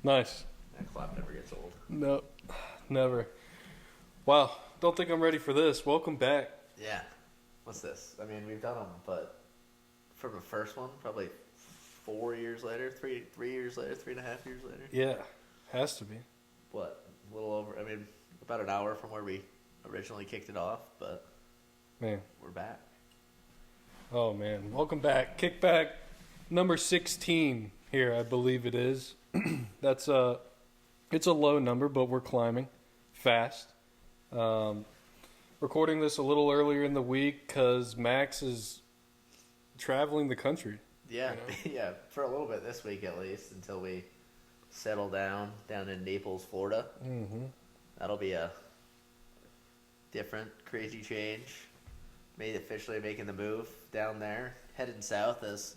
Nice. That clap never gets old. No, never. Wow, don't think I'm ready for this. Welcome back. Yeah. What's this? I mean, we've done them, but from the first one, probably 4 years later, 3 years later, 3.5 years later. Yeah, has to be. What? A little over, I mean, about an hour from where we originally kicked it off, but Man. we're back. Oh, man. Welcome back. Kickback number 16 here, I believe it is. It's a low number, but we're climbing fast. Recording this a little earlier in the week because Max is traveling the country. Yeah, you know? yeah, for a little bit this week at least, until we settle down in Naples, Florida. Mm-hmm. That'll be a different, crazy change. Officially making the move down there, heading south, as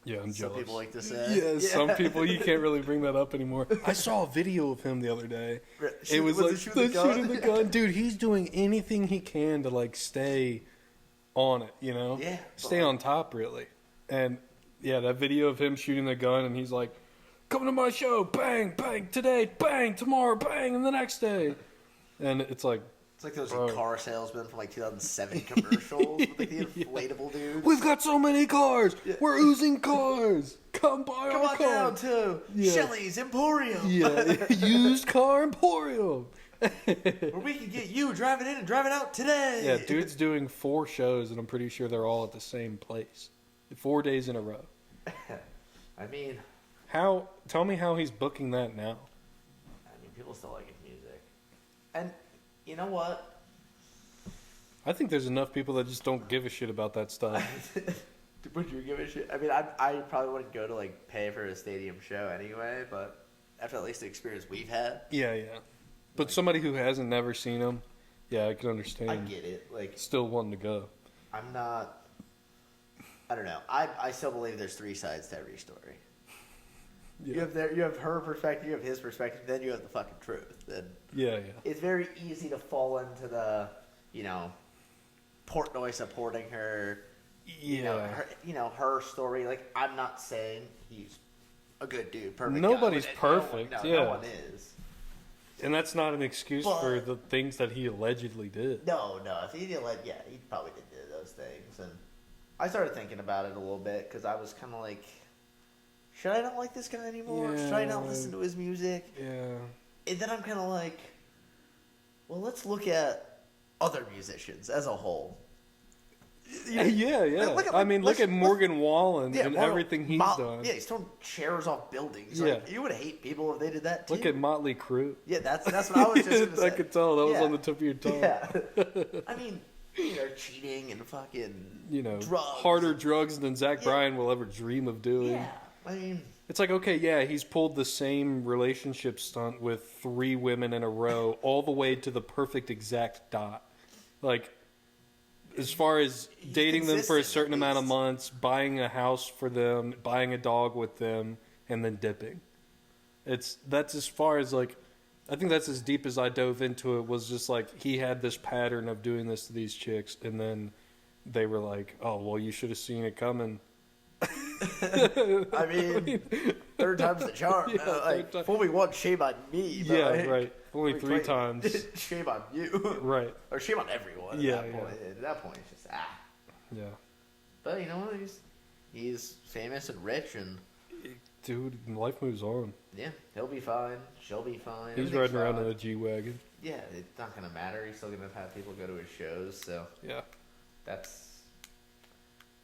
I'm some jealous. people like to say. Yeah, some people, you can't really bring that up anymore. I saw a video of him the other day. It was like shooting the gun. Dude, he's doing anything he can to like stay on it, you know? Yeah. Stay on top, really. And yeah, that video of him shooting the gun and he's like, come to my show, bang, bang, today, bang, tomorrow, bang, and the next day. And it's like, it's like those car salesmen from like 2007 commercials with like the inflatable dudes. We've got so many cars. Yeah. We're oozing cars. Come buy our car. Come on down to Shelley's Emporium. Yeah, used car emporium. Where we can get you driving in and driving out today. Yeah, dude's doing 4 shows, and I'm pretty sure they're all at the same place. 4 days in a row. I mean... Tell me how he's booking that now. I mean, people still like his music. And... you know what? I think there's enough people that just don't give a shit about that stuff. Would you give a shit? I mean, I probably wouldn't go to, like, pay for a stadium show anyway, but after at least the experience we've had. Yeah. But somebody who hasn't never seen him, yeah, I can understand. I get it. Like, still wanting to go. I'm not... I don't know. I still believe there's 3 sides to every story. Yeah. You have her perspective, you have his perspective, then you have the fucking truth. And yeah. It's very easy to fall into the, Portnoy supporting her. Yeah. Her story. Like, I'm not saying he's a good dude, perfect Nobody's guy. perfect. No one is. And that's not an excuse for the things that he allegedly did. No. If he he probably did do those things. And I started thinking about it a little bit because I was kind of like, should I not like this guy anymore? Yeah, should I not listen to his music? Yeah. And then I'm kind of like, well, let's look at other musicians as a whole. Yeah. Look at Morgan Wallen and everything he's done. Yeah, he's throwing chairs off buildings. Yeah. Like, you would hate people if they did that too. Look at Motley Crue. Yeah, that's what I was just going to say. I could tell that was on the tip of your tongue. Yeah. I mean, cheating and fucking drugs. Harder drugs than Zach Bryan will ever dream of doing. Yeah. I mean, it's like, okay, yeah, he's pulled the same relationship stunt with 3 women in a row all the way to the perfect exact dot. Like, as far as dating them for a certain amount of months, buying a house for them, buying a dog with them, and then dipping. That's as far as, like, I think that's as deep as I dove into it, was just like, he had this pattern of doing this to these chicks, and then they were like, oh, well, you should have seen it coming. I mean, third time's the charm. Fool me once, shame on me. Right. Only 3 times. Shame on you. Right. Or shame on everyone at that point. At that point, it's just, Yeah. But you know what? He's famous and rich and... Dude, life moves on. Yeah, he'll be fine. She'll be fine. He's riding around in a G-Wagon. Yeah, it's not going to matter. He's still going to have people go to his shows, so... Yeah. That's...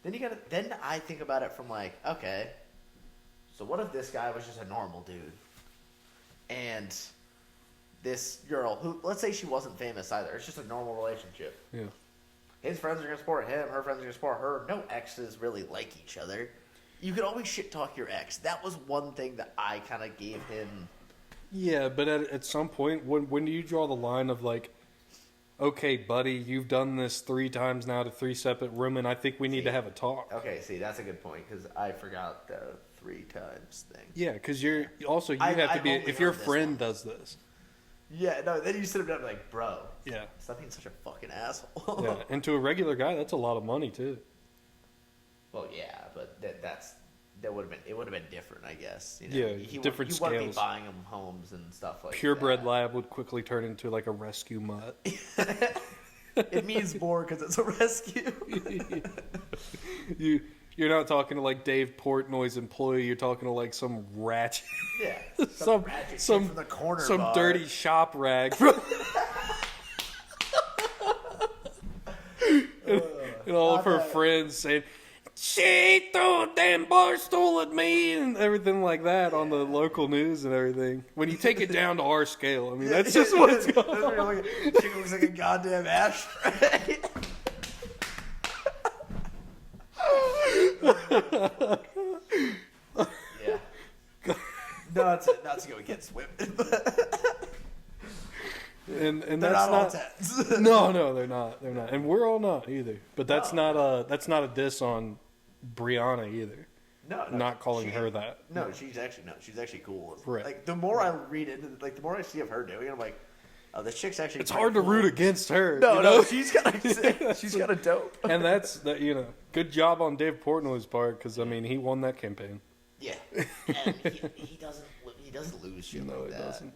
Then I think about it from like, okay, so what if this guy was just a normal dude? And this girl, who, let's say she wasn't famous either, it's just a normal relationship. Yeah. His friends are going to support him, her friends are going to support her. No exes really like each other. You could always shit talk your ex. That was one thing that I kind of gave him. Yeah, but at some point, when do you draw the line of like, okay, buddy, you've done this 3 times now to 3 separate women. I think we need to have a talk. Okay, that's a good point, because I forgot the 3 times thing. Yeah, because you have to be, if your friend does this. Yeah, no, then you sit him down and be like, bro. Yeah. Stop being such a fucking asshole. Yeah, and to a regular guy, that's a lot of money, too. Well, yeah, but that's it would have been different, I guess. You know? Yeah, different he scales. wouldn't be buying them homes and stuff like Purebred that. lab would quickly turn into like a rescue mutt. It means more because it's a rescue. You're not talking to like Dave Portnoy's employee. You're talking to like some ratchet, some ratchet kid from the corner some bar. dirty shop rag. From and all of her friends saying, "She threw a damn bar stool at me," and everything like that on the local news and everything. When you take it down to our scale, I mean, that's just what's going on. She looks like a goddamn ashtray. Yeah. Not to go against women, but and they're that's not all tens. No, they're not, and we're all not either. But that's not a diss on Brianna either. No, not calling her that. No, she's actually cool. Right. Like the more I read into it, like the more I see of her doing it, I'm like, oh, this chick's actually. It's hard to root against her. No, you know? no, she's got a dope. And that's that. Good job on Dave Portnoy's part, because I mean he won that campaign. Yeah, and he doesn't lose shit No, like he that. doesn't.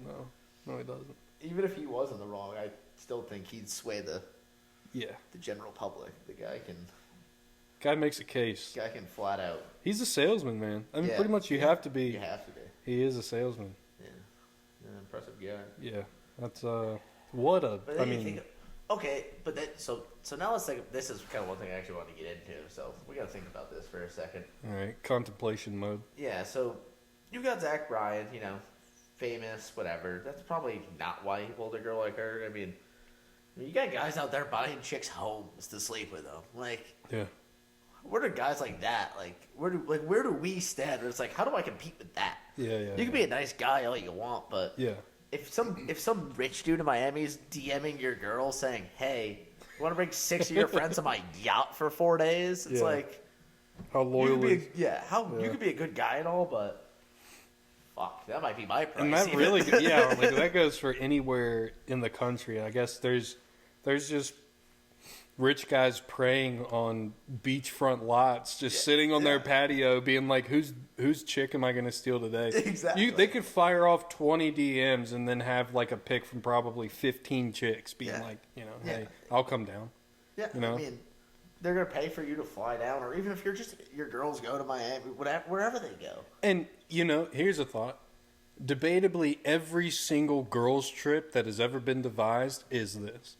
No, he doesn't. Even if he was in the wrong, I still think he'd sway the general public. The Guy makes a case. guy can flat out. He's a salesman, man. I mean, Yeah. pretty much you have to be. You have to be. He is a salesman. Yeah, impressive guy. Yeah, that's what a. But then you think, okay, but then so now let's think. This is kind of one thing I actually want to get into. So we got to think about this for a second. All right, contemplation mode. Yeah, so you got Zach Bryan, famous, whatever. That's probably not why he pulled a girl like her. I mean, you got guys out there buying chicks homes to sleep with them. Like, Yeah. where do guys like that? Like, where do we stand? Where it's like, how do I compete with that? Yeah. You can be a nice guy all you want, but Yeah. if some rich dude in Miami's DMing your girl saying, "Hey, you want to bring 6 of your friends on my yacht for 4 days?" It's like, how loyal you could be a good guy and all, but fuck, that might be my price. And that even. really, like that goes for anywhere in the country. I guess there's just rich guys preying on beachfront lots, just sitting on their patio, being like, "Whose chick am I going to steal today?" Exactly. They could fire off 20 DMs and then have like a pick from probably 15 chicks, being like, "Hey, I'll come down." Yeah, I mean, they're gonna pay for you to fly down, or even if your girls go to Miami, wherever they go. And here's a thought. Debatably, every single girls' trip that has ever been devised is this.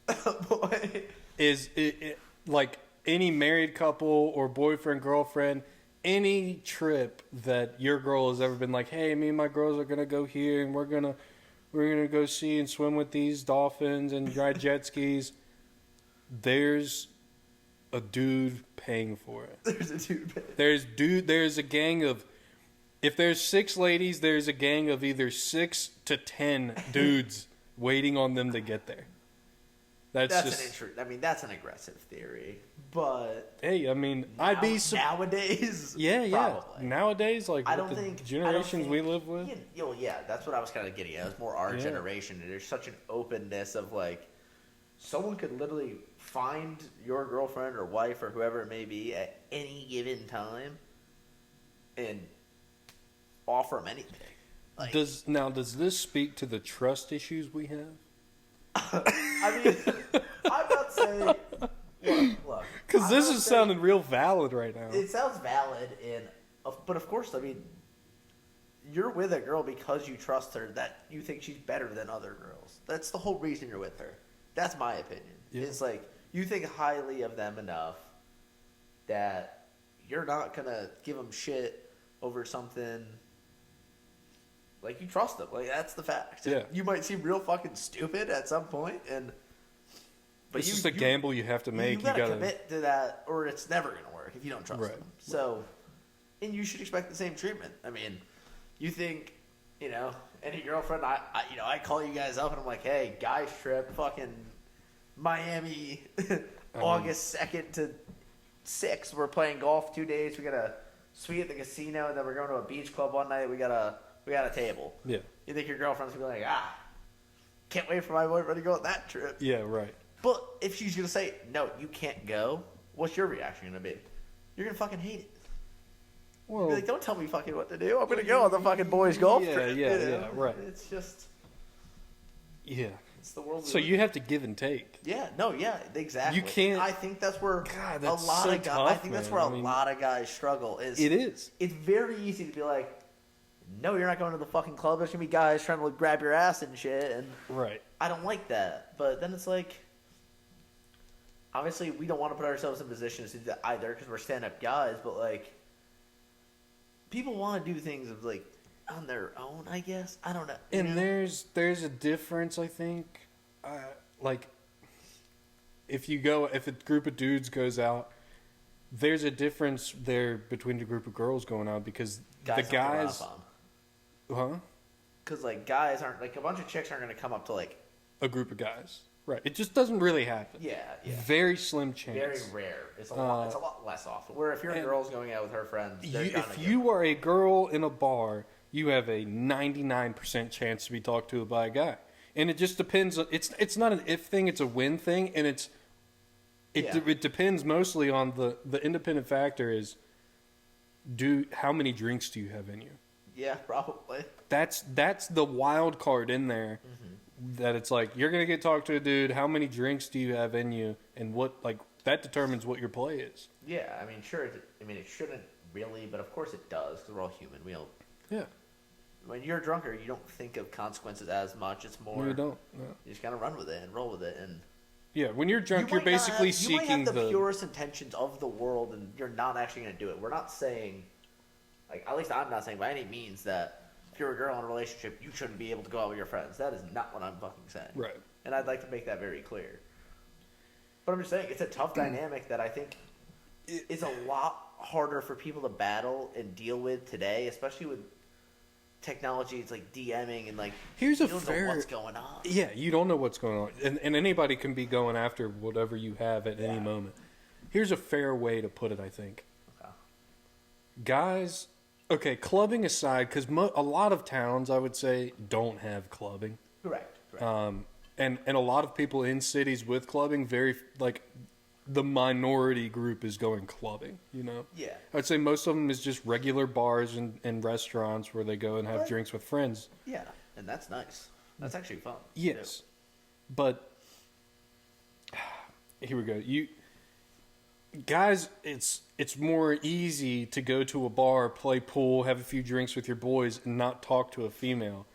Boy. Is it like any married couple or boyfriend, girlfriend, any trip that your girl has ever been like, "Hey, me and my girls are gonna go here, and we're gonna go see and swim with these dolphins and ride jet skis." There's a dude paying for it. There's a dude paying. There's a gang of. If there's 6 ladies, there's a gang of either 6 to 10 dudes waiting on them to get there. That's an aggressive theory, but hey, I mean, I'd be nowadays. Probably. Nowadays, like I with don't the think generations we live with. That's what I was kind of getting at. It's more our generation. And there's such an openness of like, someone could literally find your girlfriend or wife or whoever it may be at any given time, and offer them anything. Like, Does this speak to the trust issues we have? I mean, I'm not saying. Look. Because this is sounding real valid right now. It sounds valid, but of course, I mean, you're with a girl because you trust her, that you think she's better than other girls. That's the whole reason you're with her. That's my opinion. Yeah. It's like, you think highly of them enough that you're not gonna give them shit over something. Like, you trust them. Like, that's the fact. Yeah. You might seem real fucking stupid at some point, but it's just a gamble you have to make. You gotta commit to that, or it's never gonna work if you don't trust them. So, and you should expect the same treatment. I mean, you think, any girlfriend, I call you guys up and I'm like, "Hey, guys trip, fucking Miami, August 2nd to 6th. We're playing golf 2 days. We got a suite at the casino, and then we're going to a beach club one night. We got a table." Yeah. You think your girlfriend's gonna be like, can't wait for my boyfriend to go on that trip. Yeah, right. But if she's gonna say, "No, you can't go," what's your reaction gonna be? You're gonna fucking hate it. Well, Be like, don't tell me fucking what to do. I'm gonna go on the fucking boys' golf trip. Yeah, you know? yeah, right. It's just, yeah. it's the world. So you have to give and take. Yeah, no, yeah, exactly. You can't. I think that's where God, a that's lot so of guys. tough, I think that's where a lot of guys struggle. It is. It's very easy to be like, no, you're not going to the fucking club. There's gonna be guys trying to grab your ass and shit, and Right. I don't like that. But then it's like, obviously, we don't want to put ourselves in positions to do that either because we're stand-up guys. But like, people want to do things of like on their own. I guess I don't know. And there's a difference, I think. Like, if a group of dudes goes out, there's a difference there between the group of girls going out because the guys, huh? Because like guys aren't like a bunch of chicks aren't going to come up to like a group of guys, right? It just doesn't really happen. Yeah. Very slim chance. Very rare. It's a lot less often. Where if your girl's going out with her friends, if you are a girl in a bar, you have a 99% chance to be talked to by a guy. And it just depends. It's not an if thing; it's a when thing, and it depends mostly on the independent factor is how many drinks do you have in you? Yeah, probably. That's the wild card in there. Mm-hmm. That it's like you're gonna get talked to a dude. How many drinks do you have in you, and that determines what your play is. Yeah, I mean, sure. It shouldn't really, but of course it does because we're all human. We don't. Yeah. When you're drunker, you don't think of consequences as much. It's more. No, you don't. No. You just kind of run with it and roll with it, and. Yeah, when you're drunk, you're basically seeking you might have the purest intentions of the world, and you're not actually going to do it. We're not saying, like, at least I'm not saying by any means that if you're a girl in a relationship, you shouldn't be able to go out with your friends. That is not what I'm fucking saying. Right. And I'd like to make that very clear. But I'm just saying, it's a tough dynamic that I think is a lot harder for people to battle and deal with today, especially with technology. It's like DMing and like you don't know what's going on. Yeah, you don't know what's going on, and anybody can be going after whatever you have at any moment. Here's a fair way to put it, I think. Okay. Guys, clubbing aside, because a lot of towns, I would say, don't have clubbing. Correct. And a lot of people in cities with clubbing, the minority group is going clubbing, you know? Yeah. I'd say most of them is just regular bars and restaurants where they go and have drinks with friends. Yeah, and that's nice. That's actually fun. Yes. But, here we go. Guys, it's more easy to go to a bar, play pool, have a few drinks with your boys, and not talk to a female.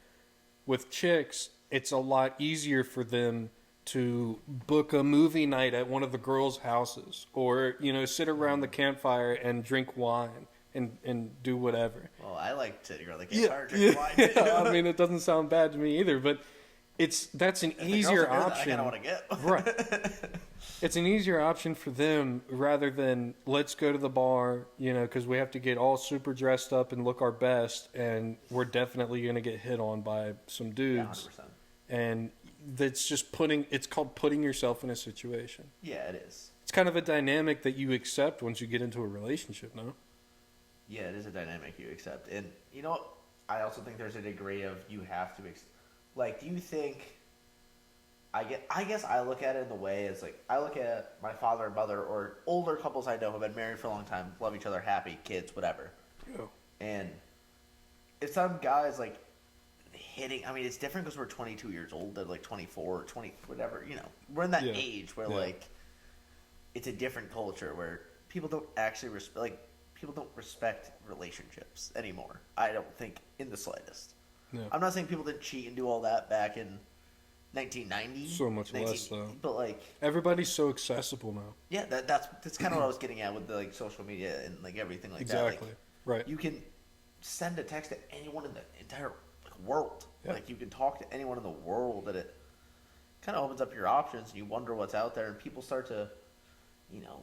With chicks, it's a lot easier for them to book a movie night at one of the girls' houses, or sit around the campfire and drink wine and do whatever. Well, I like sitting around the campfire drinking wine. Yeah. I mean, it doesn't sound bad to me either, but that's an easier option. I kind of want to get right. It's an easier option for them rather than let's go to the bar, because we have to get all super dressed up and look our best, and we're definitely going to get hit on by some dudes. Yeah, 100%. And that's just it's called putting yourself in a situation. Yeah, it is. It's kind of a dynamic that you accept once you get into a relationship, no? Yeah, it is a dynamic you accept. And you know what? I also think there's a degree of you have to do you think I guess I look at it in the way as I look at my father and mother or older couples I know who have been married for a long time, love each other, happy, kids, whatever. Yeah. And if some guys hitting, I mean, it's different because we're 22 years old. They're 24 or 20, whatever. We're in that age where it's a different culture where people don't actually people don't respect relationships anymore. I don't think in the slightest. No. I'm not saying people didn't cheat and do all that back in 1990. So much less though. But everybody's so accessible now. Yeah, that's kind of what I was getting at with the social media and everything that. Exactly. Right. You can send a text to anyone in the entire world. Yeah. You can talk to anyone in the world, that it kind of opens up your options, and you wonder what's out there, and people start to,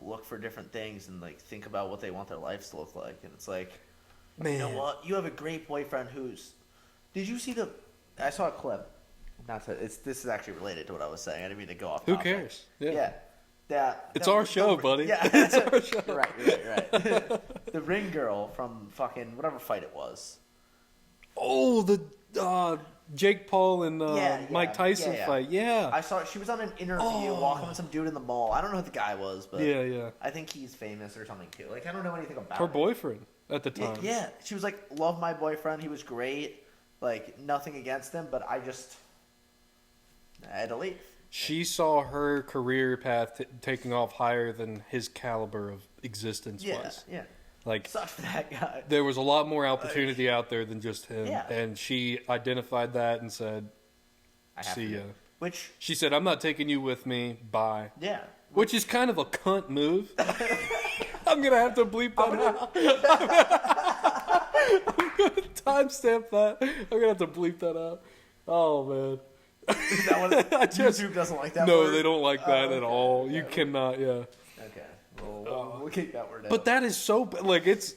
look for different things and think about what they want their lives to look like, and it's man, you know what? You have a great boyfriend who's. Did you see I saw a clip. This is actually related to what I was saying. I didn't mean to go off topic. Who cares? Yeah. It's our show, buddy. Yeah. It's our show. Right. The ring girl from fucking whatever fight it was. Oh, the Jake Paul and Mike Tyson fight. Yeah. I saw she was on an interview walking with some dude in the mall. I don't know who the guy was, but yeah. I think he's famous or something too. I don't know anything about her boyfriend. at the time. Yeah, she was like, love my boyfriend. He was great. Like, nothing against him, but I had to leave. She saw her career path taking off higher than his caliber of existence was. Yeah. Like, sucks for that guy. There was a lot more opportunity out there than just him. Yeah. And she identified that and said, see ya. Which, she said, I'm not taking you with me. Bye. Yeah. Which is kind of a cunt move. I'm going to have to bleep that out. I'm going to timestamp that. I'm going to have to bleep that out. Oh, man. Is that what YouTube doesn't like that No, word? they don't like that at all. Yeah. You cannot, yeah. Okay. We'll keep that word out. But that is so, like, it's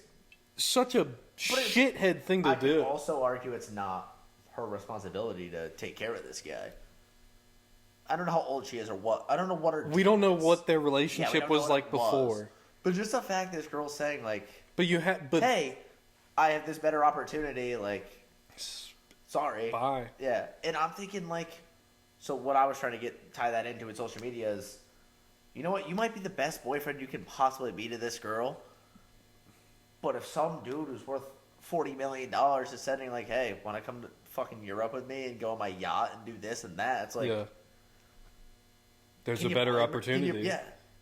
such a shithead thing to do. I can also argue it's not her responsibility to take care of this guy. I don't know how old she is or what. I don't know what her... We don't know what their relationship was like before. But just the fact this girl's saying, like... But hey, I have this better opportunity, like... Sorry. Bye. Yeah. And I'm thinking, like... So what I was trying to tie that into with social media is... You know what? You might be the best boyfriend you can possibly be to this girl. But if some dude who's worth $40 million is sending, like, hey, want to come to fucking Europe with me and go on my yacht and do this and that? It's like... Yeah. There's a better opportunity.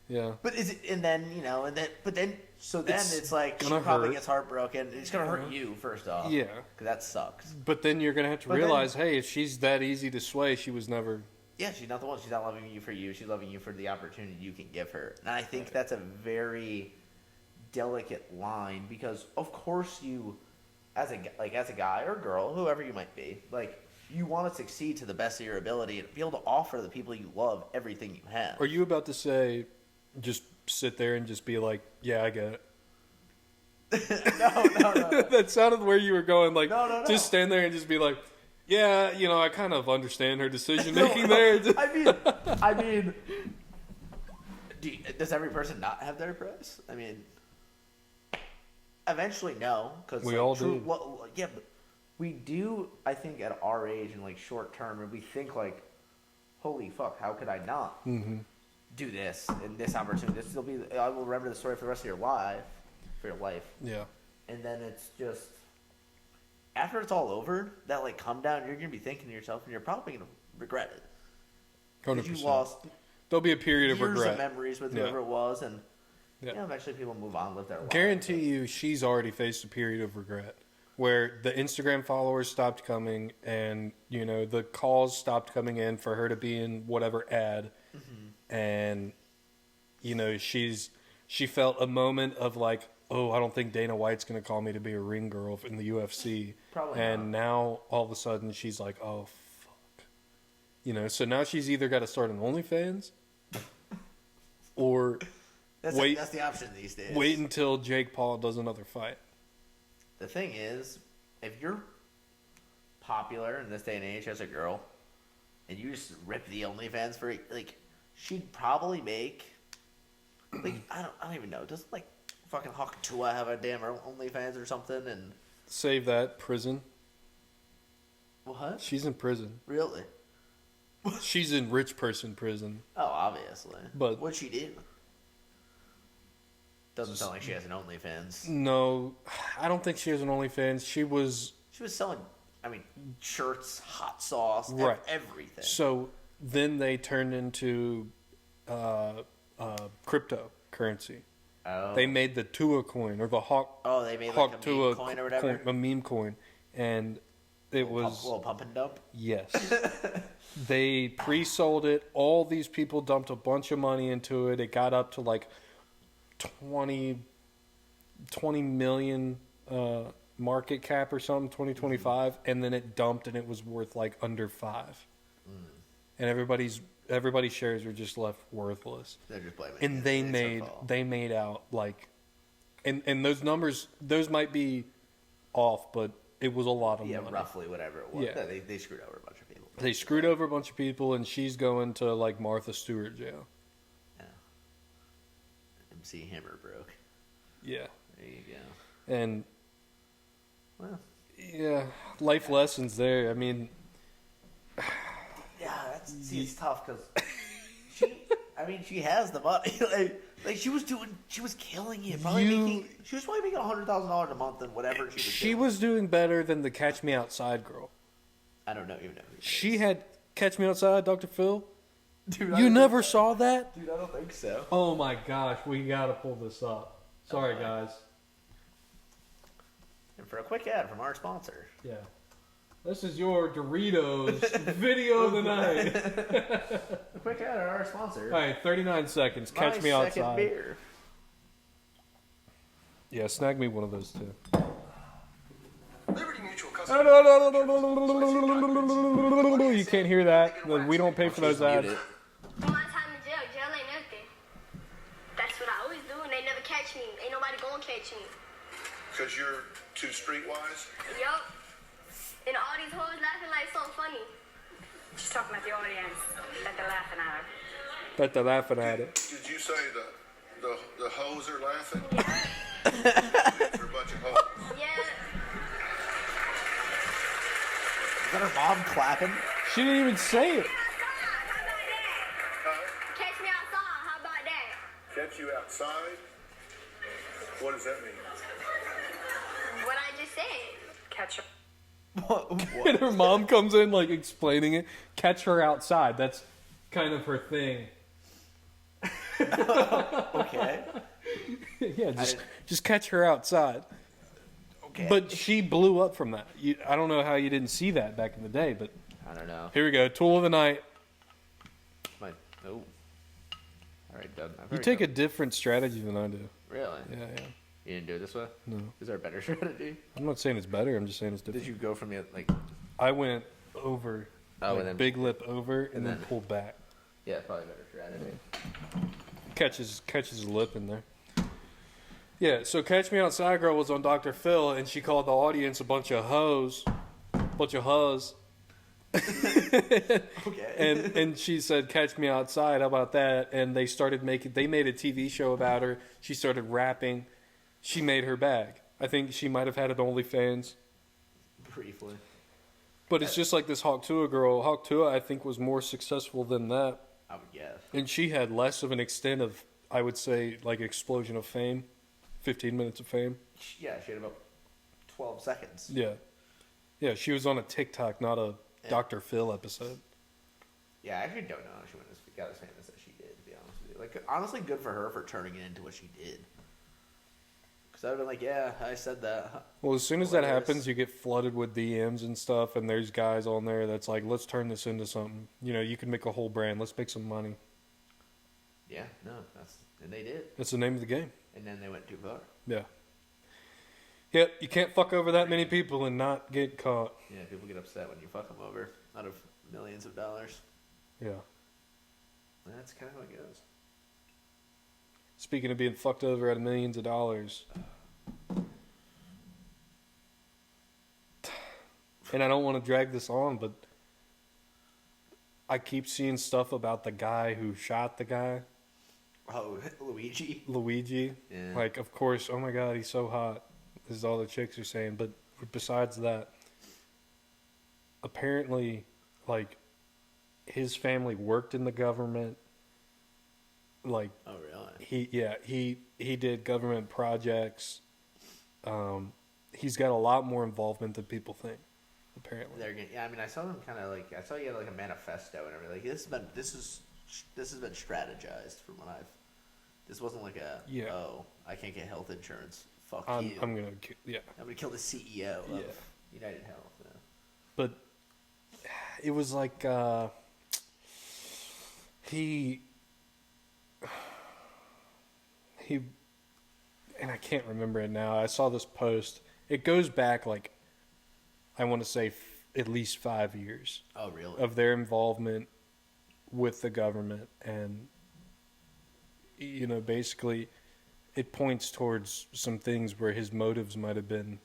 Yeah. But is it, and then, it's like, she probably gets heartbroken. It's going to hurt you, first off. Yeah. Because that sucks. But then you're going to have to realize, hey, if she's that easy to sway, she was never... Yeah, she's not the one. She's not loving you for you. She's loving you for the opportunity you can give her. And I think that's a very delicate line because, of course, you, as a guy or girl, whoever you might be, like, you want to succeed to the best of your ability and be able to offer the people you love everything you have. Are you about to say, just sit there and just be like, yeah, I get it? No. That sounded where you were going. Like, no. Just stand there and just be like, yeah, I kind of understand her decision making there. I mean, does every person not have their price? I mean, eventually, no, because we all do. Yeah, but we do. I think at our age and like short term, and we think like, holy fuck, how could I not do this and this opportunity? This will be. I will remember the story for the rest of your life. Yeah. And then it's just. After it's all over, that like come down, you're gonna be thinking to yourself, and you're probably gonna regret it. 100%. You lost. There'll be a period of regret. regret. Years of memories with whoever it was, and eventually people move on, live their lives. Guarantee you, she's already faced a period of regret, where the Instagram followers stopped coming, and the calls stopped coming in for her to be in whatever ad, and she felt a moment of like, oh, I don't think Dana White's going to call me to be a ring girl in the UFC. Probably and not. Now, all of a sudden, she's like, oh, fuck. So now she's either got to start an OnlyFans or that's the option these days. Wait until Jake Paul does another fight. The thing is, if you're popular in this day and age as a girl, and you just rip the OnlyFans for it, like, she'd probably make, like, I don't even know, doesn't, like, fucking Hawk Tua have a damn OnlyFans or something? And save that. Prison. What? She's in prison. Really? She's in rich person prison. Oh, obviously. But what'd she do? Doesn't sound like she has an OnlyFans. No, I don't think she has an OnlyFans. She was selling, shirts, hot sauce, everything. So then they turned into cryptocurrency. Oh. They made the Tua coin or the Hawk. Oh, they made Hawk like a Tua meme coin or whatever. A meme coin, and it was a little pump and dump. Yes, they pre-sold it. All these people dumped a bunch of money into it. It got up to like 20 million market cap or something, 2025, and then it dumped and it was worth like under $5 million. And everybody's shares were just left worthless. They're just blaming. And they made out like, and those numbers, those might be off, but it was a lot of money. Yeah, roughly whatever it was. Yeah. They screwed over a bunch of people. They screwed over a bunch of people, and she's going to like Martha Stewart jail. Yeah. MC Hammer broke. Yeah. There you go. And well, yeah, life lessons there. I mean. Yeah, it's tough because she has the money. Like, Like she was killing it. She was probably making $100,000 a month and whatever she was doing better than the Catch Me Outside girl. I don't even know who she is. Had Catch Me Outside, Dr. Phil. Dude, you never saw that? Dude, I don't think so. Oh my gosh, we gotta pull this up. Sorry, guys. And for a quick ad from our sponsor. Yeah. This is your Doritos video of the night. A quick ad on our sponsor. All right, 39 seconds. Catch Me Outside. Second beer. Yeah, snag me one of those too. Liberty Mutual You can't hear that. We don't pay for those ads. My time in jail ain't nothing. That's what I always do, and they never catch me. Ain't nobody gonna catch me. Because you're too streetwise? Yup. And all these hoes laughing like something funny. She's talking about the audience, that they're laughing at her. Bet they're laughing at it. Did you say the hoes are laughing? Yeah. They're a bunch of hoes. Yeah. Is that her mom clapping? She didn't even say it. Catch me outside. How about that? Catch you outside? What does that mean? What I just said. Catch her. And her mom comes in like explaining it. Catch her outside. That's kind of her thing. Okay. Yeah, just catch her outside. Okay. But she blew up from that. I don't know how you didn't see that back in the day, but I don't know. here we go. Tool of the night. Oh. All right, done. You take a different strategy than I do. Really? Yeah. You didn't do it this way? No. Is there a better strategy? I'm not saying it's better. I'm just saying it's different. Did you go from the like? I went over, and then big lip over, and then pulled back. Yeah, probably a better strategy. Catches a lip in there. Yeah, so Catch Me Outside girl was on Dr. Phil, and she called the audience a bunch of hoes. Okay. And she said, "Catch Me Outside." How about that? And they made a TV show about her. She started rapping. She made her bag. I think she might have had an OnlyFans. Briefly. But it's just like this Hawk Tuah girl. Hawk Tuah, I think, was more successful than that. I would guess. And she had less of an extent of, I would say, like explosion of fame. 15 minutes of fame. Yeah, she had about 12 seconds. Yeah. Yeah, she was on a TikTok, not a Dr. Phil episode. Yeah, I actually don't know how she got as famous as she did, to be honest with you. Like, honestly, good for her for turning it into what she did. Because I'd have been like, yeah, I said that. Well, as soon as that happens, you get flooded with DMs and stuff, and there's guys on there that's like, let's turn this into something. You know, you can make a whole brand. Let's make some money. Yeah, no, and they did. That's the name of the game. And then they went too far. Yeah. Yep, you can't fuck over that many people and not get caught. Yeah, people get upset when you fuck them over out of millions of dollars. Yeah. That's kind of how it goes. Speaking of being fucked over out of millions of dollars. And I don't want to drag this on, but I keep seeing stuff about the guy who shot the guy. Oh, Luigi? Luigi. Yeah. Like, of course, oh my god, he's so hot. This is all the chicks are saying. But besides that, apparently, like, his family worked in the government. Like, Oh, really? he did government projects. He's got a lot more involvement than people think. Apparently, I mean, I saw them kind of like. I saw he had like a manifesto and everything. Like, this has been strategized from what I've. This wasn't like a. Yeah. Oh, I can't get health insurance. Fuck you. I'm gonna kill the CEO of United Health. Yeah. But it was like he, and I can't remember it now. I saw this post. It goes back like, I want to say at least 5 years. Oh, really? Of their involvement with the government, and you know, basically, it points towards some things where his motives might have been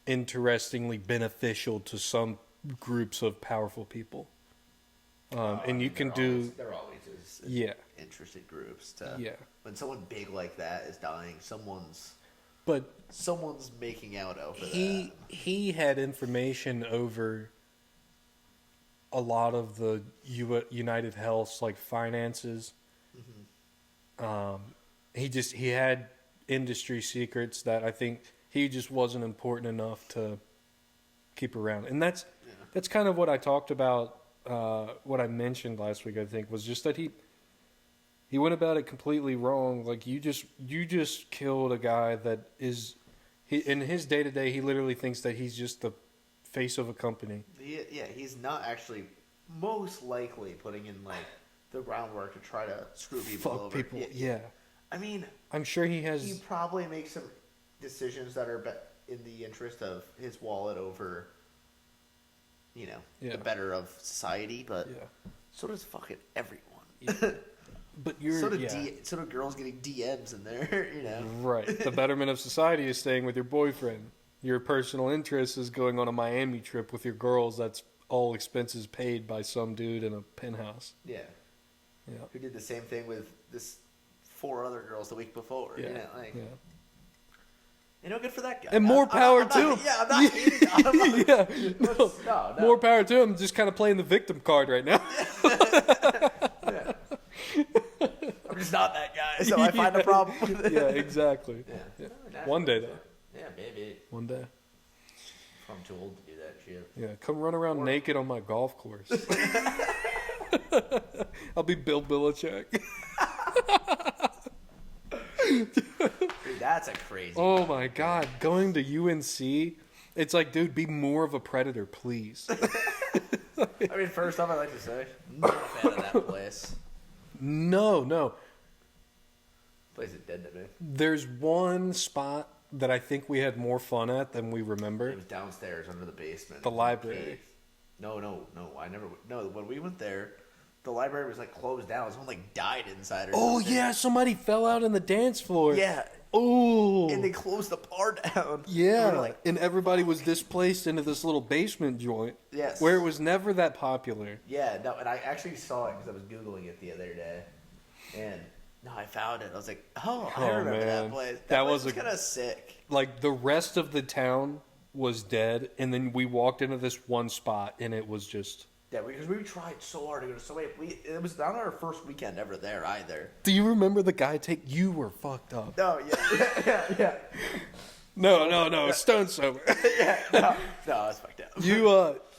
interestingly beneficial to some groups of powerful people. And you can do. They're always interested groups to. Yeah. When someone big like that is dying, someone's making out over that. He had information over a lot of the United Health's like finances, he had industry secrets that I think he just wasn't important enough to keep around. And that's kind of what I talked about, what I mentioned last week, I think, was just that he went about it completely wrong. Like, you just killed a guy that is, in his day-to-day, he literally thinks that he's just the face of a company. He's not actually most likely putting in, like, the groundwork to try to screw people over. Fuck people, yeah. I mean, I'm sure he has... He probably makes some decisions that are in the interest of his wallet over, you know, the better of society, but so does fucking everyone. Yeah. But you're... So do girls getting DMs in there, you know? Right. The betterment of society is staying with your boyfriend. Your personal interest is going on a Miami trip with your girls that's all expenses paid by some dude in a penthouse. Yeah. Yeah. Who did the same thing with this 4 other girls the week before. Yeah. You know, like, you know, good for that guy. And more power to him. Yeah, I'm not hating on him. No. More power to him. Just kind of playing the victim card right now. Yeah. I'm just not that guy, so I find a problem with it. Yeah, exactly. Yeah. One day, though. Yeah, maybe. One day. I'm too old to do that shit. Yeah, come run around naked on my golf course. I'll be Bill Belichick. Dude, that's a crazy. Oh my God, going to UNC, it's like, dude, be more of a predator, please. I mean, first off, I'd like to say, I'm not a fan of that place. No. Place is dead to me. There's one spot that I think we had more fun at than we remember. It was downstairs under the basement. The library. Cave. No. I never. No, when we went there, the library was like closed down. Someone like died inside or something. Yeah, somebody fell out on the dance floor. Yeah. Oh. And they closed the bar down. Yeah. And everybody was displaced into this little basement joint. Yes. Where it was never that popular. Yeah, no, and I actually saw it because I was Googling it the other day. And no, I found it. I was like, I remember that place. That place was kind of sick. Like, the rest of the town was dead, and then we walked into this one spot, and it was just... Yeah, because we tried so hard to go to so many... It was not our first weekend ever there, either. Do you remember the guy You were fucked up. No, yeah. No, stone sober. No, I was fucked up.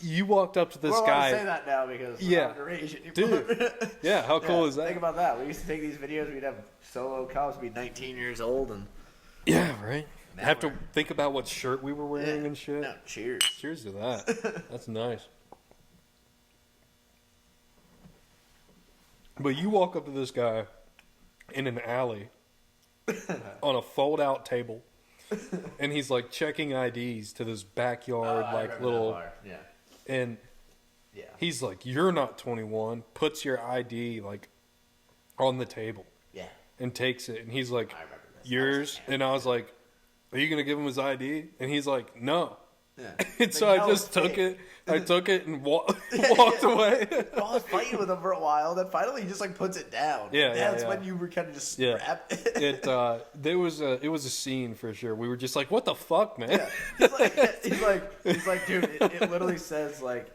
You walked up to this guy... I say that now because we're not underage anymore. Dude. Yeah, how cool is that? Think about that. We used to take these videos, we'd have solo cops be 19 years old, and... Yeah, right? Have to think about what shirt we were wearing and shit. No, cheers. Cheers to that. That's nice. But you walk up to this guy in an alley on a fold-out table, and he's like checking IDs to this backyard, like little. Yeah. And he's like, "You're not 21." Puts your ID like on the table. Yeah. And takes it, and he's like, I remember this. "Yours?" And I was like, "Are you gonna give him his ID?" And he's like, "No." Yeah. And so I just took it. I took it and walked away. I was fighting with him for a while. Then finally, he just like puts it down. That's when you were kind of just grab it. It was a scene for sure. We were just like, "What the fuck, man?" Yeah. He's like, dude. It literally says like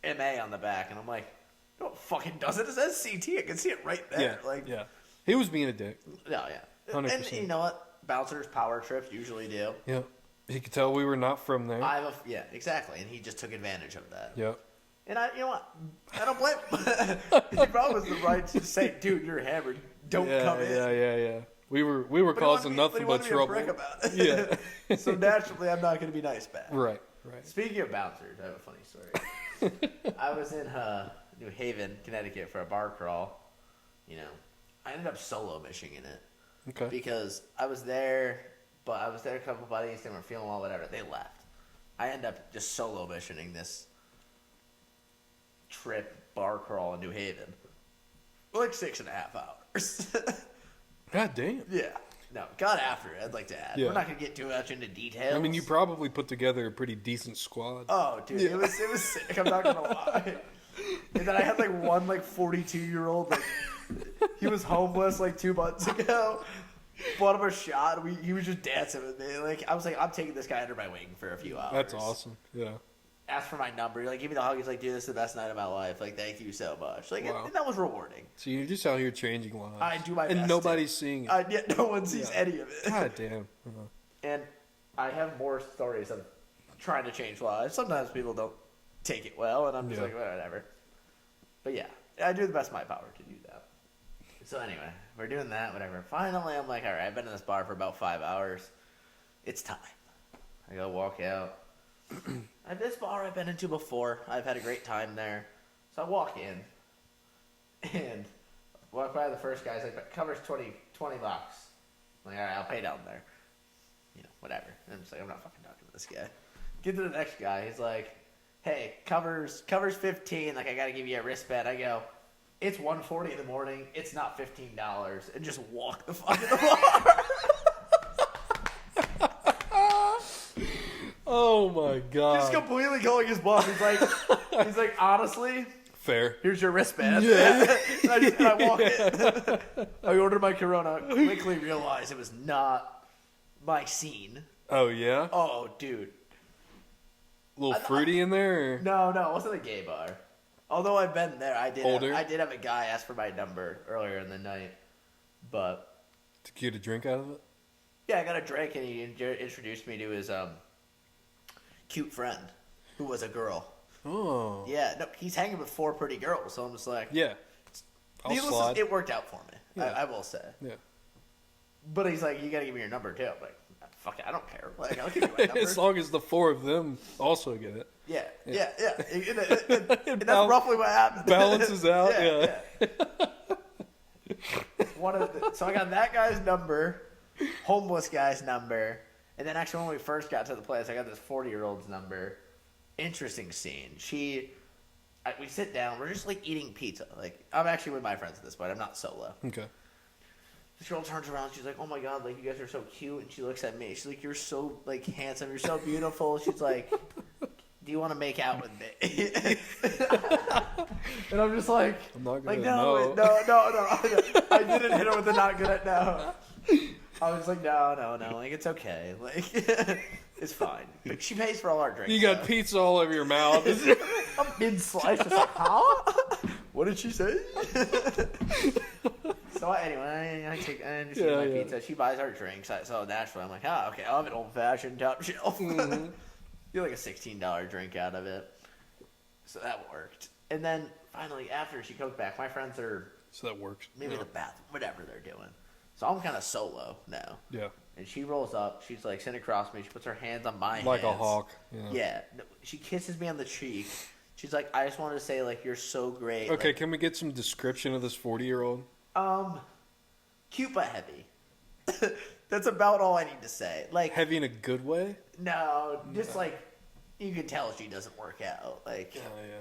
MA on the back, and I'm like, no, it fucking doesn't. It says CT. I can see it right there. He was being a dick. No, yeah. 100%. And you know what? Bouncers power trips usually do. Yeah. He could tell we were not from there. Yeah, exactly. And he just took advantage of that. Yep. And you know what? I don't blame him. He probably was the right to say, dude, you're hammered. Don't come in. Yeah. We were causing nothing but trouble. Be a prick about it. Yeah. So naturally, I'm not going to be nice back. Right. Speaking of bouncers, I have a funny story. I was in New Haven, Connecticut for a bar crawl. You know, I ended up solo mishing in it. Okay. Because I was there, but I was there a couple buddies, they weren't feeling well, whatever. They left. I ended up just solo missioning this trip bar crawl in New Haven. Like 6.5 hours. God damn. Yeah. No, got after it, I'd like to add. Yeah. We're not going to get too much into details. I mean, you probably put together a pretty decent squad. Oh, dude, it was sick. I'm not going to lie. And then I had like one 42-year-old, he was homeless 2 months ago. Bought him a shot. He was just dancing with me. I was like, I'm taking this guy under my wing for a few hours. That's awesome. Yeah. asked for my number. Like, give me the hug. He's like, dude, this is the best night of my life. Like, thank you so much. Like, Wow. and that was rewarding. So you're just out here changing lives. I do my best. And nobody's seeing it. Yet no one sees any of it. God damn. Uh-huh. And I have more stories of trying to change lives. Sometimes people don't take it well, and I'm just like, whatever. But yeah, I do the best of my power to do that. So anyway, we're doing that, whatever. Finally, I'm like, all right, I've been in this bar for about 5 hours. It's time. I go walk out. At this bar I've been into before. I've had a great time there. So I walk in and walk by the first guy. He's like, covers $20. I'm like, all right, I'll pay down there. You know, whatever. And I'm just like, I'm not fucking talking to this guy. Get to the next guy. He's like, hey, covers 15. Like, I got to give you a wristband. I go, it's 1:40 in the morning. It's not $15. And just walk the fuck in the bar. Oh my god. Just completely going his bluff. He's like, honestly, fair. here's your wristband. Yeah. and I walk in. I ordered my Corona. Quickly realized it was not my scene. Oh yeah? Oh, dude. A little fruity in there? Or? No, it wasn't a gay bar. Although I've been there, I did have a guy ask for my number earlier in the night. But To get a drink out of it? yeah, I got a drink and he introduced me to his cute friend who was a girl. Oh. Yeah, no, he's hanging with 4 pretty girls, so I'm just like, Yeah. I'll slide. it worked out for me. Yeah. I will say. Yeah. But he's like, you gotta give me your number too. I'm like, fuck it, I don't care. Like, I'll give you my number. As long as the 4 of them also get it. Yeah. And that's roughly what happened. Balances out, yeah. So I got that guy's number, homeless guy's number, and then actually when we first got to the place, I got this 40-year-old's number. Interesting scene. We sit down, we're just like eating pizza. Like, I'm actually with my friends at this point. I'm not solo. Okay. This girl turns around. She's like, "Oh my god, like you guys are so cute." And she looks at me. She's like, "You're so like handsome. You're so beautiful." She's like, "Do you want to make out with me?" And I'm just like, I'm not like gonna no. I didn't hit her with the not good at no. I was like, no. Like, it's okay. Like, it's fine. But she pays for all our drinks. You got pizza all over your mouth. I'm mid-slice, just like, huh? What did she say? So anyway, I just eat my pizza. She buys our drinks. So naturally, I'm like, okay, I'll have an old-fashioned top shelf. Mm-hmm. Get like a $16 drink out of it. So that worked. And then finally, after she comes back, my friends are So that works. maybe in the bathroom, whatever they're doing. So I'm kind of solo now. Yeah. And she rolls up. She's like sitting across me. She puts her hands on my hands. Like a hawk. Yeah. She kisses me on the cheek. She's like, I just wanted to say, like, you're so great. Okay, like, can we get some description of this 40-year-old? Cute but heavy. That's about all I need to say. Like, Heavy in a good way? no, just like you can tell she doesn't work out. Like, Oh, yeah.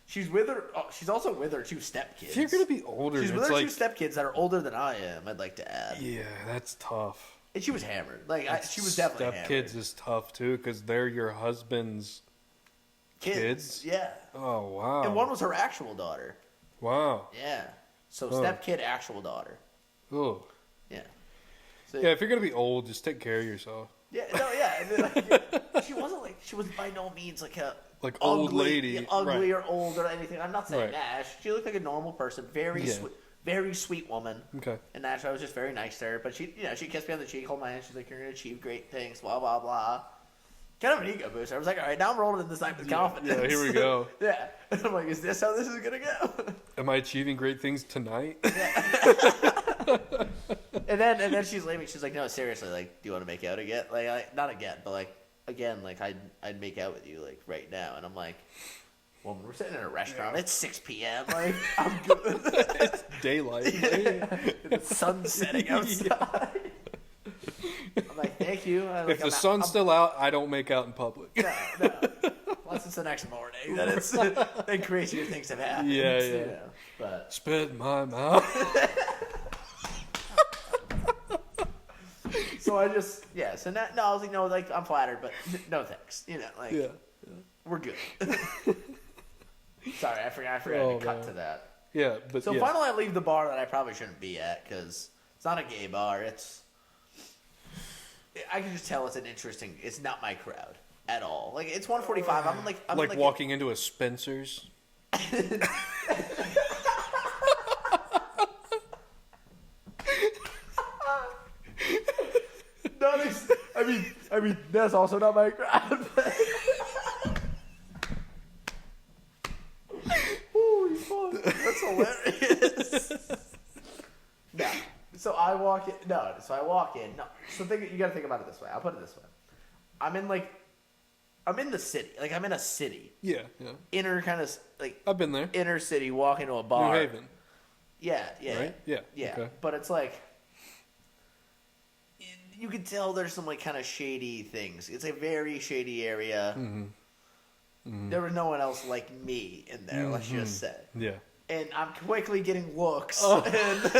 she's with her. She's also with her 2 stepkids. If you're going to be older, She's with it's her like... 2 stepkids that are older than I am. I'd like to add. Yeah, that's tough. And she was hammered. Like, she was definitely hammered. Stepkids is tough, too, because they're your husband's kids? Yeah. Oh, wow. And one was her actual daughter. Wow. Yeah. So Huh. stepkid, actual daughter. Oh. Yeah. So, Yeah, if you're going to be old, just take care of yourself. Yeah. No. Yeah. And then, like, she wasn't like she was by no means like a Like old ugly, lady. ugly Right. or old or anything. I'm not saying Right. that. She looked like a normal person. Very sweet woman. Okay. And naturally, I was just very nice to her. But she kissed me on the cheek, hold my hand. She's like, "You're gonna achieve great things." Blah blah blah. Kind of an ego booster. I was like, "All right, now I'm rolling in this night with confidence." Yeah, here we go. Yeah. And I'm like, "Is this how this is gonna go?" Am I achieving great things tonight? And then she's leaving. She's like, "No, seriously. Like, do you want to make out again? Like, not again, but like again. Like, I'd make out with you like right now." And I'm like, "Well, we're sitting in a restaurant. It's 6 p.m. Like, I'm good." It's daylight. The sun's setting outside. I'm like, "Thank you." If the sun's still out, I don't make out in public. No. Unless it's the next morning, then crazier things have happened. Yeah. You know, but Spit in my mouth. so I just So no, I was like, no, like I'm flattered, but no thanks. You know, like Yeah. we're good. Sorry, I forgot Oh, to cut man. to that. Yeah, but So yeah. finally, I leave the bar that I probably shouldn't be at because it's not a gay bar. I can just tell it's not my crowd. at all. Like, it's 1:45. I'm Like walking into a Spencer's. I mean, that's also not my crowd. Holy fuck, that's hilarious. No, so I walk in. No, so you gotta think about it this way. I'll put it this way. I'm in the city. Like, I'm in a city. Yeah. Inner kind of like. I've been there. Inner city, walking to a bar. New Haven. Yeah. Right? Yeah. Okay. But it's like, you can tell there's some like kind of shady things. It's a very shady area. Mm-hmm. There was no one else like me in there. Let's just say. Yeah. And I'm quickly getting looks. And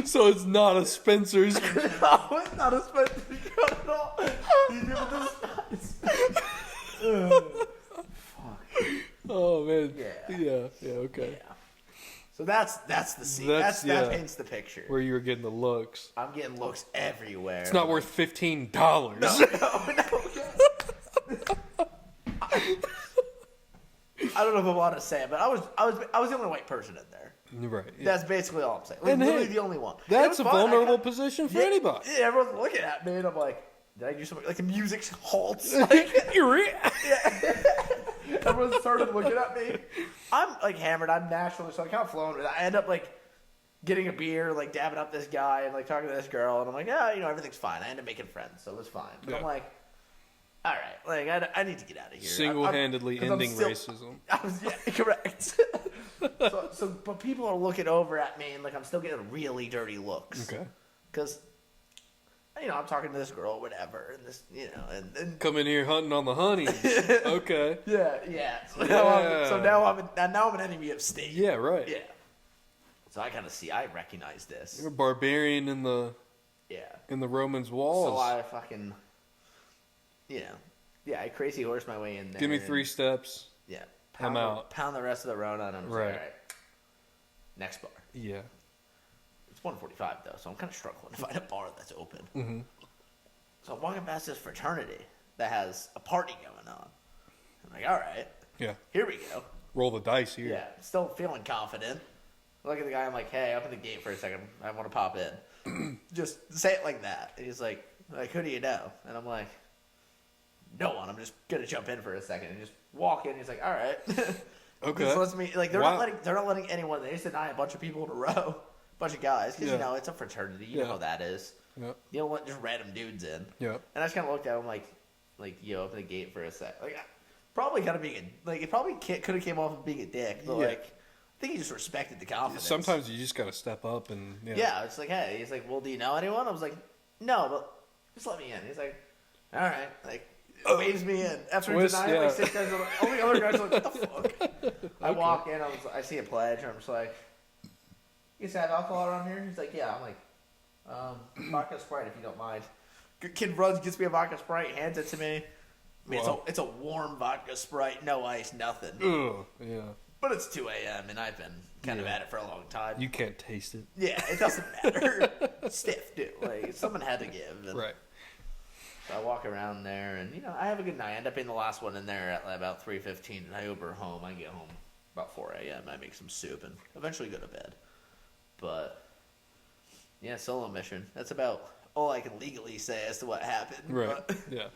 so it's not a Spencer's. No, it's not a Spencer's crowd at all. Oh man. Yeah. Okay. Yeah. So that's the scene. That paints the picture. Where you were getting the looks. I'm getting looks everywhere. It's not worth $15. No. I don't know if I want to say it, but I was the only white person in there. Right. Yeah. That's basically all I'm saying. Like, literally the only one. That's a vulnerable position for anybody. Yeah, everyone's looking at me, and I'm like, did I do something? Like, the music halts. Like, everyone started looking at me. I'm like hammered. I'm naturally, so I'm kind of flowing with it. I end up like getting a beer, like dabbing up this guy and like talking to this girl, and I'm like, everything's fine. I end up making friends, so it was fine. But I'm like, all right, like I need to get out of here. Single-handedly ending racism. Correct. But people are looking over at me, and like I'm still getting really dirty looks. Okay. Because I'm talking to this girl or whatever, and this, and come in here hunting on the honeys. Okay. Yeah. So now I'm an enemy of state. Yeah, right. Yeah. So I recognize this. You're a barbarian in the Romans' walls. So I fucking, I crazy horse my way in there. Give me 3 steps. Yeah. I'm out. Pound the rest of the Rona, and I'm just like, all right. Next bar. Yeah. It's 1:45 though, so I'm kind of struggling to find a bar that's open. Mm-hmm. So I'm walking past this fraternity that has a party going on. I'm like, all right. Yeah. Here we go. Roll the dice here. Yeah. Still feeling confident. Look at the guy. I'm like, hey, open the gate for a second. I want to pop in. Just say it like that. And he's like, who do you know? And I'm like, no one. I'm just gonna jump in for a second and just walk in. He's like, all right. Okay. This lets me, like, they're not letting anyone. They just deny a bunch of people in a row, a bunch of guys, because it's a fraternity. You know how that is. Yep. You don't let just random dudes in. Yep. And I just kind of looked at him like, open the gate for a sec. Like, probably kind of being it probably could have came off of being a dick, but like, I think he just respected the confidence. Sometimes you just gotta step up and. Yeah, it's like, hey, he's like, well, do you know anyone? I was like, no, but just let me in. He's like, all right, like. Waves me in. After denying like 6 guys, all the other guys are like, what the fuck? I walk in, I see a pledge, and I'm just like, you guys have alcohol around here? He's like, yeah. I'm like, vodka Sprite if you don't mind. Kid runs, gets me a vodka Sprite, hands it to me. I mean, it's a warm vodka Sprite, no ice, nothing. Ugh, yeah. But it's 2 a.m. and I've been kind of at it for a long time. You can't taste it. Yeah, it doesn't matter. Stiff, dude. Like, someone had to give. And right. So I walk around there, and I have a good night. I end up being the last one in there at about 3:15, and I Uber home. I get home about 4 a.m. I make some soup and eventually go to bed. But yeah, solo mission. That's about all I can legally say as to what happened. Right. But yeah.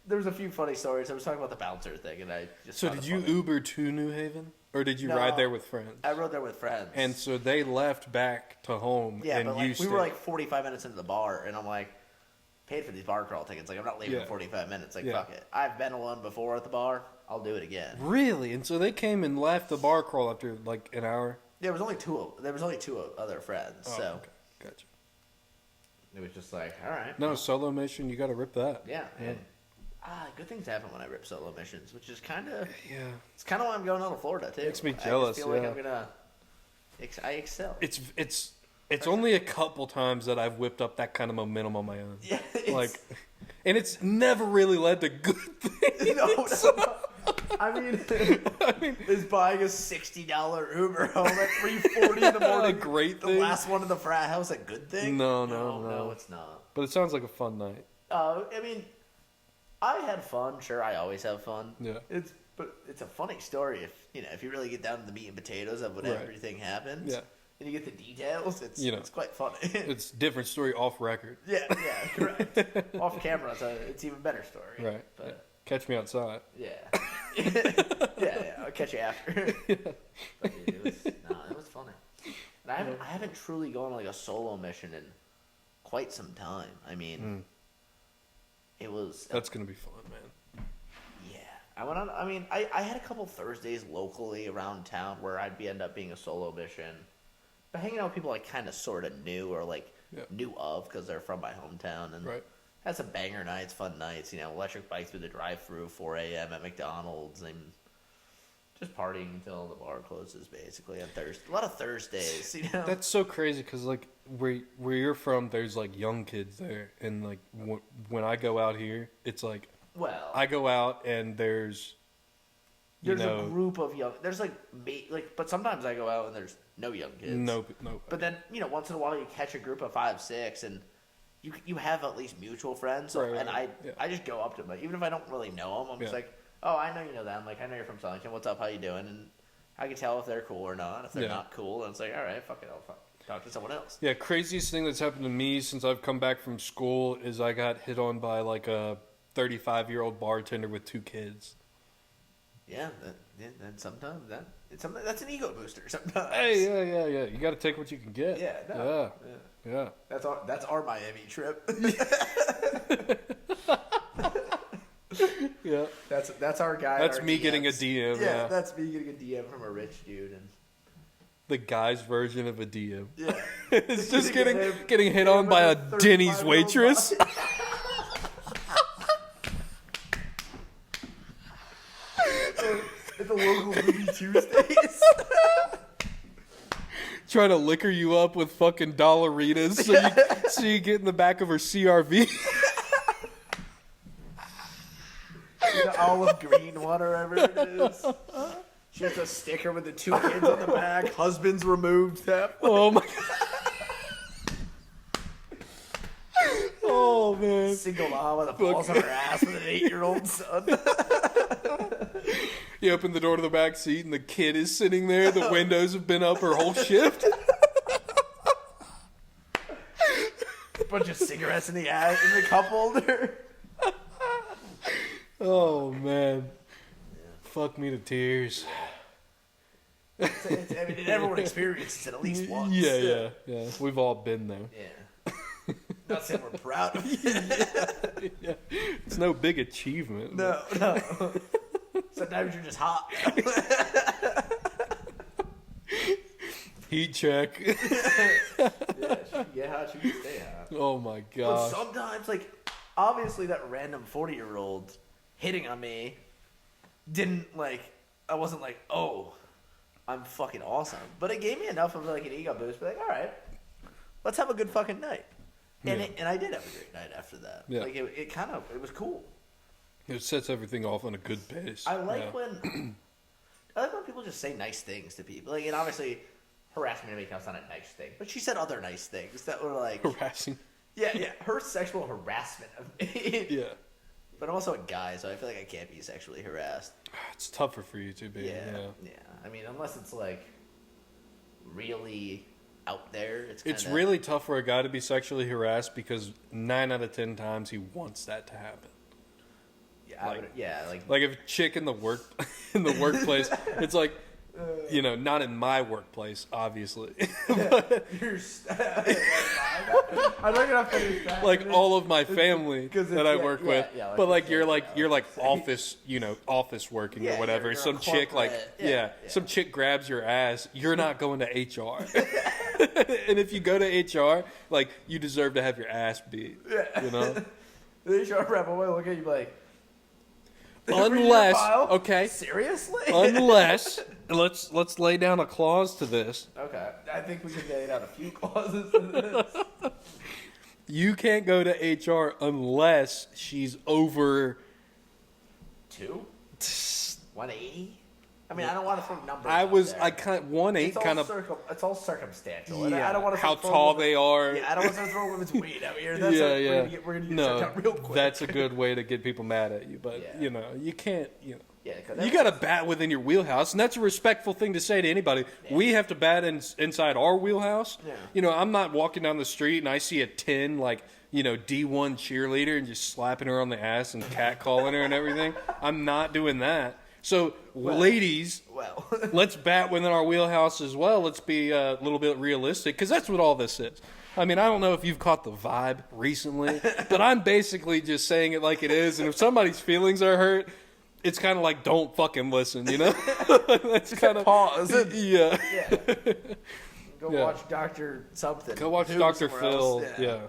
There was a few funny stories. I was talking about the bouncer thing, and I just. So did you Uber to New Haven, or did you ride there with friends? I rode there with friends. And so they left back to home. Yeah, and but we were like 45 minutes into the bar, and I'm like. Paid for these bar crawl tickets. Like, I'm not leaving in 45 minutes. Like, fuck it. I've been alone before at the bar. I'll do it again. Really? And so they came and left the bar crawl after like an hour? There was only two other friends. Oh, so okay. Gotcha. It was just like, all right. No, solo mission. You got to rip that. Yeah. And good things happen when I rip solo missions, which is kind of It's kind of why I'm going out to Florida too. Makes me jealous. I feel like I'm gonna. I excel. It's only a couple times that I've whipped up that kind of momentum on my own. Yeah, and it's never really led to good things. No. I mean, is buying a $60 Uber home at 3:40 in the morning a great thing? The last one in the frat house a good thing? No, it's not. But it sounds like a fun night. I mean, I had fun. Sure, I always have fun. Yeah. But it's a funny story if you really get down to the meat and potatoes of what Right. everything happens. Yeah. And you get the details. It's You know. it's quite funny. It's a different story off record. yeah, correct. Off camera, it's even better story. Right. But Catch me outside. yeah, yeah. I'll catch you after. But it was funny. And I haven't truly gone on like a solo mission in quite some time. I mean, it was. That's gonna be fun, man. Yeah, I went on. I mean, I had a couple Thursdays locally around town where I'd end up being a solo mission, but hanging out with people I kind of sort of knew or like knew of because they're from my hometown and Right. had some banger nights, fun nights. Electric bike through the drive-through, 4 a.m. at McDonald's, and just partying until the bar closes. Basically on Thursday, a lot of Thursdays. That's so crazy because like where you're from, there's like young kids there, and like when I go out here, it's like I go out and there's a group of young. There's but sometimes I go out and there's no young kids. No. But then once in a while you catch a group of 5, 6, and you have at least mutual friends. Right, and right. I just go up to them, like, even if I don't really know them, I'm just like, oh, I know you know them. Like, I know you're from Southington. What's up? How you doing? And I can tell if they're cool or not. If they're not cool, and it's like, all right, fuck it, I'll talk to someone else. Yeah, craziest thing that's happened to me since I've come back from school is I got hit on by like a 35-year-old bartender with 2 kids. Yeah, and sometimes that's an ego booster. Sometimes. Hey, yeah. You got to take what you can get. Yeah. That's our Miami trip. Yeah. That's our guy. That's me getting a DM. Yeah, that's me getting a DM from a rich dude, and the guy's version of a DM. yeah, It's just getting hit on by a Denny's waitress. At the local movie Tuesdays. Trying to liquor you up with fucking dollaritas so you get in the back of her CRV. The olive green one or whatever it is. She has a sticker with the 2 kids on the back. Husband's removed. Oh my god. Oh man. Single mom with a balls on her ass with an 8-year-old son. You open the door to the back seat and the kid is sitting there. The windows have been up her whole shift. Bunch of cigarettes in the cup holder. Oh man. Fuck me to tears. I mean, everyone experiences it at least once. Yeah. We've all been there. Yeah. Not saying we're proud of it. Yeah. It's no big achievement. No. Sometimes you're just hot. Heat check. Yeah, hot, you can stay hot. Oh my But god. sometimes, like, obviously that random 40-year-old hitting on me I wasn't like, oh, I'm fucking awesome. But it gave me enough of like an ego boost. Be like, all right, let's have a good fucking night. And I did have a great night after that. Yeah. Like it was cool. It sets everything off on a good pace. I like when people just say nice things to people. Like, and obviously, harassment to me counts not a nice thing, but she said other nice things that were like harassing. Yeah, her sexual harassment of me. Yeah. But I'm also a guy, so I feel like I can't be sexually harassed. It's tougher for you to be. Yeah. I mean, unless it's like really out there, It's really tough for a guy to be sexually harassed because 9 out of 10 times he wants that to happen. Yeah, like if a chick in the workplace, it's like, not in my workplace, obviously. I'm not gonna finish that. Like all of my family that I work with, but like you're like office, office working or whatever. Some chick some chick grabs your ass. You're not going to HR, and if you go to HR, like you deserve to have your ass beat. The HR rep will look at you like. Unless, seriously? Unless, let's lay down a clause to this. Okay, I think we can lay down a few clauses to this. You can't go to HR unless she's over 180. I mean, I don't want to throw numbers. I was, out I there. kind 1.8 kind of. It's all circumstantial. And Yeah, I don't want to how tall they are. Yeah, I don't want to throw women's weight out here. That's Yeah, what yeah. We're gonna get No, shut down real quick. that's a good way to get people mad at you. But Yeah. you know, you can't. You know, Yeah, 'cause you got to bat within your wheelhouse, and that's a respectful thing to say to anybody. Yeah. We have to bat inside our wheelhouse. Yeah. You know, I'm not walking down the street and I see a 10 like D1 cheerleader and just slapping her on the ass and catcalling her and everything. I'm not doing that. So, ladies, Well, let's bat within our wheelhouse as well. Let's be a little bit realistic, because that's what all this is. I mean, I don't know if you've caught the vibe recently, but I'm basically just saying it like it is. And if somebody's feelings are hurt, it's kind of like, don't fucking listen, you know? That's kind of pause. Yeah. yeah. Go Yeah. watch Dr. Something. Go watch Who Dr. somewhere Phil. else. Yeah.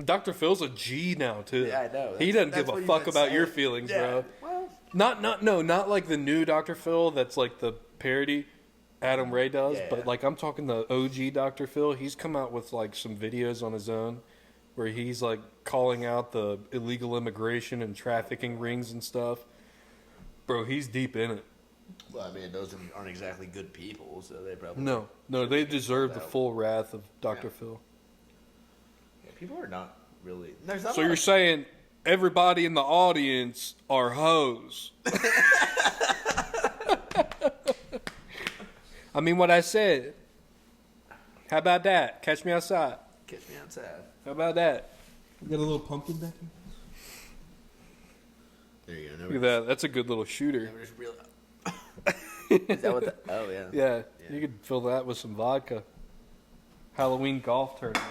Dr. Phil's a G now too. Yeah, I know. He doesn't That's give a what he's fuck been about your saying. feelings, Yeah. bro. Well, Not like the new Dr. Phil that's like the parody Adam Ray does, Yeah. but like I'm talking the OG Dr. Phil. He's come out with like some videos on his own where he's like calling out the illegal immigration and trafficking rings and stuff. Bro, he's deep in it. well, I mean, those aren't exactly good people, so they probably No, they deserve the out. full wrath of Dr. Yeah. Phil. Yeah, people are not really. There's not So a lot you're of- saying everybody in the audience are hoes? I mean what I said. How about that? Catch me outside. Catch me outside. How about that? Got a little pumpkin back here. There you go. Look at that. That's a good little shooter. Never just real. Is that what the? Oh yeah. Yeah, Yeah. you could fill that with some vodka. Halloween golf tournament.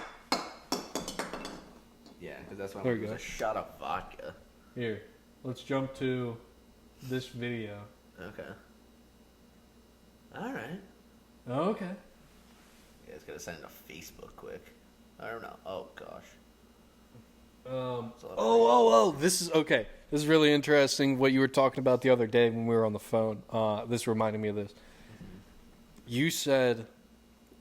Yeah, because that's why There it you was go. a shot of vodka. Here, let's jump to this video. Okay. All right. Oh, okay. Yeah, it's gonna send it to Facebook quick. I don't know. Oh gosh. This is okay. This is really interesting what you were talking about the other day when we were on the phone. This reminded me of this. You said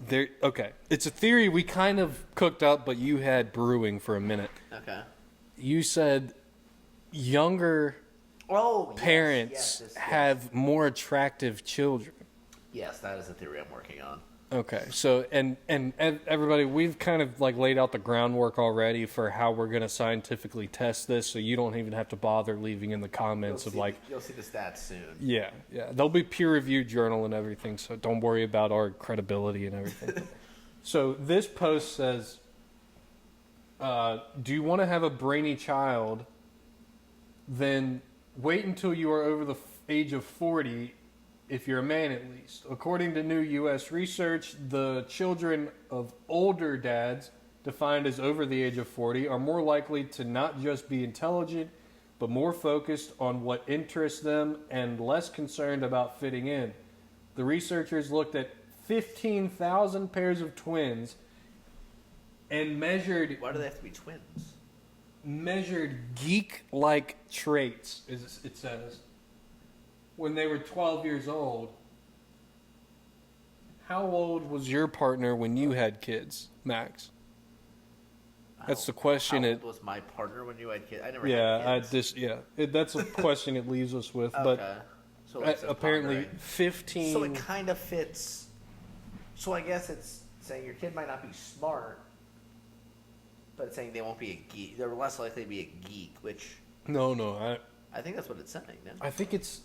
there. Okay, it's a theory we kind of cooked up, but you had brewing for a minute. Okay. You said younger Oh. parents yes. have more attractive children. Yes, that is a theory I'm working on. Okay, so and everybody, we've kind of like laid out the groundwork already for how we're going to scientifically test this, so you don't even have to bother leaving in the comments of like, You'll see the stats soon. yeah, there'll be peer-reviewed journal and everything, so don't worry about our credibility and everything. So this post says, do you want to have a brainy child? Then wait until you are over the age of 40. If you're a man, at least. According to new U.S. research, the children of older dads, defined as over the age of 40, are more likely to not just be intelligent, but more focused on what interests them and less concerned about fitting in. The researchers looked at 15,000 pairs of twins and measured Why do they have to be twins? geek-like traits, as it says, when they were 12 years old. How old was your partner when you had kids, Max? That's the question. How old was my partner when you had kids? I never had kids. That's a question it leaves us with. Okay. But So it's a apparently, pondering. 15. So it kind of fits. So I guess it's saying your kid might not be smart, but it's saying they won't be a geek. They're less likely to be a geek, which No. I think that's what it's saying. No? I think it's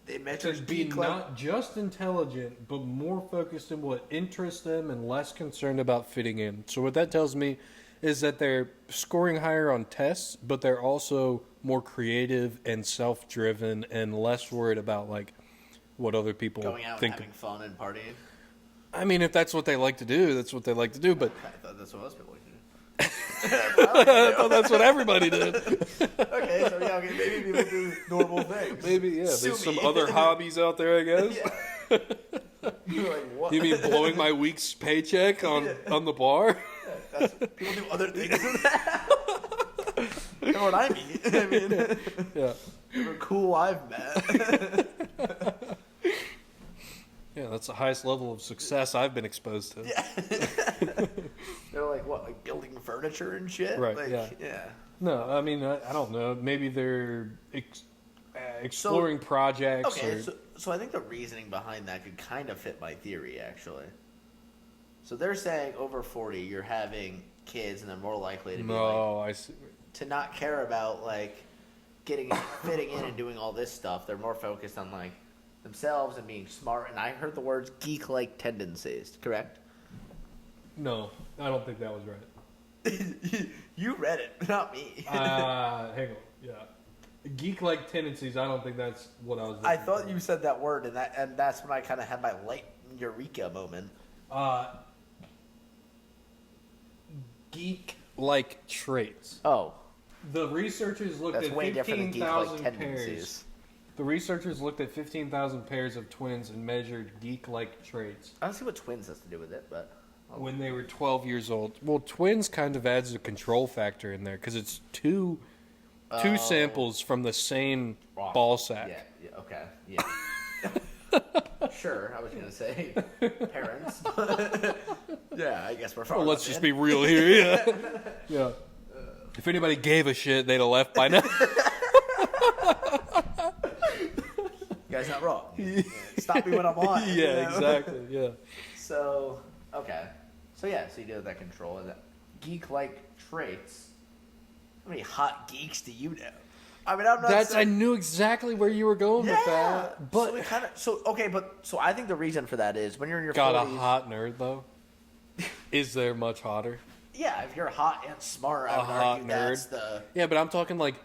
They measure to be geek not just intelligent, but more focused in what interests them and less concerned about fitting in. So what that tells me is that they're scoring higher on tests, but they're also more creative and self-driven and less worried about like what other people going out think. and having fun and partying. I mean, if that's what they like to do, that's what they like to do. But I thought that's what most people like to do. I thought that's what everybody did. Okay, so yeah, okay, maybe people do normal things. Maybe there's Sue some me. other hobbies out there, I guess. Yeah. You're like, what? You mean blowing my week's paycheck on the bar? People do other things than that. You know what I mean? I mean, Yeah. you're cool I've met. Yeah, that's the highest level of success I've been exposed to. They're like, what, like building furniture and shit? Right, Like, yeah. yeah. No, I mean, I don't know. Maybe they're exploring projects. Okay, or, so I think the reasoning behind that could kind of fit my theory, actually. So they're saying over 40, you're having kids, and they're more likely to be I see. to not care about like fitting in and doing all this stuff. They're more focused on like themselves and being smart. And I heard the words geek-like tendencies. Correct? No, I don't think that was right. You read it, not me. Hang on. Yeah. Geek-like tendencies, I don't think that's what I was I thought you said that word, and that's when I kind of had my light eureka moment. Geek-like traits. Oh, The researchers looked that's at way different than geek-like 15,000 tendencies. pairs. The researchers looked at 15,000 pairs of twins and measured geek-like traits I don't see what twins has to do with it, but when they were 12 years old. Well, twins kind of adds a control factor in there because it's two samples from the same ball sack. Yeah, okay, yeah. Sure, I was gonna say parents. Yeah, I guess we're far. Well, let's enough just in. be real here. Yeah. Yeah. If anybody gave a shit, they'd have left by now. You guys not wrong. Yeah, stop me when I'm on. Yeah, you know? exactly. Yeah. So okay, so yeah, so you do that control and that geek-like traits. How many hot geeks do you know? I mean, I'm not. I knew exactly where you were going with that. But so we kind of so I think the reason for that is when you're in your got 40s, a hot nerd though. Is there much hotter? Yeah, if you're hot and smart, I would hot argue that's nerd. the. Yeah, but I'm talking like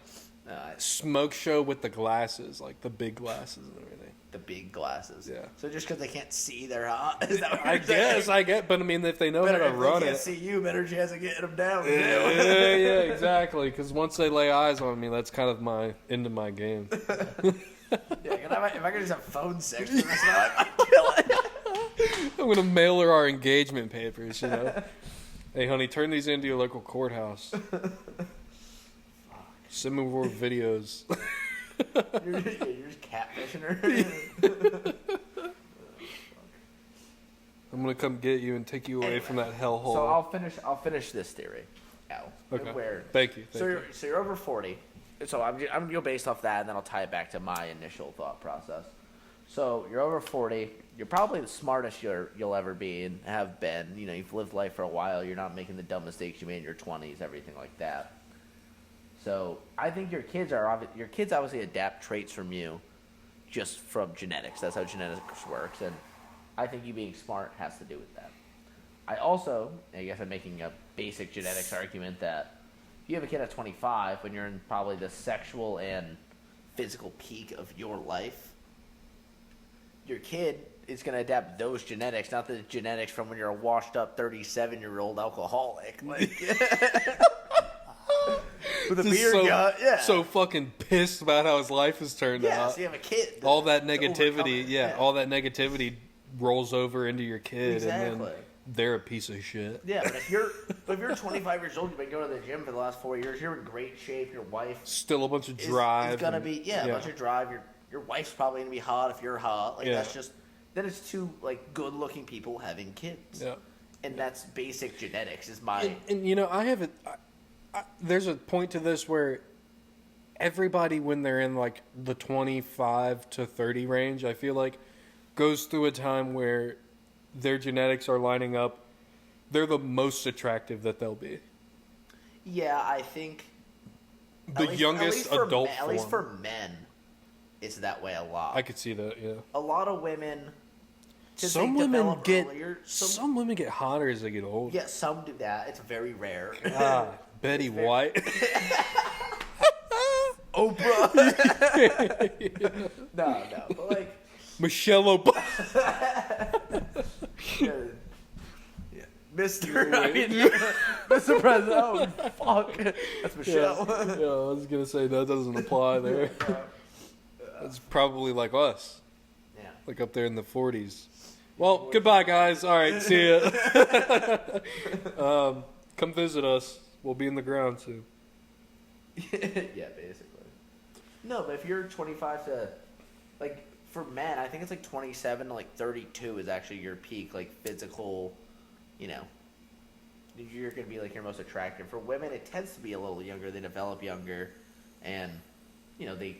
smoke show with the glasses, like the big glasses and everything. The big glasses. Yeah. So just because they can't see, they're hot. Is that what I you're saying? guess I get, but I mean, if they know Better how if to they run can't it. see you, better chance of getting them down. Yeah, exactly. Because once they lay eyes on me, that's kind of my into my game. Yeah, if I could just have phone sex for the rest of my life, I'd kill it. I'm gonna mail her our engagement papers. You know, hey honey, turn these into your local courthouse. Send me more videos. You're just catfishing her. I'm gonna come get you and take you away from that hellhole. So I'll finish this theory. Okay. Where, Thank you. so you're over 40. So I'm gonna go based off that, and then I'll tie it back to my initial thought process. So you're over 40. You're probably the smartest you'll ever be and have been. You know, you've lived life for a while. You're not making the dumb mistakes you made in your 20s, everything like that. So I think your kids obviously adapt traits from you, just from genetics. That's how genetics works, and I think you being smart has to do with that. I guess I'm making a basic genetics argument that if you have a kid at 25, when you're in probably the sexual and physical peak of your life, your kid is going to adapt those genetics, not the genetics from when you're a washed-up 37-year-old alcoholic. Like, with a Just beer gut, yeah. So fucking pissed about how his life has turned yeah, out. so you have a kid. All that to overcome negativity, it. all that negativity rolls over into your kid, Exactly. and then they're a piece of shit. Yeah, but if you're 25 years old, you've been going to the gym for the last 4 years, you're in great shape. Your wife Still a bunch of is drive. gonna and- be a bunch of drive. Your wife's probably gonna be hot if you're hot. Like that's just then it's two like good looking people having kids. Yeah. And that's basic genetics. Is my And you know, there's a point to this where everybody, when they're in like the 25 to 30 range, I feel like goes through a time where their genetics are lining up. They're the most attractive that they'll be. yeah. I think The youngest adult at least form. for men, it's that way a lot. I could see that. Yeah. A lot of women. 'cause Some they women develop get earlier, some women get hotter as they get older. Yeah, some do that. It's very rare. Betty White. Oprah. No, but like. Michelle Obama. Yeah. Mr. President. Oh, fuck. That's Michelle. Yeah, I was gonna say that doesn't apply there. That's probably like us, Yeah. like up there in the 40s. Well, goodbye, guys. All right, see ya. Come visit us. We'll be in the ground soon. Yeah, basically. No, but if you're 25 to, like, for men, I think it's like 27 to like 32 is actually your peak, like, physical, you know, you're going to be like your most attractive. For women, it tends to be a little younger. They develop younger, and, you know, they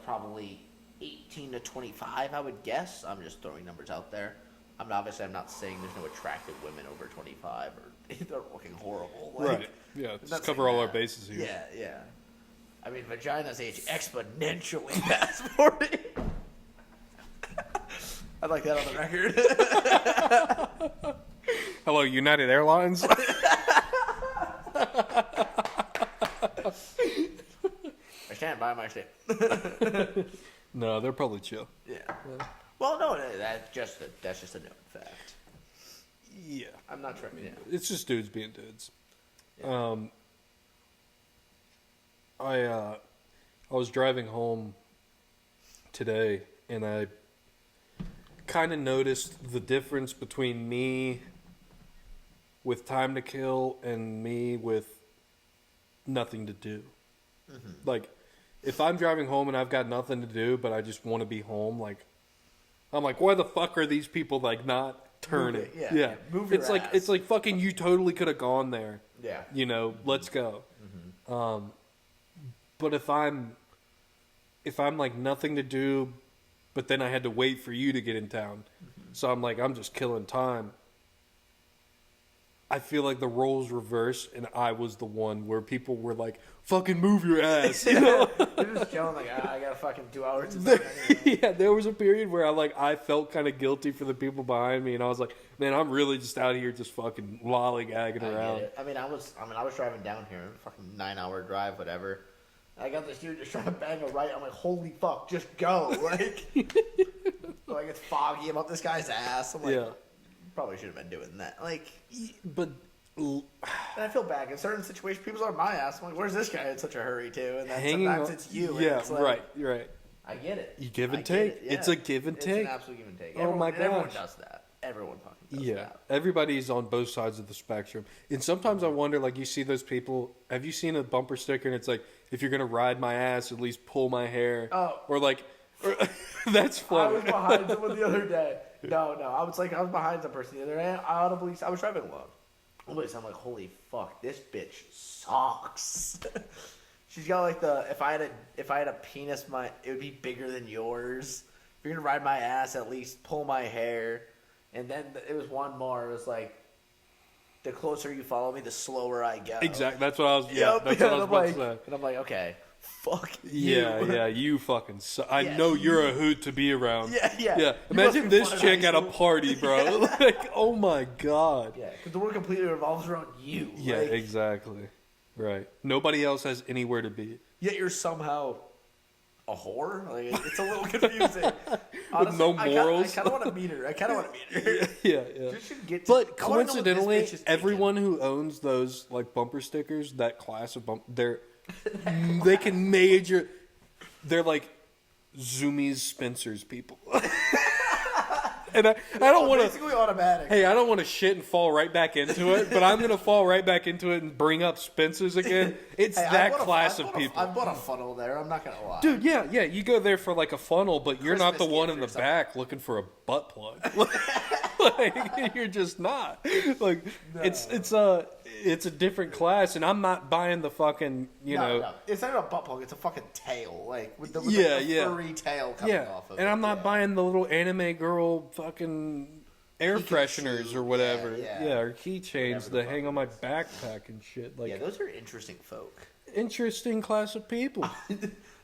probably 18 to 25, I would guess. I'm just throwing numbers out there. I'm not saying there's no attractive women over 25 or they're looking horrible. Right. Yeah. Let's cover all our bases here. Yeah, yeah. I mean, vaginas age exponentially fast for me. I'd like that on the record. Hello, United Airlines. I stand by my statement. No, they're probably chill. Yeah. Well, no, that's just a known fact. Yeah. I'm not trying. Yeah. It's just dudes being dudes. Yeah. I was driving home today, and I kind of noticed the difference between me with time to kill and me with nothing to do. Mm-hmm. Like, if I'm driving home and I've got nothing to do, but I just want to be home, like, I'm like, why the fuck are these people like not turning? Yeah. Move your ass. It's like fucking you totally could have gone there. Yeah. Let's go. Mm-hmm. But if I'm like nothing to do, but then I had to wait for you to get in town, so I'm like, I'm just killing time. I feel like the roles reversed, and I was the one where people were like, "Fucking move your ass," You're just chilling, like, I got fucking 2 hours. Yeah, there was a period where I felt kind of guilty for the people behind me, and I was like, "Man, I'm really just out here just fucking lollygagging around." I mean, I was driving down here, fucking 9-hour drive, whatever. I got this dude just trying to bang a right. I'm like, holy fuck, just go! Like it's foggy about this guy's ass. I'm like, yeah. Probably should have been doing that. Like, but and I feel bad in certain situations. People are my ass. I'm like, where's this guy in such a hurry too? And then sometimes it's you. Yeah, it's like, right. You're right. I get it. You give and take. Yeah. It's a give and take. It's an absolute give and take. Oh my gosh. Everyone does that. Everyone fucking does that. Everybody's on both sides of the spectrum. And sometimes I wonder, like, you see those people. Have you seen a bumper sticker and it's like, if you're gonna ride my ass, at least pull my hair. Oh. Or like, that's funny. I was behind someone the other day. No. I was behind some person the other day. I was driving alone. I'm like, holy fuck, this bitch sucks. She's got like if I had a penis, it would be bigger than yours. If you're gonna ride my ass, at least pull my hair. And then it was one more. It was like, the closer you follow me, the slower I go. Exactly. That's what I was. Yeah, that's what I was about to say. And I'm like, okay, fuck you. Yeah. You fucking suck. I know you're a hoot to be around. Yeah. Imagine this chick at a party, bro. Like, oh my god. Yeah, because the world completely revolves around you. Yeah, like, exactly. Right. Nobody else has anywhere to be. Yet you're somehow a whore? Like, it's a little confusing. Honestly, with no morals. I kind of want to meet her. Yeah. But coincidentally, everyone who owns those like bumper stickers, that class of they can major. They're like Zoomies Spencer's people. And I don't want to. Basically automatic. Hey, I don't want to shit and fall right back into it, but I'm gonna fall right back into it and bring up Spencer's again. It's that class of people. I bought a funnel there. I'm not gonna lie, dude. Yeah. You go there for like a funnel, but you're not the one in the back looking for a butt plug. Like, you're just not. Like, no. It's a different class, and I'm not buying the fucking No. It's not a butt plug. It's a fucking tail, like with the furry tail coming off of it. And I'm not buying the little anime girl fucking air fresheners or whatever. Or keychains that hang on my backpack and shit. Like, those are interesting folk. Interesting class of people.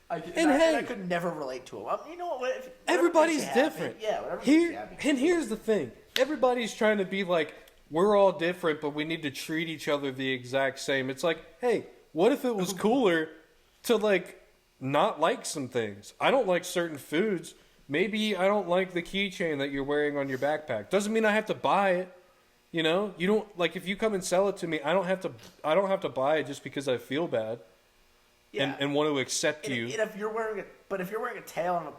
I could never relate to them. You know what? Everybody's different. Whatever. Here's the thing. Everybody's trying to be like, we're all different, but we need to treat each other the exact same. It's like, hey, what if it was cooler to like not like some things? I don't like certain foods. Maybe I don't like the keychain that you're wearing on your backpack. Doesn't mean I have to buy it. You don't like, if you come and sell it to me, I don't have to buy it just because I feel bad. Yeah. And want to accept you. And if you're wearing a tail and a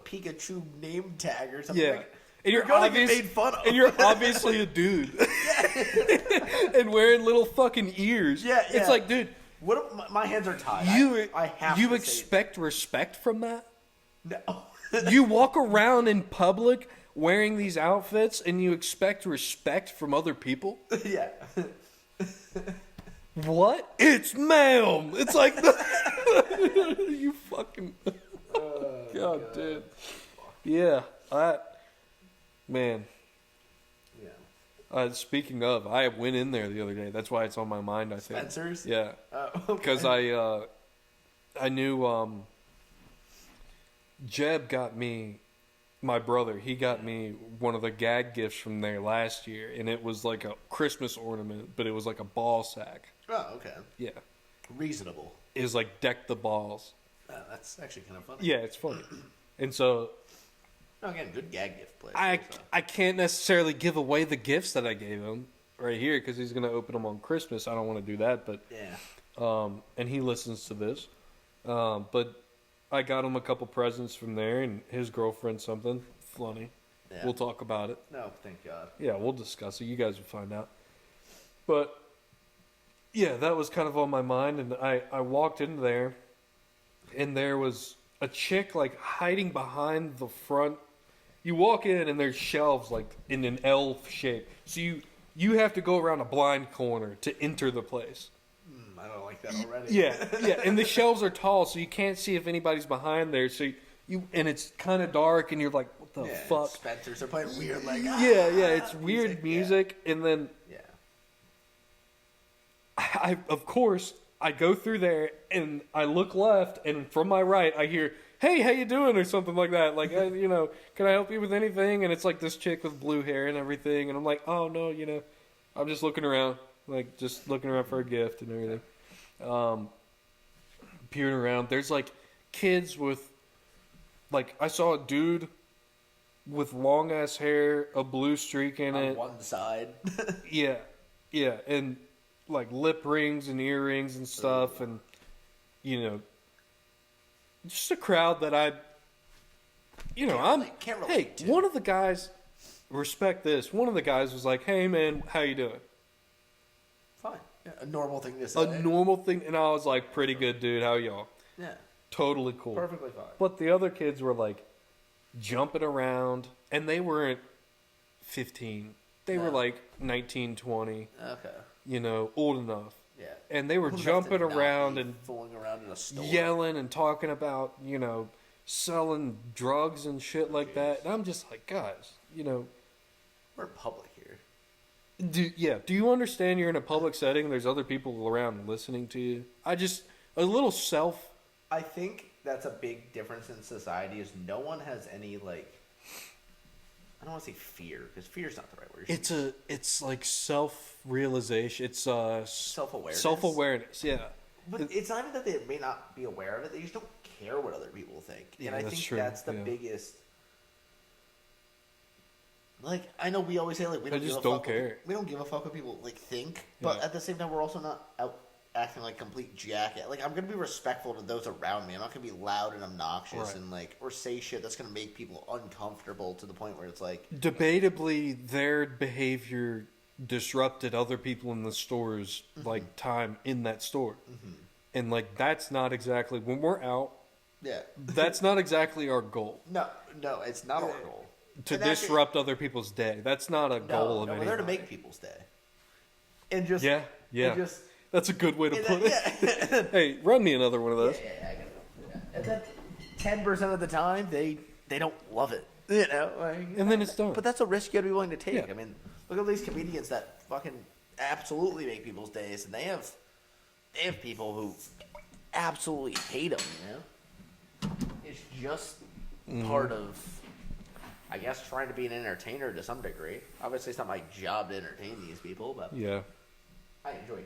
Pikachu name tag or something, and you're gonna get made fun of. And you're obviously a dude. And wearing little fucking ears. Yeah. It's like, dude, what if my hands are tied? You expect respect from that? No. You walk around in public wearing these outfits and you expect respect from other people? Yeah. What? It's ma'am. It's like you fucking. God, dude. Yeah, man. Yeah. Speaking of, I went in there the other day. That's why it's on my mind, I think. Spencer's? Yeah. Oh, okay. Because I knew Jeb got me, my brother, he got me one of the gag gifts from there last year, and it was like a Christmas ornament, but it was like a ball sack. Oh, okay. Yeah. Reasonable. It was like deck the balls. That's actually kind of funny. Yeah, it's funny. And so No, again, good gag gift place. I can't necessarily give away the gifts that I gave him right here because he's going to open them on Christmas. I don't want to do that, but yeah. And he listens to this. But I got him a couple presents from there, and his girlfriend something funny. Yeah. We'll talk about it. No, thank God. Yeah, we'll discuss it. You guys will find out. But yeah, that was kind of on my mind, and I walked in there, and there was a chick like hiding behind the front. You walk in, and there's shelves like in an L shape, so you have to go around a blind corner to enter the place. I don't like that already. Yeah, and the shelves are tall, so you can't see if anybody's behind there. So and it's kind of dark, and you're like, what the fuck? Spencer's are playing weird, like Yeah, it's weird music, and then yeah. I of course I go through there, and I look left, and from my right I hear, "Hey, how you doing?" or something like that. Like, can I help you with anything? And it's like this chick with blue hair and everything, and I'm like, oh no, I'm just looking around, like just looking around for a gift and everything. Peering around, there's like kids with, like, I saw a dude with long ass hair, a blue streak in On it. one side. Yeah, and like lip rings and earrings and stuff, and just a crowd that can't relate hey, to. one of the guys, respect this. One of the guys was like, "Hey man, how you doing?" Fine. Yeah, a normal thing to say. A normal thing, and I was like, "Pretty good, dude. How y'all?" Yeah. Totally cool. Perfectly fine. But the other kids were like jumping around, and they weren't 15. They were like 19, 20. Okay. Old enough. Yeah. And they were Old enough jumping to not be and fooling around in a store. yelling and talking about, selling drugs and shit like that. And I'm just like, guys, We're public here. do you understand you're in a public setting? There's other people around listening to you. A little I think that's a big difference in society is no one has any, like, I don't want to say fear, because fear is not the right word. It's like self-realization. It's self-awareness. Self-awareness, yeah. But it's not even that they may not be aware of it. They just don't care what other people think. Yeah, and I that's think true. that's the biggest. Like, I know we always say, like, we don't just give a don't fuck care. We don't give a fuck what people, like, think. But at the same time, we're also not out acting like complete jackass. Like, I'm going to be respectful to those around me. I'm not going to be loud and obnoxious and, like, or say shit that's going to make people uncomfortable to the point where it's like. Debatably, their behavior disrupted other people in the store's, like, time in that store. Mm-hmm. And, like, that's not exactly, when we're out, that's not exactly our goal. No, it's not our goal. To disrupt other people's day. That's not a goal of anybody. We're there to make people's day. And just... Yeah. And just, that's a good way to put it. Hey, run me another one of those. Yeah, I got it. And then 10% of the time, they don't love it. And then it's done. But that's a risk you got to be willing to take. Yeah. I mean, look at these comedians that fucking absolutely make people's days, and they have people who absolutely hate them, It's just part of, I guess, trying to be an entertainer to some degree. Obviously, it's not my job to entertain these people, but I enjoy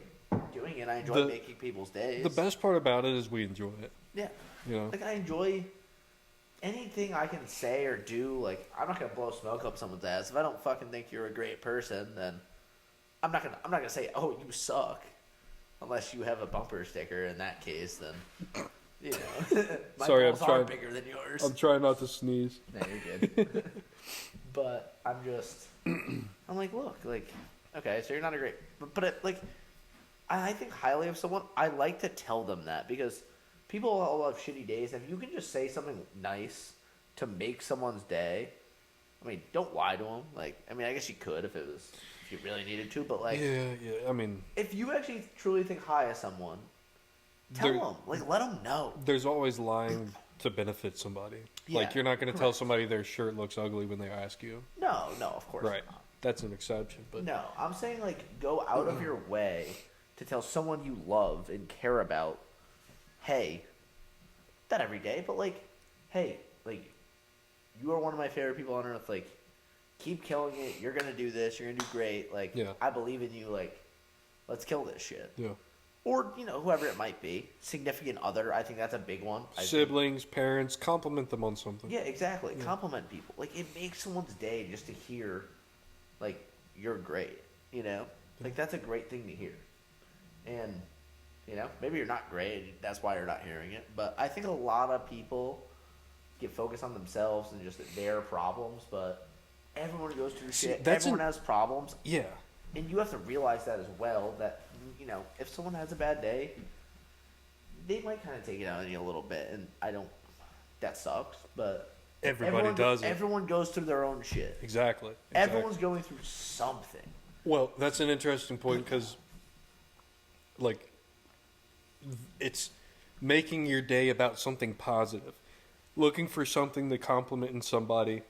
doing it. I enjoy making people's days. The best part about it is we enjoy it. Yeah. Like, I enjoy anything I can say or do. Like, I'm not gonna blow smoke up someone's ass. If I don't fucking think you're a great person, then I'm not gonna say, "Oh, you suck," unless you have a bumper sticker. In that case, then my Sorry, balls are bigger than yours. I'm trying not to sneeze. No, you're good. But I'm like, look, like, okay, so you're not a great, but like, I think highly of someone. I like to tell them that because people all have shitty days. If you can just say something nice to make someone's day, I mean, don't lie to them. Like, I mean, I guess you could if you really needed to, but like, yeah. I mean, if you actually truly think high of someone, tell them. Like, let them know. There's always lying to benefit somebody. Yeah, Like, you're not going to tell somebody their shirt looks ugly when they ask you. No, of course Right. not. That's an exception. But No, I'm saying, like, go out of your way to tell someone you love and care about, hey, not every day, but, like, hey, like, you are one of my favorite people on earth. Like, keep killing it. You're going to do this. You're going to do great. Like, Yeah. I believe in you. Like, let's kill this shit. yeah. Or, whoever it might be. Significant other. I think that's a big one. Siblings, parents, compliment them on something. Yeah, exactly. Yeah. Compliment people. Like, it makes someone's day just to hear, like, you're great. Like, that's a great thing to hear. And, maybe you're not great. That's why you're not hearing it. But I think a lot of people get focused on themselves and just their problems. But everyone goes through shit. Everyone has problems. Yeah. And you have to realize that as well, that, if someone has a bad day, they might kind of take it out on you a little bit. And that sucks, but Everybody does it. Everyone goes through their own shit. Exactly. Everyone's going through something. Well, that's an interesting point because, like, it's making your day about something positive. Looking for something to compliment in somebody.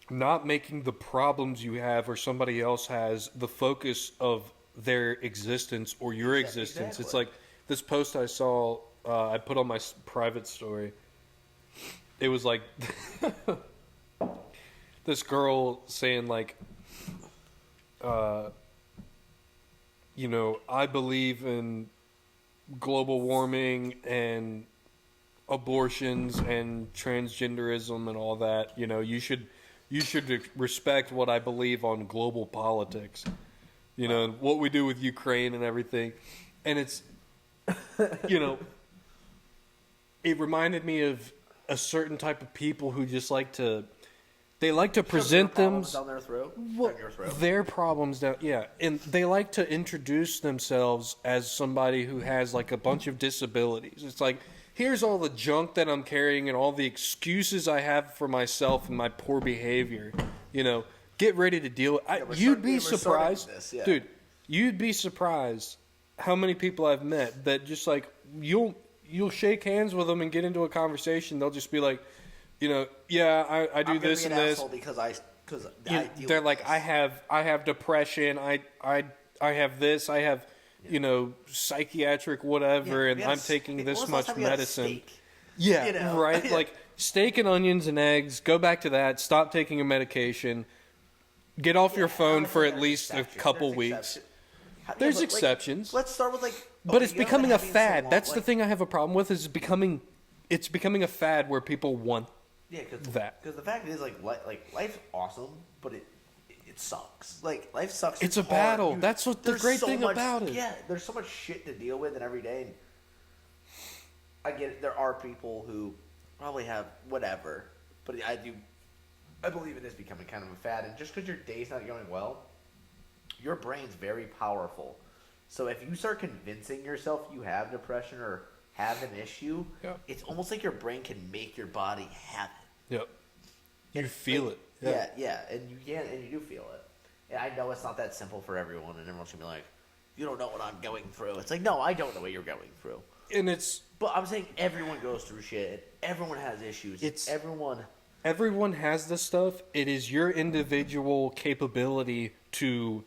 Not making the problems you have or somebody else has the focus of their existence or your existence. Exactly. It's like this post I saw, I put on my private story. It was like this girl saying, like, I believe in global warming and abortions and transgenderism and all that. You should respect what I believe on global politics. And what we do with Ukraine and everything. And it's, it reminded me of a certain type of people who just like to present them down their throat. Their problems down, yeah, and they like to introduce themselves as somebody who has like a bunch of disabilities. It's like, here's all the junk that I'm carrying and all the excuses I have for myself and my poor behavior. Get ready to deal with. You'd be surprised, dude. You'd be surprised how many people I've met that just like you'll shake hands with them and get into a conversation. They'll just be like, yeah, I do this and this because I deal they're with like, this. I have depression. I have this. I have psychiatric whatever, and I'm taking this much medicine. Yeah, right. Like steak and onions and eggs. Go back to that. Stop taking a medication. Get off your phone for at least a couple weeks. There's exceptions. Let's start with but it's becoming a fad. That's the thing I have a problem with. It's becoming a fad where people want that. Because the fact is, life's awesome, but it sucks. Like, life sucks. It's a battle. That's what the great thing about it. Yeah, there's so much shit to deal with in every day. And I get it. There are people who probably have whatever, but I believe it is becoming kind of a fad. And just because your day's not going well, your brain's very powerful. So if you start convincing yourself you have depression or have an issue, it's almost like your brain can make your body have it. Yep. You feel it. Yeah, and you do feel it. And I know it's not that simple for everyone, and everyone's gonna be like, "You don't know what I'm going through." It's like, no, I don't know what you're going through. But I'm saying everyone goes through shit. Everyone has issues. Everyone has this stuff. It is your individual capability to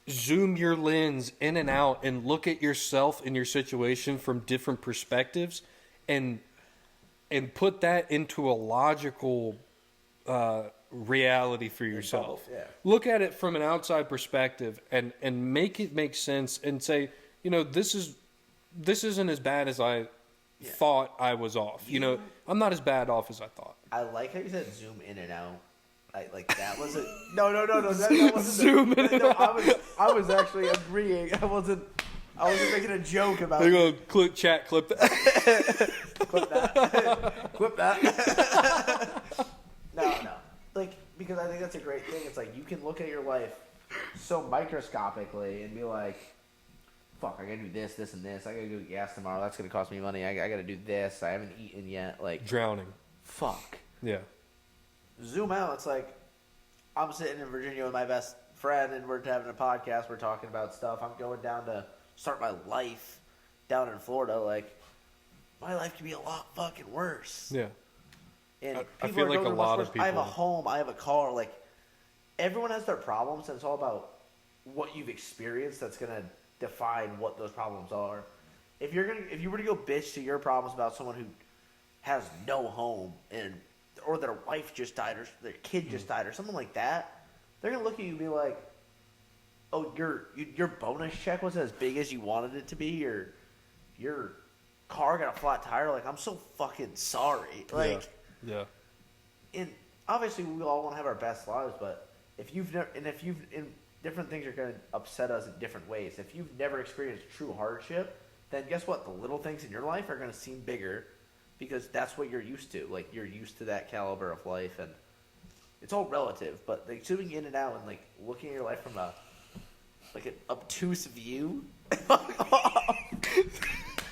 zoom your lens in and out and look at yourself and your situation from different perspectives and put that into a logical reality for yourself. Yeah. Look at it from an outside perspective and make it make sense and say, this isn't as bad as I thought I was off. I'm not as bad off as I thought. I like how you said zoom in and out. That was a no. That wasn't zoom in and out. I was actually agreeing. I wasn't making a joke about it. They're going to clip that. Clip that. No. Because I think that's a great thing. It's like you can look at your life so microscopically and be like, fuck, I gotta do this, and this. I gotta go get gas tomorrow. That's gonna cost me money. I gotta do this. I haven't eaten yet. Like, drowning. Fuck. Yeah. Zoom out. It's like I'm sitting in Virginia with my best friend, and we're having a podcast. We're talking about stuff. I'm going down to start my life down in Florida. Like, my life could be a lot fucking worse. Yeah. And I people feel are like going a through lot much of worse. I have a people- home. I have a car. Like, everyone has their problems, and it's all about what you've experienced that's going to define what those problems are. If you were to go bitch to your problems about someone who has no home or their wife just died or their kid just died or something like that, they're going to look at you and be like, oh, your bonus check wasn't as big as you wanted it to be, or your car got a flat tire. Like, I'm so fucking sorry. Like, Yeah. and obviously we all want to have our best lives, but if different things are going to upset us in different ways. If you've never experienced true hardship, then guess what? The little things in your life are going to seem bigger because that's what you're used to. Like, you're used to that caliber of life, and it's all relative. But like zooming in and out and like looking at your life from an obtuse view.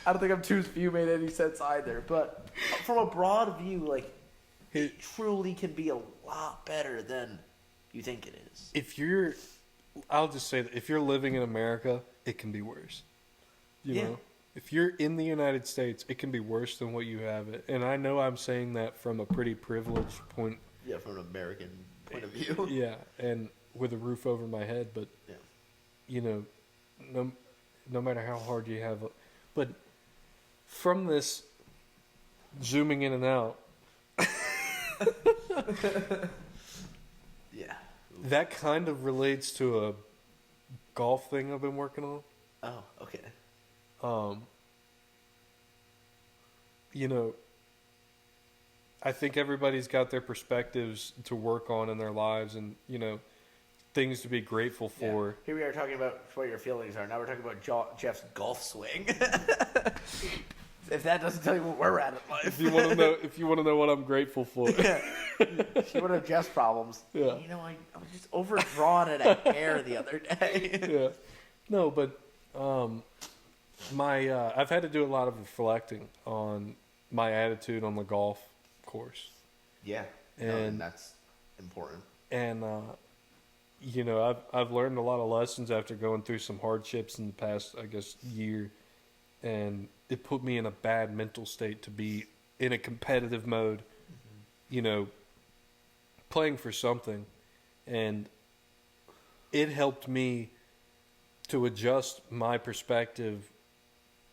I don't think obtuse view made any sense either. But from a broad view, like, it truly can be a lot better than you think it is. I'll just say that if you're living in America, it can be worse. You know? If you're in the United States, it can be worse than what you have it. And I know I'm saying that from a pretty privileged point. Yeah, from an American point of view. Yeah, and with a roof over my head, but, you know, no matter how hard you have. But from this zooming in and out, Yeah. that kind of relates to a golf thing I've been working on. Oh, okay. You know, I think everybody's got their perspectives to work on in their lives and, you know, things to be grateful for. Yeah. Here we are talking about what your feelings are. Now we're talking about Jeff's golf swing. If that doesn't tell you where we're at in life. If you want to know what I'm grateful for. Yeah. If you want to have Jeff's problems. Yeah. You know, I was just overdrawn at a hair the other day. Yeah. No, but I've had to do a lot of reflecting on my attitude on the golf course. Yeah. And that's important. And you know, I've learned a lot of lessons after going through some hardships in the past, I guess, year, and it put me in a bad mental state to be in a competitive mode, you know, playing for something, and it helped me to adjust my perspective.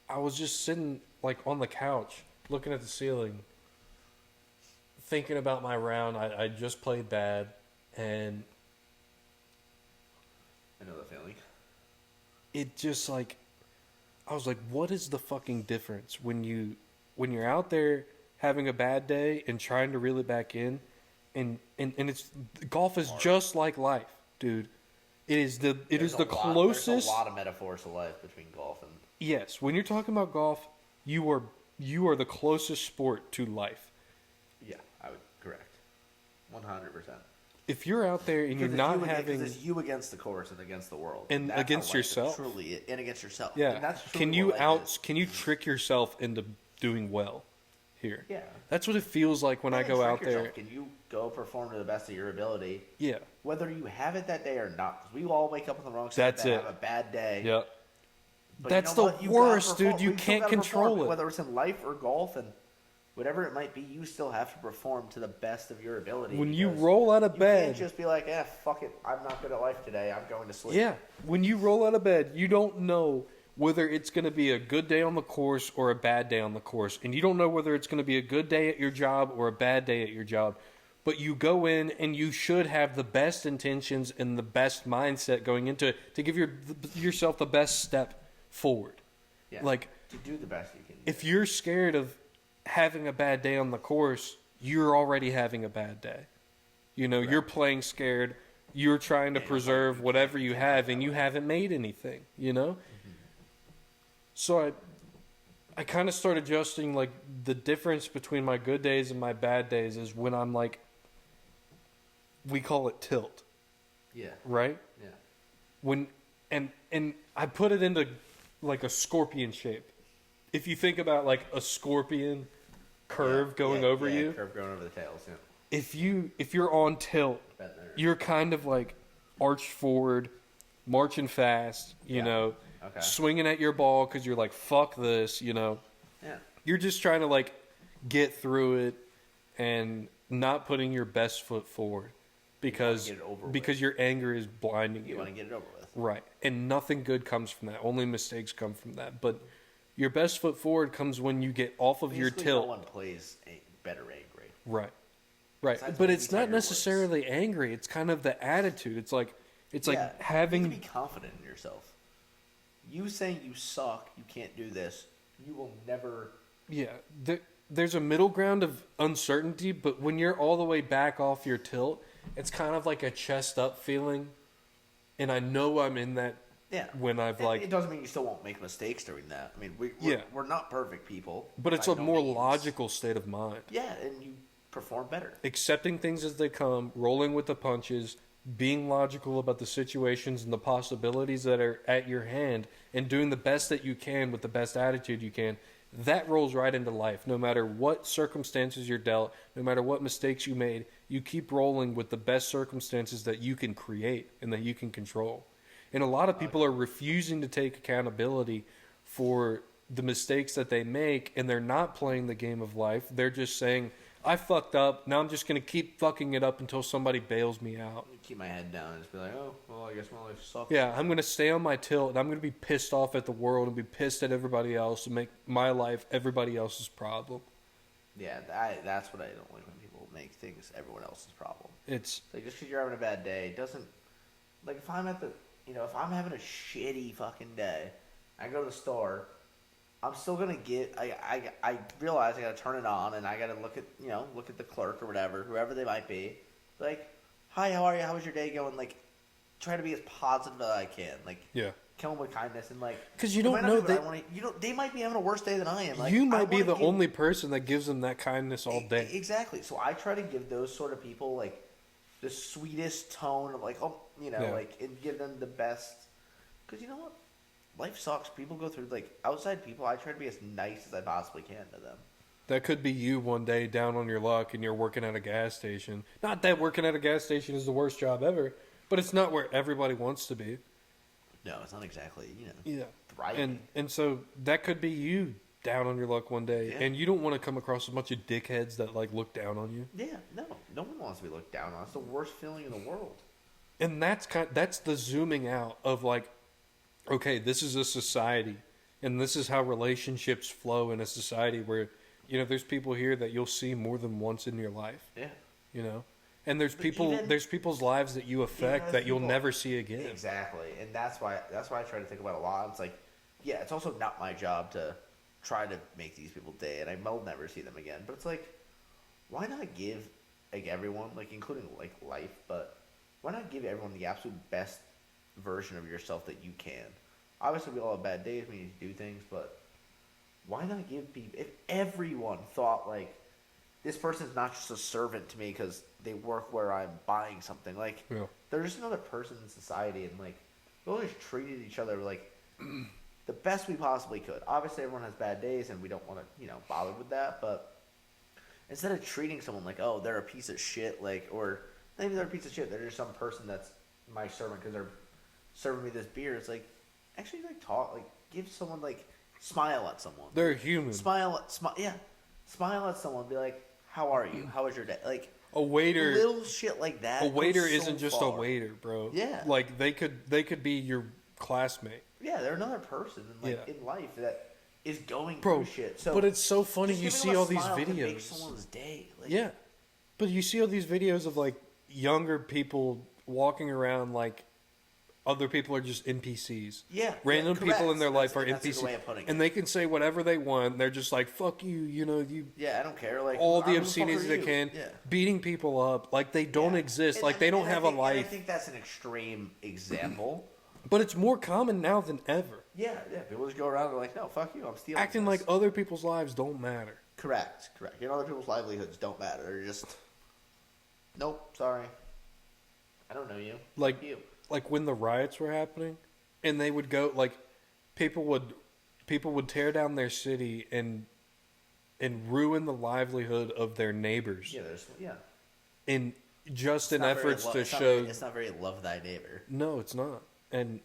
I was just sitting like on the couch looking at the ceiling, thinking about my round. I just played bad, and I know the feeling. it just like, I was like, what is the fucking difference when you're out there having a bad day and trying to reel it back in, and it's golf is just like life, dude. It is the closest. There's a lot of metaphors to life between golf and. Yes, when you're talking about golf, you are the closest sport to life. Yeah, I would correct. 100%. If you're out there and you're not having, it's you against the course and against the world, and that's against how life is yourself, truly, and against yourself. yeah. And that's Can truly you what life is. Can you trick yourself into doing well here? Yeah. That's what it feels like when I go out there. Can you go perform to the best of your ability? Yeah. Whether you have it that day or not, because we all wake up on the wrong side. That's it. Have a bad day. Yep. But That's you know the what? You gotta worst, perform. dude. You We still can't gotta control perform. it. Whether it's in life or golf and whatever it might be, you still have to perform to the best of your ability. When you because roll out of you bed, can't just be like, fuck it, I'm not good at life today. I'm going to sleep. yeah. When you roll out of bed, you don't know whether it's going to be a good day on the course or a bad day on the course, and you don't know whether it's going to be a good day at your job or a bad day at your job. But you go in and you should have the best intentions and the best mindset going into it to give yourself the best step forward. Yeah. Like, to do the best you can. if you're scared of having a bad day on the course, you're already having a bad day. You know, you're playing scared. You're trying to preserve whatever you have, and you haven't made anything, you know? Mm-hmm. So I kind of started adjusting, like, the difference between my good days and my bad days is when I'm, like, we call it tilt. Yeah. Right? Yeah. When and I put it into, like, a scorpion shape. If you think about, like, a scorpion curve going over you. Curve going over the tails, yeah. If you're on tilt, you're kind of like arched forward, marching fast, you know, swinging at your ball because you're like, fuck this, you know. Yeah. You're just trying to like get through it and not putting your best foot forward because get it over with. your anger is blinding you. You want to get it over with. Right. And nothing good comes from that. Only mistakes come from that. But your best foot forward comes when you get off of your Basically, tilt. No one plays better angry. Right. Right. Besides But maybe it's not Tiger Woods. necessarily angry. It's kind of the attitude. It's like You having need to be confident in yourself. You saying you suck, you can't do this, you will never. Yeah, there's a middle ground of uncertainty, but when you're all the way back off your tilt, it's kind of like a chest up feeling. And I know I'm in that Yeah. when I've It doesn't mean you still won't make mistakes during that. I mean, we're not perfect people. but it's by a no more means. logical state of mind. Yeah, and you perform better. Accepting things as they come, rolling with the punches, being logical about the situations and the possibilities that are at your hand, and doing the best that you can with the best attitude you can. That rolls right into life. No matter what circumstances you're dealt, no matter what mistakes you made, you keep rolling with the best circumstances that you can create and that you can control. And a lot of people are refusing to take accountability for the mistakes that they make, and they're not playing the game of life. They're just saying, I fucked up, now I'm just going to keep fucking it up until somebody bails me out. Keep my head down and just be like, oh, well, I guess my life sucks. Yeah, I'm going to stay on my tilt, and I'm going to be pissed off at the world and be pissed at everybody else and make my life everybody else's problem. Yeah, that's what I don't like when people make things everyone else's problem. It's Like, just because you're having a bad day, it doesn't. Like, if I'm if I'm having a shitty fucking day, I go to the store, I'm still gonna get. I realize I gotta turn it on, and I gotta look at the clerk or whatever, whoever they might be. Like, hi, how are you? How was your day going? Like, try to be as positive as I can. Like, yeah. kill them with kindness and like. 'Cause you it don't might not know be what that- I wanna- they might be having a worse day than I am. Like, You I might be wanna the give- only person that gives them that kindness all day. Exactly. So I try to give those sort of people like the sweetest tone of like, Yeah. like, and give them the best. Because you know what, life sucks. People go through like outside people. I try to be as nice as I possibly can to them. That could be you one day down on your luck and you're working at a gas station. Not that working at a gas station is the worst job ever, but it's not where everybody wants to be. No, it's not exactly Yeah. thriving. And so that could be you down on your luck one day, Yeah. and you don't want to come across a bunch of dickheads that like look down on you. Yeah, no one wants to be looked down on. It's the worst feeling in the world. And that's the zooming out of like, okay, this is a society, and this is how relationships flow in a society where, there's people here that you'll see more than once in your life, Yeah. and there's even- there's people's lives that you affect there's that you'll people- never see again. Exactly, and that's why I try to think about it a lot. It's like, yeah, it's also not my job to try to make these people day, and I will never see them again. But it's like, why not give like everyone, like including like life, but why not give everyone the absolute best version of yourself that you can? Obviously, we all have bad days. We need to do things, but why not give people? If everyone thought like, this person's not just a servant to me because they work where I'm buying something. Like, Yeah. they're just another person in society, and like, we always treated each other like the best we possibly could. Obviously, everyone has bad days, and we don't want to, bother with that. But instead of treating someone like, oh, they're a piece of shit, like, or maybe they're a piece of shit, they're just some person that's my servant because they're serving me this beer. It's like, actually, like, talk, like, give someone, like, smile at someone. They're human. Smile at someone. Be like, how are you? How was your day? Like, A waiter, little shit like that. a waiter goes so isn't just far. a waiter, bro. Yeah. Like they could be your classmate. Yeah, they're another person in, Yeah. in life that is going Bro, through shit. So, but it's so funny just you giving see them a all these smile can make videos. someone's day. Like, Yeah. But you see all these videos of like younger people walking around like other people are just NPCs. Yeah, Random correct. people in their life are That's a good NPCs. way of putting it. And they can say whatever they want. They're just like, fuck you, Yeah, I don't care. Like, all who the fuck obscenities are they you? can, Yeah. beating people up. Like they don't Yeah. exist. And Like they don't have a And I life. think that's an extreme example. But it's more common now than ever. Yeah. People just go around and they're like, no, fuck you, I'm stealing. Acting this. like other people's lives don't matter. Correct. Other people's livelihoods don't matter. They're just, nope, sorry. I don't know you. Like Fuck you. like when the riots were happening, and they would go like people would tear down their city and ruin the livelihood of their neighbors Yeah. in just in Not very efforts lo- to it's not show. very- it's not very love thy neighbor. No, it's not. And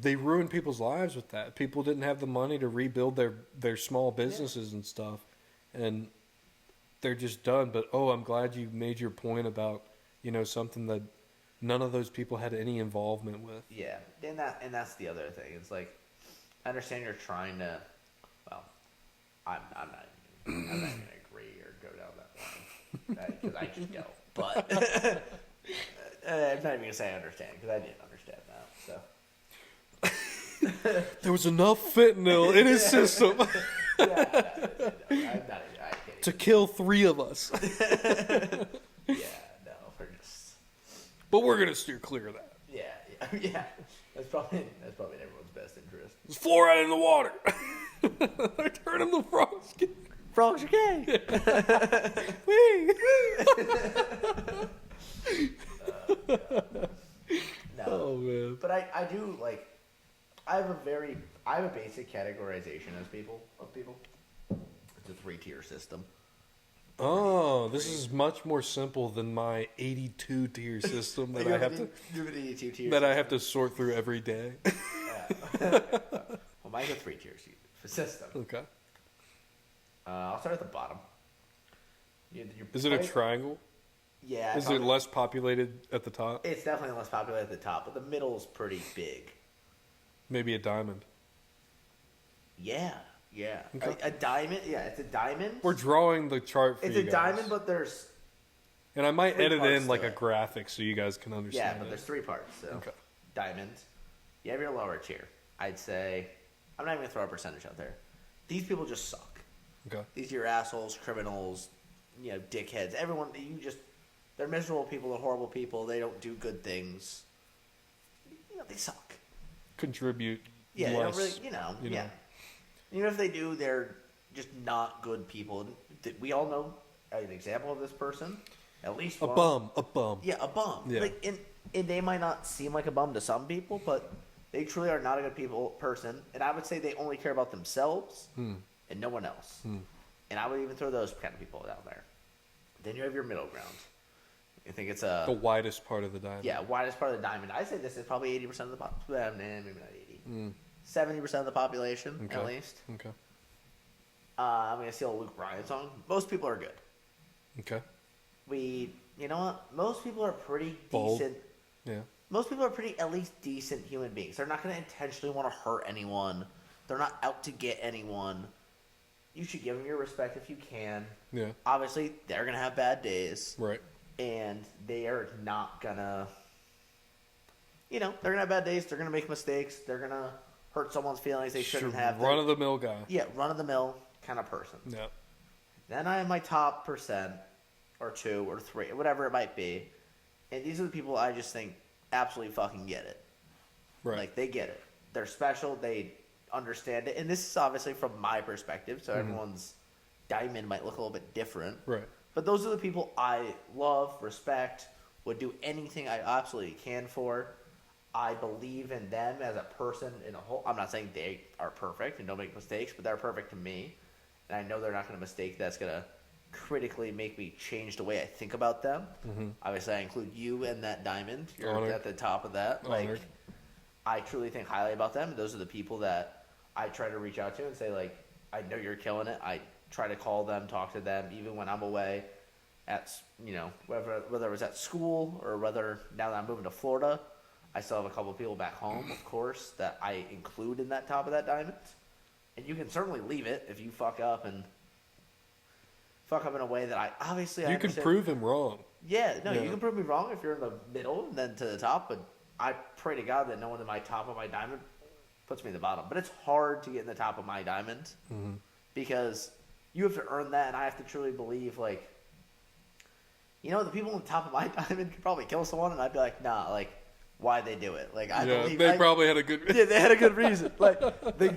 they ruined people's lives with that. People didn't have the money to rebuild their small businesses and stuff, and they're just done. But I'm glad you made your point about something that none of those people had any involvement with. Yeah, and that's the other thing. It's like, I understand you're trying to. Well, I'm not even gonna agree or go down that line because I just don't. But I'm not even gonna say I understand because I didn't understand that. So There was enough fentanyl in his system to kill 3 of us. We're just. But we're gonna steer clear of that. Yeah. That's probably in everyone's best interest. There's fluoride in the water. I turned him to frogs. Frogs are gay. No. Oh man. But I do like. I have a basic categorization of people. It's a 3-tier system. Oh, this is much more simple than my 82-tier system that I have to sort through every day. Well, mine's a 3-tier system. Okay. I'll start at the bottom. Is it a triangle? Yeah. Is it less populated at the top? It's definitely less popular at the top, but the middle is pretty big. Maybe a diamond. Yeah. Okay. A diamond. Yeah, it's a diamond. We're drawing the chart for you guys. It's a diamond, but there's. And I might edit in like a it. graphic so you guys can understand. Yeah, but there's 3 parts. So Okay. Diamonds. You have your lower tier. I'd say, I'm not even gonna throw a percentage out there. These people just suck. Okay. These are your assholes, criminals, dickheads. Everyone, they're miserable people. They're horrible people. They don't do good things. They suck. Contribute. Yeah, less, they don't really. Yeah. Even if they do, they're just not good people. We all know an example of this person. At least one. A bum. Yeah, a bum. Yeah. And they might not seem like a bum to some people, but they truly are not a good person. And I would say they only care about themselves and no one else. And I would even throw those kind of people down there. Then you have your middle ground. I think it's the widest part of the diamond. Yeah, widest part of the diamond. I'd say this is probably 80% of the population. Maybe not 80. 70% of the population, at least. Okay. I'm going to steal a Luke Bryan song. Most people are good. Okay. You know what? Most people are pretty Bold. decent. Yeah. Most people are pretty, at least decent human beings. They're not going to intentionally want to hurt anyone. They're not out to get anyone. You should give them your respect if you can. Yeah. Obviously, they're going to have bad days. Right. And they are not going to, they're going to have bad days. They're going to make mistakes. They're going to hurt someone's feelings they shouldn't have. Run-of-the-mill guy. Yeah, run-of-the-mill kind of person. Yeah. Then I have my top percent, or 2, or 3, whatever it might be. And these are the people I just think absolutely fucking get it. Right. Like, they get it. They're special. They understand it. And this is obviously from my perspective, so everyone's diamond might look a little bit different. Right. But those are the people I love, respect, would do anything I absolutely can for. I believe in them as a person in a whole. I'm not saying they are perfect and don't make mistakes, but they're perfect to me. And I know they're not going to mistake that's going to critically make me change the way I think about them. Obviously, I include you in that diamond. You're Honored. at the top of that. Honored. Like, I truly think highly about them. Those are the people that I try to reach out to and say, like, I know you're killing it. I try to call them, talk to them, even when I'm away at, whether it was at school or whether now that I'm moving to Florida, I still have a couple of people back home, of course, that I include in that top of that diamond. And you can certainly leave it if you fuck up in a way that I obviously You can prove him wrong. Yeah, you can prove me wrong if you're in the middle and then to the top, but I pray to God that no one in my top of my diamond puts me in the bottom. But it's hard to get in the top of my diamond because you have to earn that, and I have to truly believe, like, the people on the top of my diamond could probably kill someone, and I'd be like, nah, like, why'd they do it? Like, I believe they probably had a good reason. Yeah, they had a good reason. Like,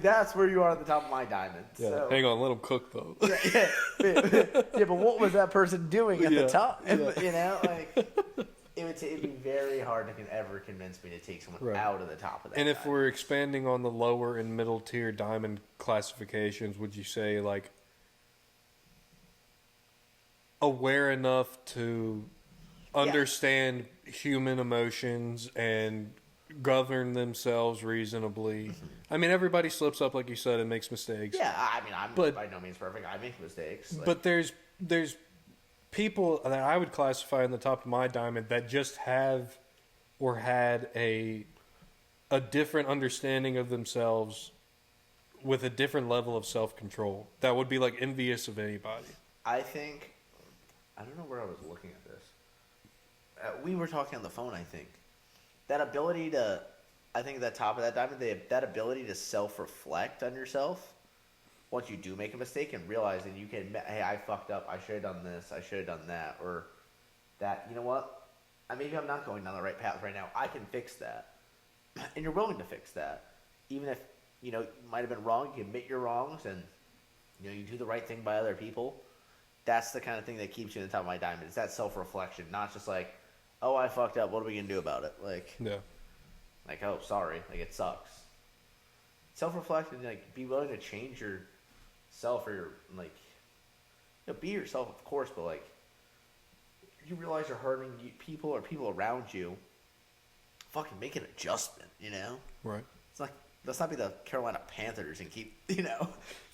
that's where you are at the top of my diamond. Yeah. So. Hang on, let them cook though. Yeah, but what was that person doing at the top? Yeah. It'd be very hard to ever convince me to take someone out of the top of that. And if we're expanding on the lower and middle tier diamond classifications, would you say like aware enough to understand human emotions and govern themselves reasonably. Mm-hmm. I mean, everybody slips up, like you said, and makes mistakes. Yeah, I mean, I'm But- by no means perfect. I make mistakes. Like, But there's people that I would classify in the top of my diamond that just have or had a different understanding of themselves with a different level of self-control that would be like envious of anybody. I think, I don't know where I was looking at this. We were talking on the phone, I think. That ability to, I think at the top of that diamond, that ability to self-reflect on yourself once you do make a mistake and realize that you can admit, hey, I fucked up, I should have done this, I should have done that, or that, you know what, maybe I'm not going down the right path right now, I can fix that. And you're willing to fix that. Even if, you might have been wrong, you admit your wrongs, and, you do the right thing by other people. That's the kind of thing that keeps you in the top of my diamond. It's that self-reflection, not just like, oh, I fucked up, what are we going to do about it? Yeah. Like, oh, sorry, it sucks. Self-reflect and, be willing to change yourself or be yourself, of course, but, you realize you're hurting people or people around you, fucking make an adjustment, Right. It's like, let's not be the Carolina Panthers and keep,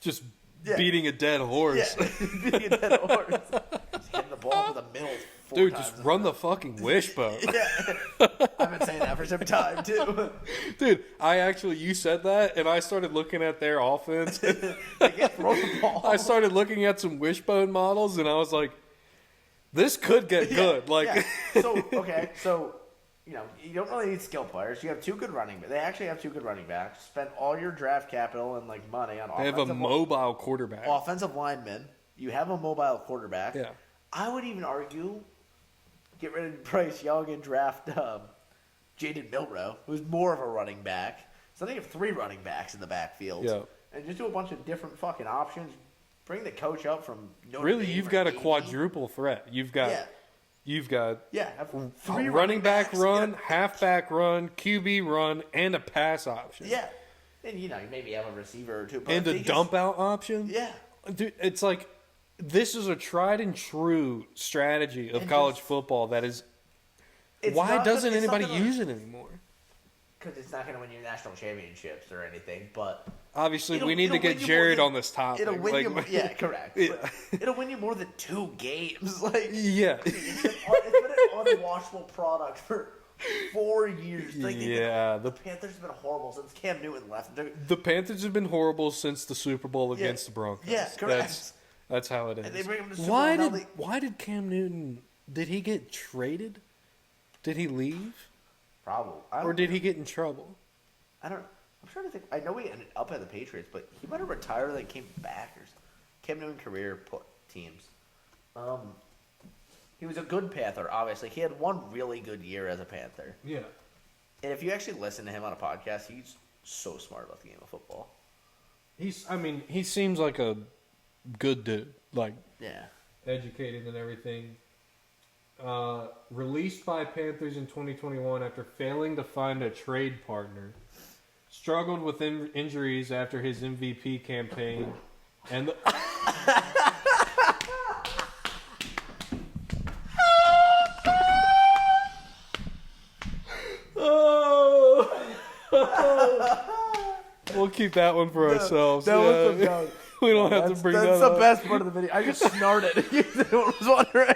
Just Yeah. beating a dead horse. Yeah, beating a dead horse. Just hitting the ball with the middle 4 Dude, times. just run the fucking wishbone. Yeah. I've been saying that for some time, too. Dude, you said that, and I started looking at their offense. They can't throw the ball. I started looking at some wishbone models, and I was like, this could get good. Yeah. So, you don't really need skill players. You have 2 good running backs. They actually have 2 good running backs. Spend all your draft capital and, money on They have a mobile quarterback. offensive linemen. You have a mobile quarterback. Yeah. I would even argue get rid of Bryce Young and draft Jaden Milroe, who's more of a running back. So they have 3 running backs in the backfield. Yeah. And just do a bunch of different fucking options. Bring the coach up from Notre Really, Dame you've or got a Navy. quadruple threat. You've got Have 3 running back backs. run, Yeah. halfback run, QB run, and a pass option. Yeah. And, you maybe have a receiver or 2. But And a they just- dump out option. Yeah. Dude, it's like this is a tried and true strategy of And college just- football that is. It's Why not doesn't gonna- it's not anybody gonna- use it anymore? Because it's not going to win you national championships or anything, but Obviously, it'll- we need to it'll get win you more Jared than- on this topic. it'll win you. Yeah, correct. Yeah. But it'll win you more than 2 games. Yeah. It's been an unwatchable product for 4 years. Yeah, The Panthers have been horrible since Cam Newton left. The Panthers have been horrible since the Super Bowl against the Broncos. Yeah, correct. That's how it is. And they bring him to Super why Bowl, did now why did Cam Newton? Did he get traded? Did he leave? Probably. Or did he get in trouble? I don't. I'm trying to think. I know he ended up at the Patriots, but he might have retired and then came back or something. Cam Newton career teams. He was a good Panther. Obviously, he had one really good year as a Panther. Yeah. And if you actually listen to him on a podcast, he's so smart about the game of football. He seems like a good dude. Like Yeah. educated and everything. Released by Panthers in 2021 after failing to find a trade partner. Struggled with injuries after his MVP campaign. And we'll keep that one for ourselves. Yeah. We don't have to bring that up. That's the best part of the video. I just snorted. You was wondering.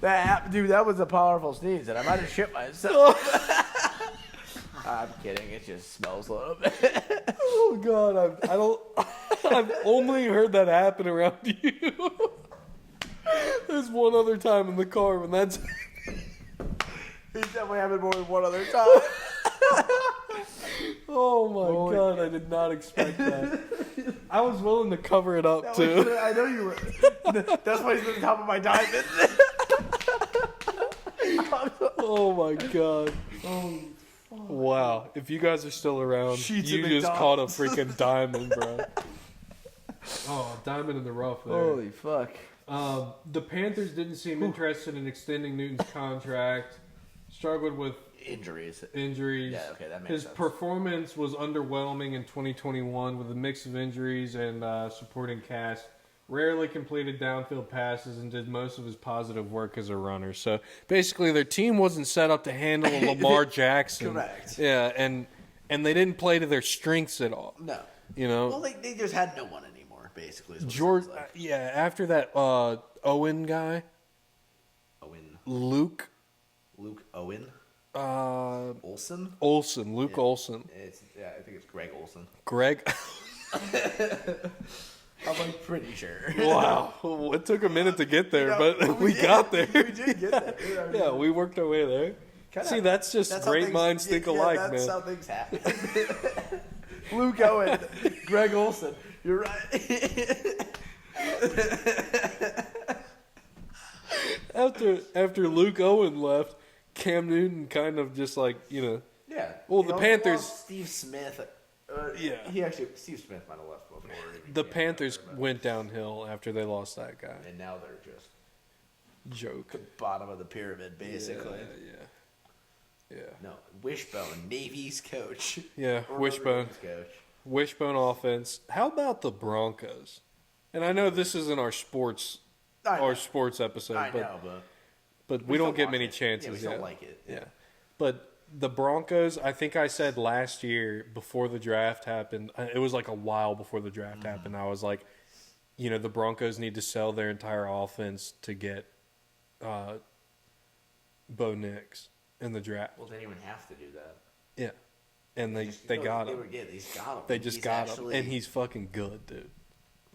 That was a powerful sneeze, and I might have shit myself. I'm kidding. It just smells a little bit. Oh God, I don't. I've only heard that happen around you. There's one other time in the car when that's. He's definitely happened more than one other time. Oh my God, I did not expect that. I was willing to cover it up too. I know you were. That's why he's at the top of my diamond. Oh my God. Wow. If you guys are still around, Sheets you of just caught a McDonald's. freaking diamond, bro. Oh, diamond in the rough there. Holy fuck. The Panthers didn't seem interested in extending Newton's contract. Struggled with Injuries. injuries. Yeah, okay, that makes His sense. performance was underwhelming in 2021 with a mix of injuries and supporting cast. rarely completed downfield passes, and did most of his positive work as a runner. So basically, their team wasn't set up to handle a Lamar Jackson. Correct. Yeah, and they didn't play to their strengths at all. No. You know, Well, they just had no one anymore, basically. Is what it George. sounds like. Yeah, after that Owen guy, Owen. Luke Luke Owen. Olson, Luke Yeah. Olson, I think it's Greg Olson. Greg. I'm like pretty sure. Wow, it took a minute to get there, You know, but we got there. We did get there. Yeah, we worked our way there. See, that's just how great things- minds think alike, that's man. how things happen. Luke Owen, Greg Olson. You're right. After Luke Owen left, Cam Newton kind of just like, Yeah. Well, He the also Panthers- lost Steve Smith. Yeah. Steve Smith might have left before. the Panthers went downhill after they lost that guy. and now they're just Joke. bottom of the pyramid, basically. Yeah. No, Wishbone, Navy's coach. Yeah, Or Wishbone. Marines coach. Wishbone offense. How about the Broncos? And I know this isn't our sports I know. episode, I but know, but we we don't still get watch many it. chances. Yeah, we still like it. Yeah. But the Broncos, I think I said last year before the draft happened, it was like a while before the draft happened. I was like, the Broncos need to sell their entire offense to get Bo Nix in the draft. Well, they didn't even have to do that. Yeah. And they No, got they him. were good. He's got him. They just He's got actually- him. And he's fucking good, dude.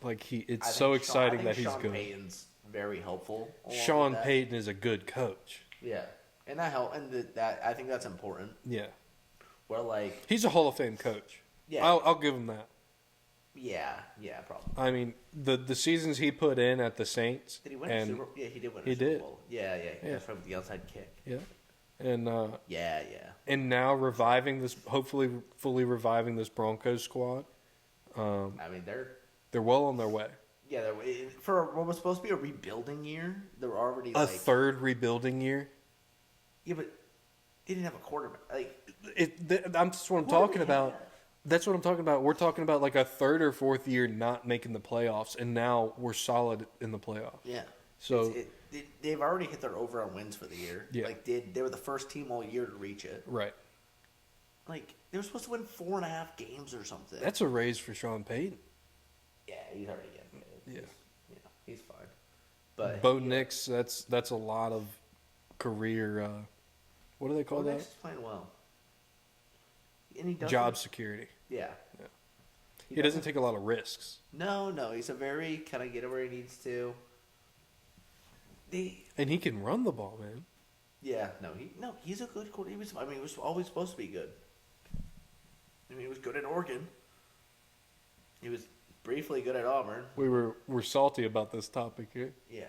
Like, I it's think so Sean- exciting I that think he's Sean good. Payton's very helpful. along Sean with that. Payton is a good coach. Yeah, and that help, and that I think that's important. Yeah. Where like, He's a Hall of Fame coach. Yeah. I'll give him that. yeah, probably. I mean, the seasons he put in at the Saints. Did he win a and, Super Bowl? Yeah, he did win a he Super did. Bowl. Yeah. Yeah. That's from the outside kick. Yeah. And Yeah. and now hopefully fully reviving this Broncos squad. I mean, They're well on their way. for what was supposed to be a rebuilding year, they're already A like third rebuilding year. Yeah, but they didn't have a quarterback. Like, That's what I'm Who talking do we about. have? That's what I'm talking about. We're talking about like a third or fourth year not making the playoffs, and now we're solid in the playoffs. yeah. So They've already hit their over on wins for the year. Yeah. Like, they were the first team all year to reach it. right, Like, they were supposed to win 4.5 games or something. that's a raise for Sean Payton. Yeah, he's already getting paid. Yeah. He's fine. But Bo Nix, that's a lot of career. What do they call Bo that? Nix is playing well. And he doesn't. Job security. Yeah. He doesn't take a lot of risks, No. He's a very kind of get it where he needs to. and he can run the ball, man. Yeah. He's a good quarterback. He was always supposed to be good. I mean, he was good at Oregon. He was briefly good at Auburn. We're salty about this topic here. Yeah.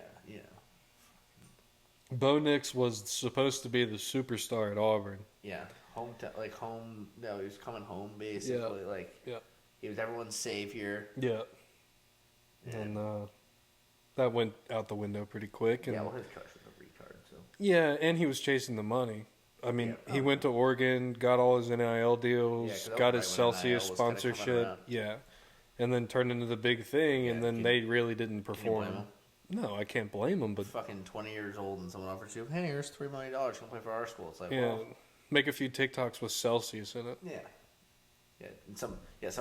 Bo Nix was supposed to be the superstar at Auburn. Yeah. Home. No, he was coming home basically. Yeah. He was everyone's savior. Yeah. And that went out the window pretty quick. And Yeah, well, his coach was a retard, so. yeah, and he was chasing the money. I mean, he went to Oregon, got all his NIL deals, 'cause that got was his right when Celsius NIL was kinda coming sponsorship. around. Yeah. And then turned into the big thing, and Yeah, then can- they really didn't Can you perform. blame him? No, I can't blame them, but Fucking 20 years old and someone offers you, hey, here's $3 million, come play for our school. It's like, yeah, well, make a few TikToks with Celsius in it. yeah. Yeah, and some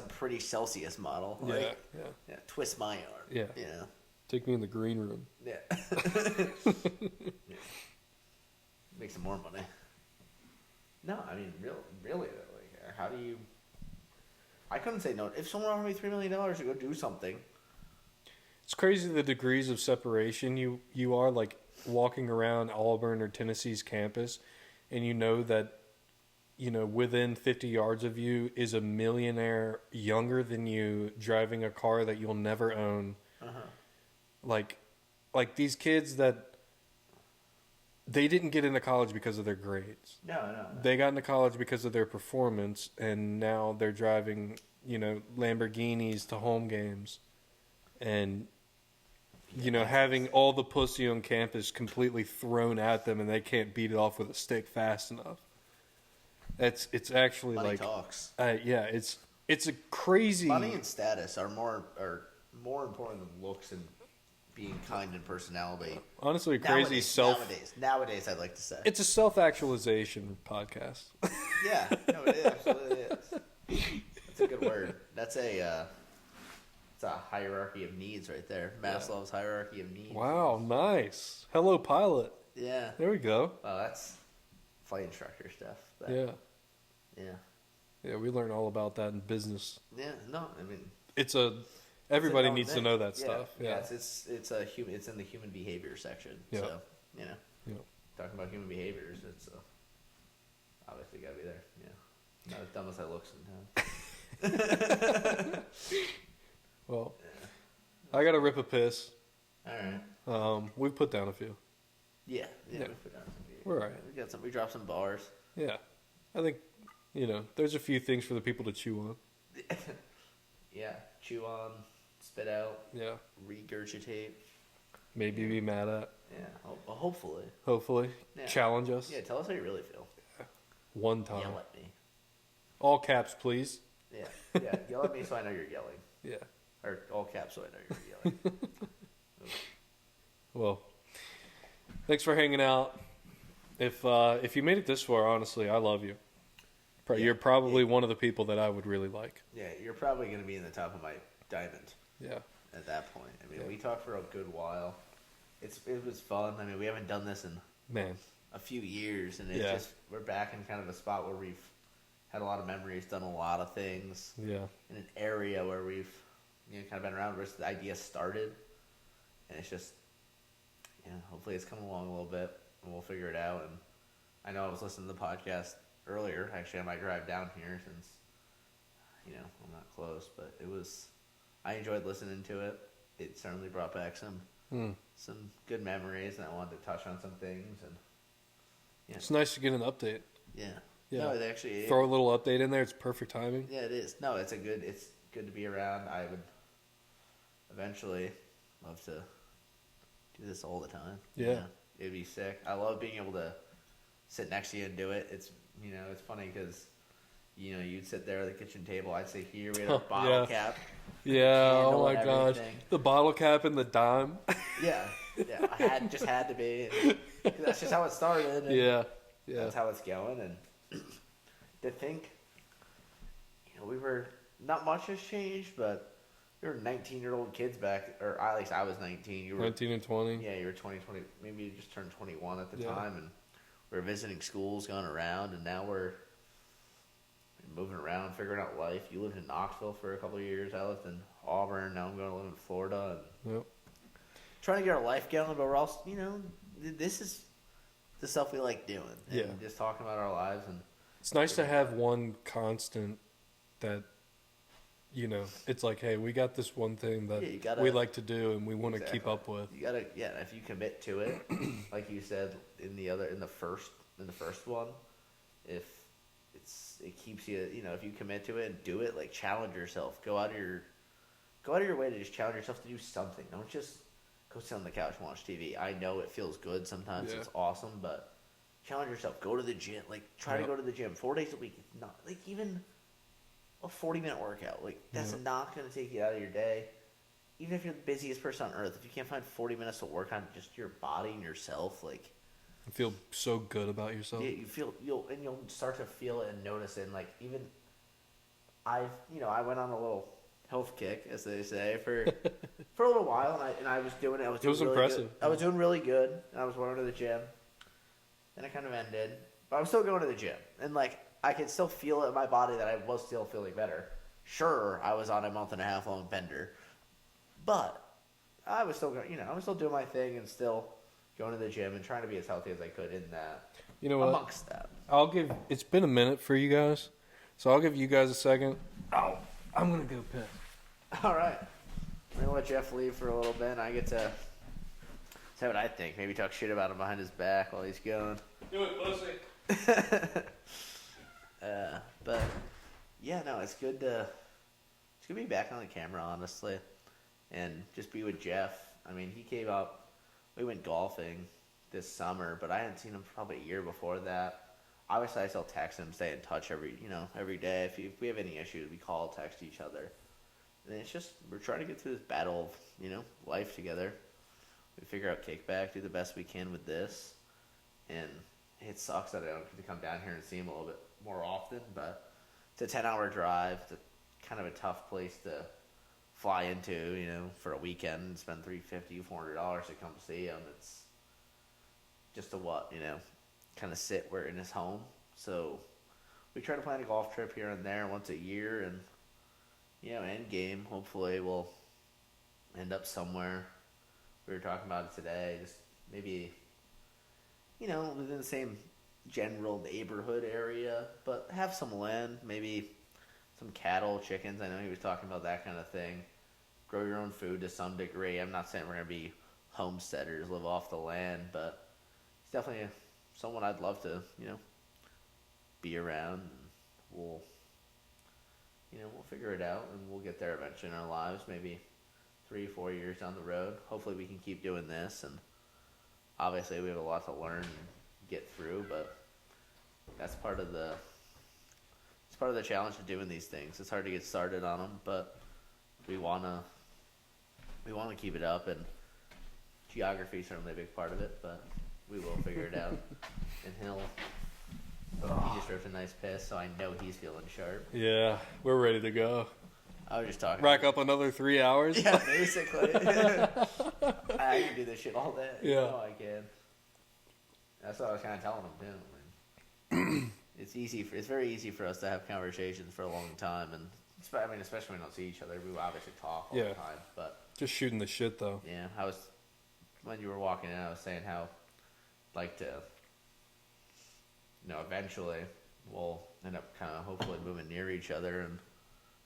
pretty Celsius model. Yeah, Like, yeah. yeah, twist my arm. Yeah. You know? Take me in the green room. Yeah. Make some more money. No, I mean, really, though, like, how do you... I couldn't say no. If someone offered me $3 million to go do something... It's crazy the degrees of separation you are, like walking around Auburn or Tennessee's campus, and you know that, within 50 yards of you is a millionaire younger than you driving a car that you'll never own. Like these kids that they didn't get into college because of their grades. No. They got into college because of their performance, and now they're driving, Lamborghinis to home games. And, having all the pussy on campus completely thrown at them, and they can't beat it off with a stick fast enough. It's actually Money like, talks. it's a crazy. Money and status are more important than looks and being kind in personality. Honestly, crazy Nowadays, I'd like to say. It's a self-actualization podcast. Yeah, no, it absolutely is. That's a good word. That's it's a hierarchy of needs right there. Maslow's hierarchy of needs. Wow, nice. Hello, pilot. Yeah. There we go. Well, that's flight instructor stuff. But Yeah. Yeah. Yeah, we learn all about that in business. Yeah. No, I mean, everybody needs to know that stuff. Yeah. It's in the human behavior section. Yeah. So, you know. Yeah. Talking about human behaviors, it's obviously got to be there. Yeah. Not as dumb as I look sometimes. Well, I got to rip a piss. All right. We've put down a few. Yeah. Yeah. We put down some beer. We're all right. We dropped some bars. Yeah. I think, there's a few things for the people to chew on. Yeah. Chew on, spit out, Yeah. regurgitate. Maybe be mad at. Yeah. Hopefully. Hopefully. Yeah. Challenge us. Yeah. Tell us how you really feel. One time. Yell at me. All caps, please. Yeah. Yeah. Yell at me so I know you're yelling. Yeah. Or all caps so I know you're yelling. Well, thanks for hanging out. If you made it this far, honestly, I love you. You're probably one of the people that I would really like. Yeah, you're probably going to be in the top of my diamond. Yeah. At that point, I mean, we talked for a good while. It was fun. I mean, we haven't done this in a few years, and we're back in kind of a spot where we've had a lot of memories, done a lot of things. Yeah. In an area where we've kind of been around where the idea started, and it's just hopefully it's coming along a little bit, and we'll figure it out. And I know I was listening to the podcast earlier, actually, on my drive down here, since I'm not close, but I enjoyed listening to it. It certainly brought back some good memories, and I wanted to touch on some things. And it's nice to get an update. Yeah. Yeah. No, it actually throw a little update in there. It's perfect timing. Yeah, it is. No, it's good to be around. I would eventually love to do this all the time. Yeah. It'd be sick. I love being able to sit next to you and do it. It's it's funny because you'd sit there at the kitchen table. I'd sit here. We had a bottle cap. Yeah. Oh my gosh. The bottle cap and the dime. Yeah. Yeah. I had to be. That's just how it started. And yeah. That's how it's going. And to think, we were not much has changed, but we were 19-year-old kids back, or at least I was 19. You were 19 and 20. Yeah, you were 20. Maybe you just turned 21 at the time, and we were visiting schools, going around, and now we're moving around, figuring out life. You lived in Knoxville for a couple of years. I lived in Auburn. Now I'm going to live in Florida. And trying to get our life going, but we're also, this is the stuff we like doing. And just talking about our lives. And it's nice to have one constant that, it's like, hey, we got this one thing that we like to do and we want to keep up with. You gotta, if you commit to it, like you said in the first one, if it keeps you, if you commit to it and do it, like challenge yourself, go out of your way to just challenge yourself to do something. Don't just go sit on the couch and watch TV. I know it feels good sometimes. It's awesome, but challenge yourself. Go to the gym. Like, try to go to the gym 4 days a week. It's not, like, even a 40-minute workout. Like, that's not going to take you out of your day. Even if you're the busiest person on earth, if you can't find 40 minutes to work on just your body and yourself, like, you feel so good about yourself. Yeah, you'll start to feel it and notice it. And, like, even I went on a little health kick, as they say, for a little while, and I was doing it. It was really impressive. Good. I was doing really good, and I was going to the gym. Then it kind of ended, but I was still going to the gym, and like I could still feel it in my body that I was still feeling better. Sure, I was on a 1.5 month long bender, but I was still going. I was still doing my thing and still going to the gym and trying to be as healthy as I could in that. You know what? Amongst that, it's been a minute for you guys, so I'll give you guys a second. Oh, I'm gonna go piss. All right. I'm going to let Jeff leave for a little bit, and I get to say what I think. Maybe talk shit about him behind his back while he's going. Do it, pussy. But, yeah, no, it's good to be back on the camera, honestly, and just be with Jeff. I mean, he came up. We went golfing this summer, but I hadn't seen him for probably a year before that. Obviously, I still text him, stay in touch every day. If we have any issues, we call, text each other. And it's just, we're trying to get through this battle of, life together. We figure out Kickback, do the best we can with this. And it sucks that I don't get to come down here and see him a little bit more often, but it's a 10-hour drive. It's kind of a tough place to fly into, for a weekend and spend $350, $400 to come see him. It's just kind of sit where in his home. So we try to plan a golf trip here and there once a year, and end game, hopefully we'll end up somewhere. We were talking about it today, just maybe, within the same general neighborhood area, but have some land, maybe some cattle, chickens. I know he was talking about that kind of thing. Grow your own food to some degree. I'm not saying we're going to be homesteaders, live off the land, but it's definitely someone I'd love to, be around. And we'll figure it out, and we'll get there eventually in our lives, maybe 3-4 years down the road. Hopefully we can keep doing this, and obviously we have a lot to learn and get through, but that's part of the challenge of doing these things. It's hard to get started on them, but we want to keep it up, and geography is certainly a big part of it, but we will figure it out. And he just ripped a nice piss, so I know he's feeling sharp. Yeah, we're ready to go. I was just talking. Rack up another 3 hours? Yeah, basically. I can do this shit all day. Yeah. I can. That's what I was kind of telling him, too. It's very easy for us to have conversations for a long time, and especially when we don't see each other. We obviously talk all the time, but just shooting the shit, though. Yeah, when you were walking in, I was saying how I'd like to, eventually we'll end up kind of hopefully moving near each other, and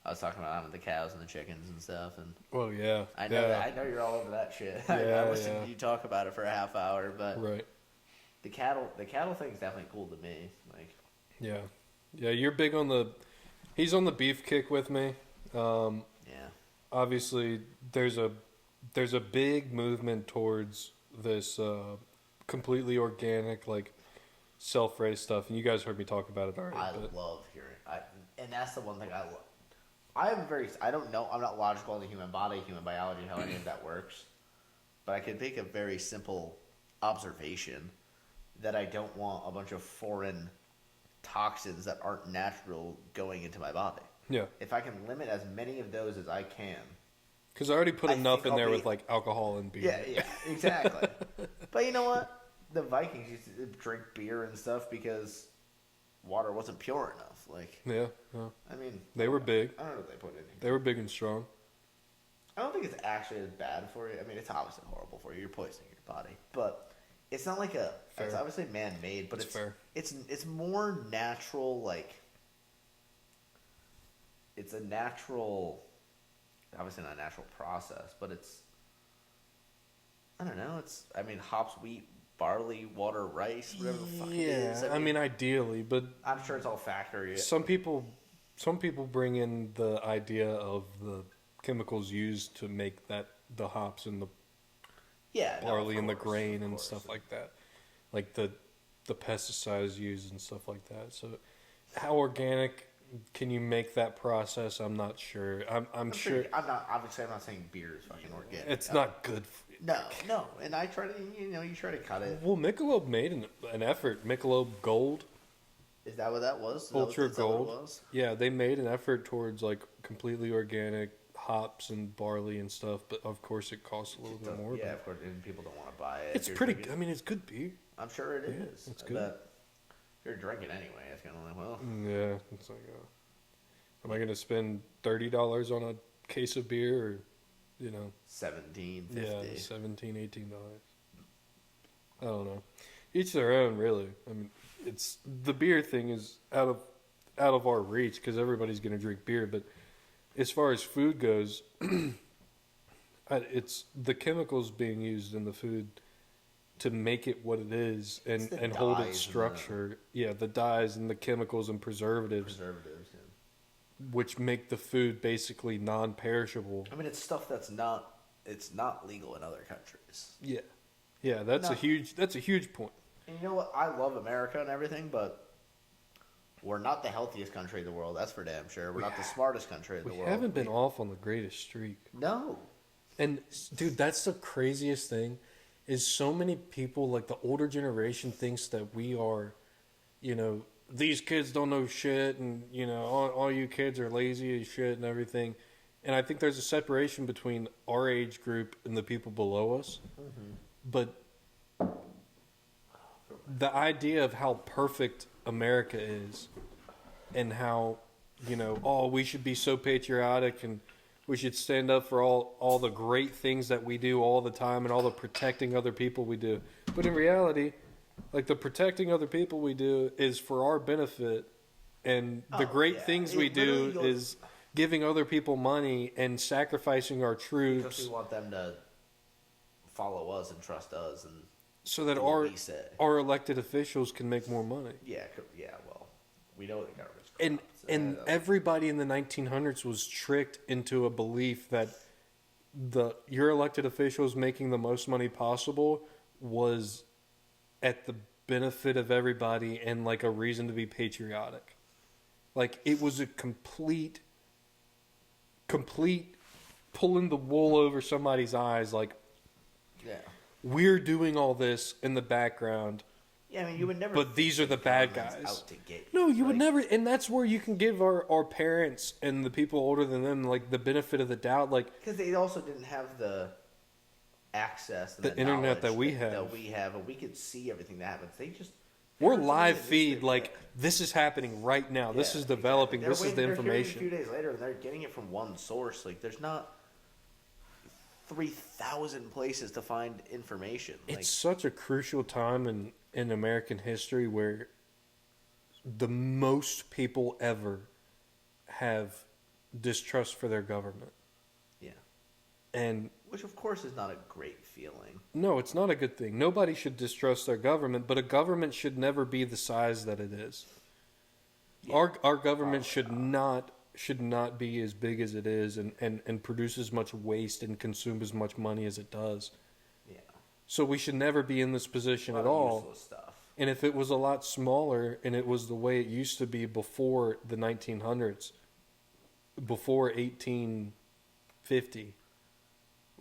I was talking about having the cows and the chickens and stuff, and well, yeah, I know you're all over that shit. Yeah, I listened to you talk about it for a half hour, but right. The cattle thing is definitely cool to me. Like, yeah, you're big on he's on the beef kick with me. Yeah. Obviously, there's a big movement towards this completely organic, like self-raised stuff, and you guys heard me talk about it already. I love hearing, and that's the one thing I love. I don't know. I'm not logical in the human body, human biology, how any of that works, but I can make a very simple observation that I don't want a bunch of foreign toxins that aren't natural going into my body. Yeah. If I can limit as many of those as I can. Because I already put enough in there with like alcohol and beer. Yeah, exactly. But you know what? The Vikings used to drink beer and stuff because water wasn't pure enough. Like, yeah. I mean, they were big. I don't know what they put in. They were big and strong. I don't think it's actually as bad for you. I mean, it's obviously horrible for you. You're poisoning your body, but it's not like it's obviously man-made, but it's fair. It's more natural. Like, it's a natural, obviously not a natural process, but I don't know. Hops, wheat, barley, water, rice, whatever the fuck it is. I mean, ideally, but I'm sure it's all factory. Some people bring in the idea of the chemicals used to make the hops and the barley and the grain and stuff like that, like the pesticides used and stuff like that. So, how organic can you make that process? I'm not sure. I'm sure. I'm not saying beer is fucking organic. It's not good. No, and I try to, you try to cut it. Well, Michelob made an effort. Michelob Gold. Is that what that was? Ultra Gold. Yeah, they made an effort towards like completely organic hops and barley and stuff, but of course it costs a little bit more. Yeah, of course, and people don't want to buy it. It's pretty good. I mean, it's good beer. I'm sure it is. It's good. But if you're drinking anyway, it's kind of like, well. Yeah, it's like, am I going to spend $30 on a case of beer or, $17, $50. Yeah, $17, $18. I don't know. Each their own, really. I mean, the beer thing is out of our reach because everybody's going to drink beer, but as far as food goes, it's the chemicals being used in the food to make it what it is and hold its structure. The dyes and the chemicals and preservatives. Which make the food basically non-perishable. I mean, it's stuff that's not legal in other countries. Yeah, that's a huge point. And you know what? I love America and everything, but We're not the healthiest country in the world. That's for damn sure. We're not the smartest country in the We world. haven't been off on the greatest streak. No. And dude, that's the craziest thing is so many people, like the older generation thinks that we are, these kids don't know shit and, all you kids are lazy as shit and everything. And I think there's a separation between our age group and the people below us. Mm-hmm. But the idea of how perfect America is and how, we should be so patriotic and we should stand up for all the great things that we do all the time and all the protecting other people we do. But in reality, like the protecting other people we do is for our benefit. And the great things we do is giving other people money and sacrificing our troops. Because we want them to follow us and trust us. And so that our elected officials can make more money. Yeah, well, we know the government's corrupt. And everybody in the 1900s was tricked into a belief that your elected officials making the most money possible was at the benefit of everybody and like a reason to be patriotic. Like it was a complete pulling the wool over somebody's eyes. Like, we're doing all this in the background. Yeah, I mean, you would never. But these are the bad guys. Out to get no, you would never, and that's where you can give our parents and the people older than them like the benefit of the doubt, like because they also didn't have the access, and the internet that we have, and we could see everything that happens. We're live feed, like this is happening right now. This is developing. This is the information. A few days later, and they're getting it from one source. Like there's not 3,000 places to find information. It's such a crucial time in American history where the most people ever have distrust for their government. Yeah. And which of course is not a great feeling. No, it's not a good thing. Nobody should distrust their government, but a government should never be the size that it is. Yeah. Our government should not be as big as it is and produce as much waste and consume as much money as it does. Yeah. So we should never be in this position at all. Stuff. And if it was a lot smaller and it was the way it used to be before the 1900s, before 1850,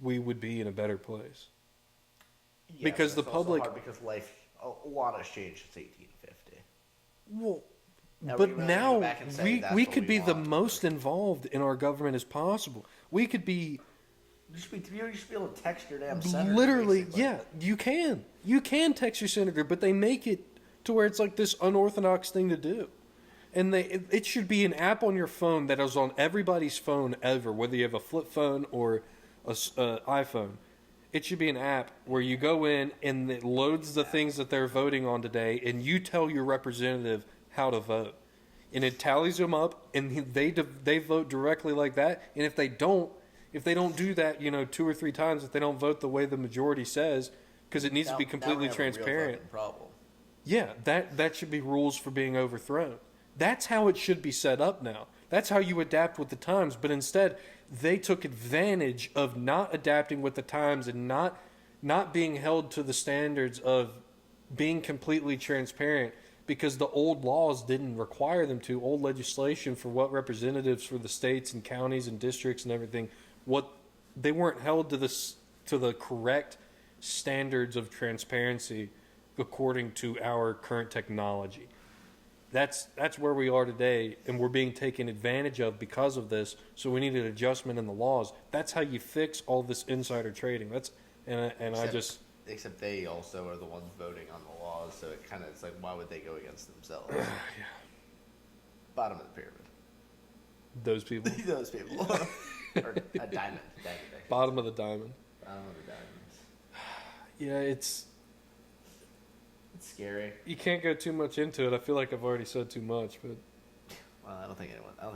we would be in a better place. Yeah, because the public, because life, a lot has changed since 1850. Well, but now we could be the most involved in our government as possible. We could be. You should be able to text your damn senator. Literally, basically. Yeah, you can. You can text your senator, but they make it to where it's like this unorthodox thing to do. And it should be an app on your phone that is on everybody's phone ever, whether you have a flip phone or an iPhone. It should be an app where you go in and it loads the things that they're voting on today, and you tell your representative how to vote. And it tallies them up, and they vote directly like that. And if they don't do that, 2 or 3 times, if they don't vote the way the majority says, because it needs to be completely transparent. Problem. Yeah, that should be rules for being overthrown. That's how it should be set up now. That's how you adapt with the times. But instead, they took advantage of not adapting with the times and not being held to the standards of being completely transparent, because the old laws didn't require them to. Old legislation for what representatives for the states and counties and districts and everything, they weren't held to the correct standards of transparency according to our current technology. That's where we are today, and we're being taken advantage of because of this. So we need an adjustment in the laws. That's how you fix all this insider trading. Except they also are the ones voting on the laws, so it's like, why would they go against themselves? Yeah. Bottom of the pyramid. Those people. Those people. Or a diamond. Bottom of the diamond. Bottom of the diamond. Yeah, it's scary. You can't go too much into it. I feel like I've already said too much, but well, I don't think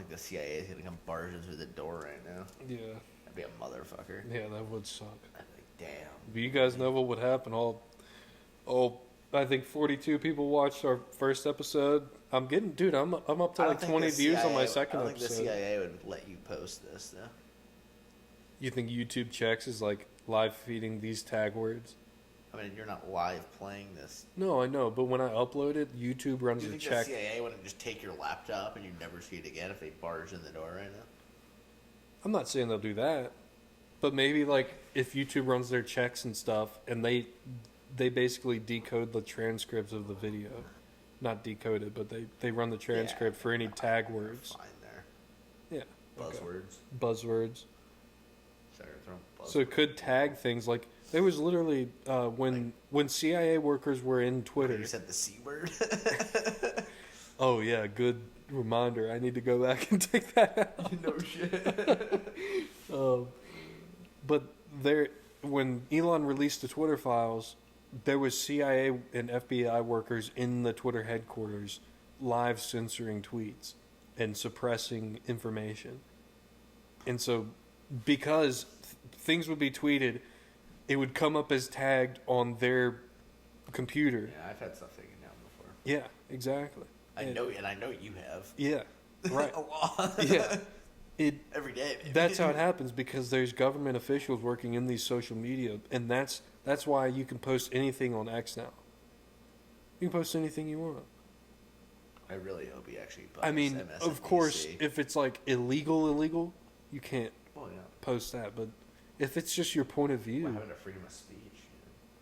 the CIA is gonna come barging through the door right now. Yeah. That'd be a motherfucker. Yeah, that would suck. I'd be like, damn. But you guys know what would happen. I think 42 people watched our first episode. I'm up to like 20 views on my second episode. I don't think the CIA would let you post this, though. You think YouTube checks is like live feeding these tag words? I mean, you're not live playing this. No, I know, but when I upload it, YouTube runs Do you a think check. the CIA wouldn't just take your laptop and you'd never see it again if they barged in the door right now? I'm not saying they'll do that, but maybe like if YouTube runs their checks and stuff, and they basically decode the transcripts of the video, not decode it, but they run the transcript for any tag words. Fine there. Yeah. Buzzwords. Buzzwords. Sorry, throwing buzzwords. So it could tag things like there was literally when CIA workers were in Twitter. You said the C word. Oh yeah, good reminder. I need to go back and take that out. No shit. But when Elon released the Twitter files, there was CIA and FBI workers in the Twitter headquarters live censoring tweets and suppressing information. And so because things would be tweeted, it would come up as tagged on their computer. Yeah, I've had stuff taken down before. Yeah, exactly. I know you have. Yeah, right. A lot. Yeah. Every day. Maybe. That's how it happens because there's government officials working in these social media, and that's why you can post anything on X now. You can post anything you want. I really hope he actually. I mean, of course, if it's like illegal, you can't post that. But if it's just your point of view, having a freedom of speech.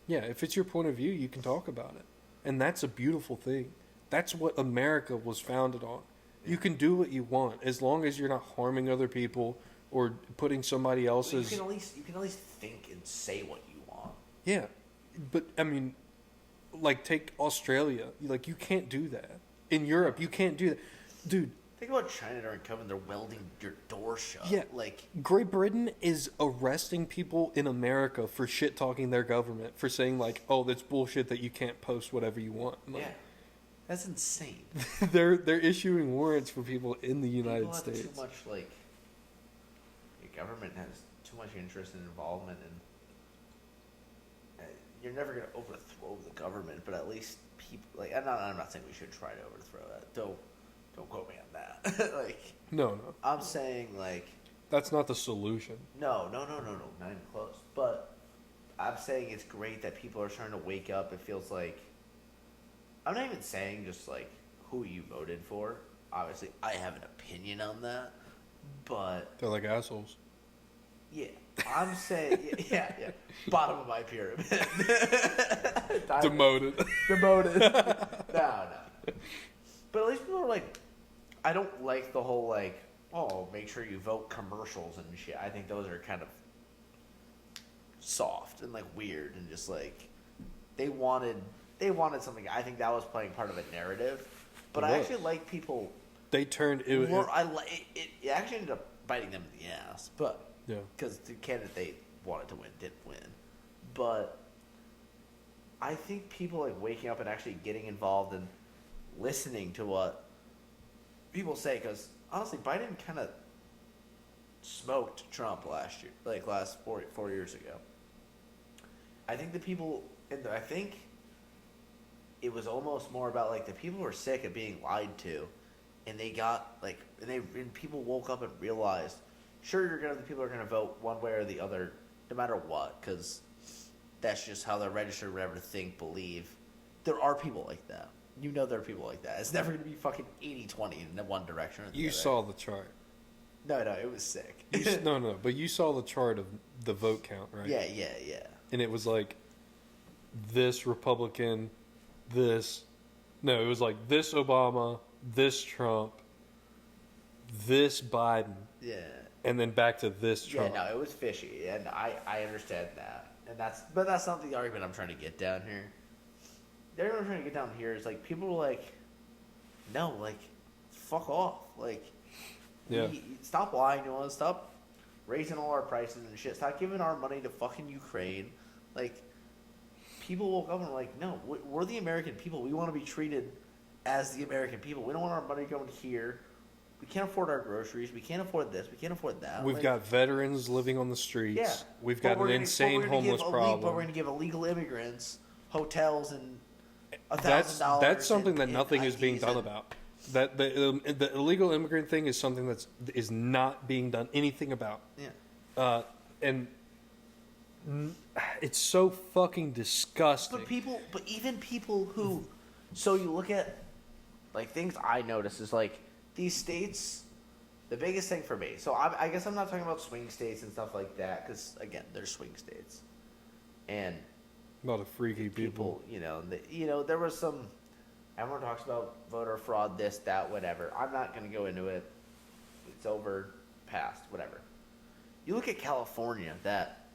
Yeah, if it's your point of view, you can talk about it, and that's a beautiful thing. That's what America was founded on. You can do what you want as long as you're not harming other people or putting somebody else's. Well, you can at least think and say what you want. Yeah, but I mean, like take Australia. Like you can't do that in Europe. You can't do that, dude. Think about China during COVID. They're welding your door shut. Yeah, like Great Britain is arresting people in America for shit talking their government for saying like, oh, that's bullshit that you can't post whatever you want. Like, yeah. That's insane. they're issuing warrants for people in the United States. Too much like your government has too much interest and involvement, and you're never gonna overthrow the government. But at least people like I'm not saying we should try to overthrow that. Don't quote me on that. Like No. I'm saying like That's not the solution. no, not even close. But I'm saying it's great that people are starting to wake up. It feels like. I'm not even saying just like who you voted for. Obviously, I have an opinion on that, but They're like assholes. yeah, I'm saying yeah. Bottom of my pyramid. Demoted. No. But at least people are like, I don't like the whole like, oh, make sure you vote commercials and shit. I think those are kind of soft and like weird and just like they wanted something. I think that was playing part of a narrative, but I actually like people. They turned it. It actually ended up biting them in the ass, but Yeah. because the candidate they wanted to win didn't win. But I think people like waking up and actually getting involved and listening to what people say. Because honestly, Biden kind of smoked Trump last 4 years ago. I think the people, and I think it was almost more about like the people were sick of being lied to, and they got like, and people woke up and realized, sure, the people are gonna vote one way or the other, no matter what, because that's just how they're registered, whatever, think, believe. There are people like that. You know there are people like that. It's never gonna be fucking 80-20 in one direction or the You other. saw the chart. No, it was sick. No, but you saw the chart of the vote count, right? Yeah. And it was like this Republican, it was like this Obama, this Trump, this Biden, Yeah. and then back to this Trump. Yeah, no, it was fishy, and I understand that, but that's not the argument I'm trying to get down here. The argument I'm trying to get down here is like people are like, no, like, fuck off, like, Yeah. stop lying to us, stop raising all our prices and shit, stop giving our money to fucking Ukraine, like. People woke up and were like, no, we're the American people. We want to be treated as the American people. We don't want our money going here. We can't afford our groceries. We can't afford this. We can't afford that. We've got veterans living on the streets. Yeah. We've got an insane homeless problem. But we're going to give illegal immigrants hotels and $1,000. That's something that nothing is being IDs done about. That the illegal immigrant thing is something is not being done anything about. Yeah. And It's so fucking disgusting. But even people who, so you look at, like, things I notice is, like, these states, the biggest thing for me, so I guess I'm not talking about swing states and stuff like that, because, again, they're swing states. And A lot of freaky people. There was some, everyone talks about voter fraud, this, that, whatever. I'm not going to go into it. It's over, past, whatever. You look at California, that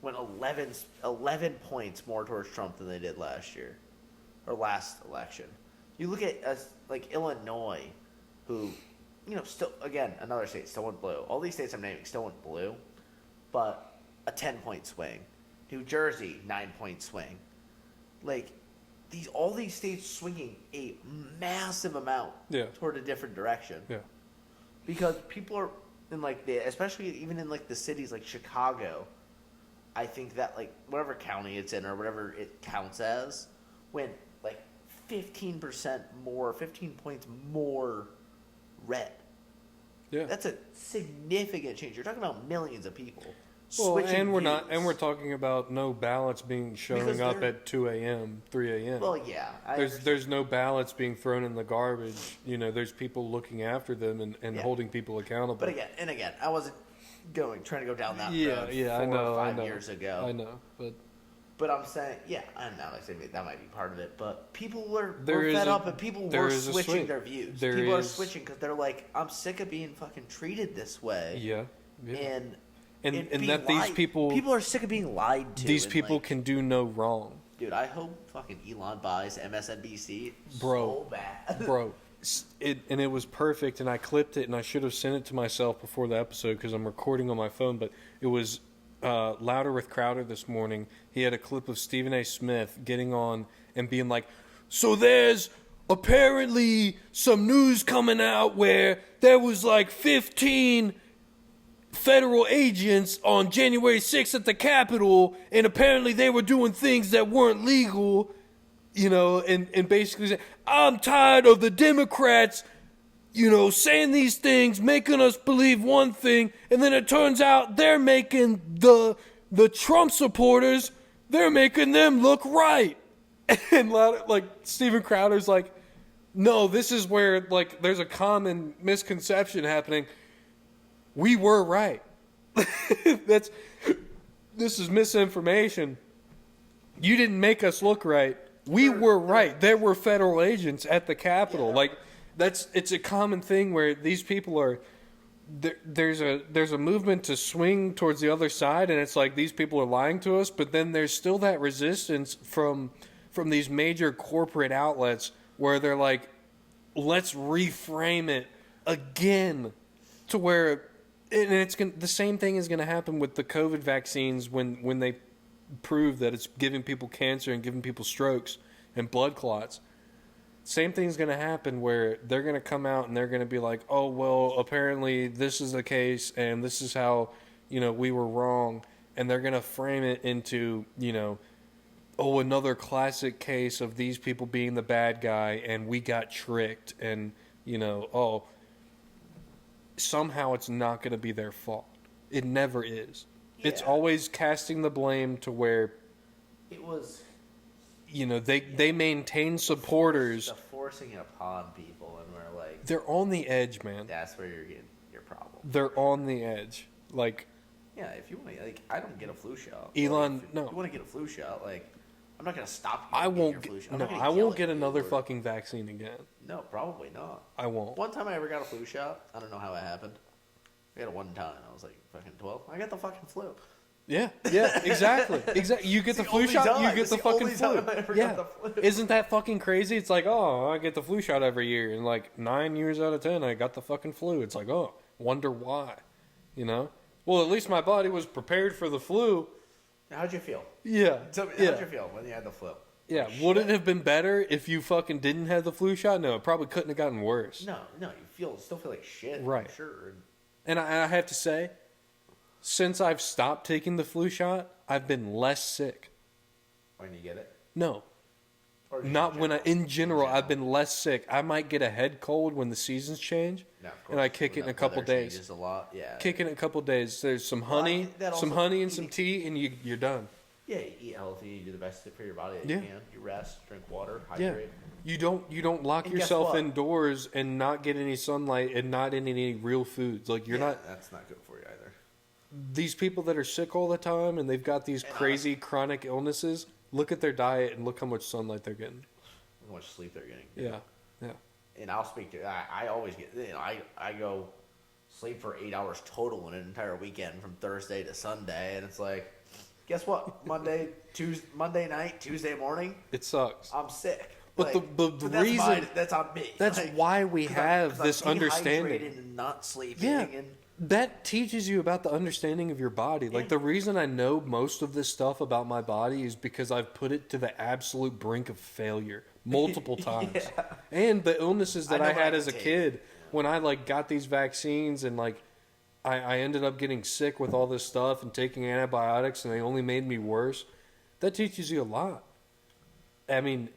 went 11 points more towards Trump than they did last year, or last election. You look at, like, Illinois, who, still, again, another state still went blue. All these states I'm naming still went blue, but a 10-point swing. New Jersey, 9-point swing. Like, all these states swinging a massive amount toward a different direction. Yeah. Because people are in, like, especially even in, like, the cities like Chicago, I think that, like, whatever county it's in or whatever it counts as, went, like, 15 points more red. Yeah. That's a significant change. You're talking about millions of people. Well, switching we're talking about no ballots being showing up at 2 a.m., 3 a.m. Well, yeah. There's no ballots being thrown in the garbage. There's people looking after them and holding people accountable. But again, I wasn't trying to go down that road I know, 4 or 5 I know. years ago. I know, But I'm saying, I'm not saying that might be part of it, but people were There is fed a- up and people there were is a switching swing. their views. There People are is- switching because they're like, I'm sick of being fucking treated this way. yeah. And And being that these lied- people are sick of being lied to. these and, people like, can do no wrong. Dude, I hope fucking Elon buys MSNBC Bro. so bad. Bro, it was perfect, and I clipped it, and I should have sent it to myself before the episode because I'm recording on my phone, but it was Louder with Crowder this morning. He had a clip of Stephen A. Smith getting on and being like, so there's apparently some news coming out where there was like 15 federal agents on January 6th at the Capitol, and apparently they were doing things that weren't legal, and basically say, I'm tired of the Democrats, saying these things, making us believe one thing, and then it turns out they're making the Trump supporters, they're making them look right. And like Steven Crowder's like, no, this is where like there's a common misconception happening. We were right. This is misinformation. You didn't make us look right. We were right. There were federal agents at the Capitol. Yeah. Like it's a common thing where these people are. There's a movement to swing towards the other side, and it's like these people are lying to us. But then there's still that resistance from these major corporate outlets where they're like, let's reframe it again to where. And the same thing is going to happen with the COVID vaccines when they prove that it's giving people cancer and giving people strokes and blood clots. Same thing's going to happen where they're going to come out and they're going to be like, oh, well, apparently this is the case and this is how, we were wrong. And they're going to frame it into, another classic case of these people being the bad guy and we got tricked and, somehow it's not going to be their fault. It never is. Yeah. It's always casting the blame to where it was. They maintain supporters. The forcing it upon people, and we're like, they're on the edge, man. That's where you're getting your problem. They're on the edge. Like, yeah, if you want to, like, I don't get a flu shot. Elon, no. If you want to get a flu shot, like, I'm not going to stop you. I won't get another fucking vaccine again. No, probably not. I won't. One time I ever got a flu shot. I don't know how it happened. I got it one time. I was like fucking 12. I got the fucking flu. Yeah, exactly. You get the flu shot, you get the fucking flu. Yeah. Isn't that fucking crazy? It's like, oh, I get the flu shot every year. And like 9 years out of 10, I got the fucking flu. It's like, oh, wonder why. Well, at least my body was prepared for the flu. How'd you feel? Yeah. Tell me, how'd you feel when you had the flu? Yeah, would it have been better if you fucking didn't have the flu shot? No, it probably couldn't have gotten worse. No, you still feel like shit. Right. For sure. And I have to say, since I've stopped taking the flu shot, I've been less sick. When you get it? No. Or just Not when in general, I've general. been less sick. I might get a head cold when the seasons change, No, of and I course, kick it when in a the couple weather days. changes a lot. Yeah. Kick it in a couple days. There's some Well, I honey, think that some also- honey and some tea, and you're done. Yeah, you eat healthy. You do the best for your body that Yeah. you can. You rest, drink water, Yeah, hydrate. you don't lock And guess yourself what? indoors and not get any sunlight and not eat any real foods. Like you're Yeah, not That's not good for you either. these people that are sick all the time and they've got these crazy chronic illnesses. Look at their diet and look how much sunlight they're getting. How much sleep they're getting. Yeah, yeah. And I'll speak to. I always get. I go sleep for 8 hours total in an entire weekend from Thursday to Sunday, and it's like, guess what? Monday night, Tuesday morning, It sucks. I'm sick. But Like, the but that's reason that's on me. that's Like, why we 'cause have 'cause I'm this understanding. dehydrated and not sleeping. Yeah, And that teaches you about the understanding of your body. Like Yeah. the reason I know most of this stuff about my body is because I've put it to the absolute brink of failure multiple times. Yeah. And the illnesses that I know I what I had can as a take. kid when I like got these vaccines and like I ended up getting sick with all this stuff and taking antibiotics and they only made me worse. That teaches you a lot. I mean,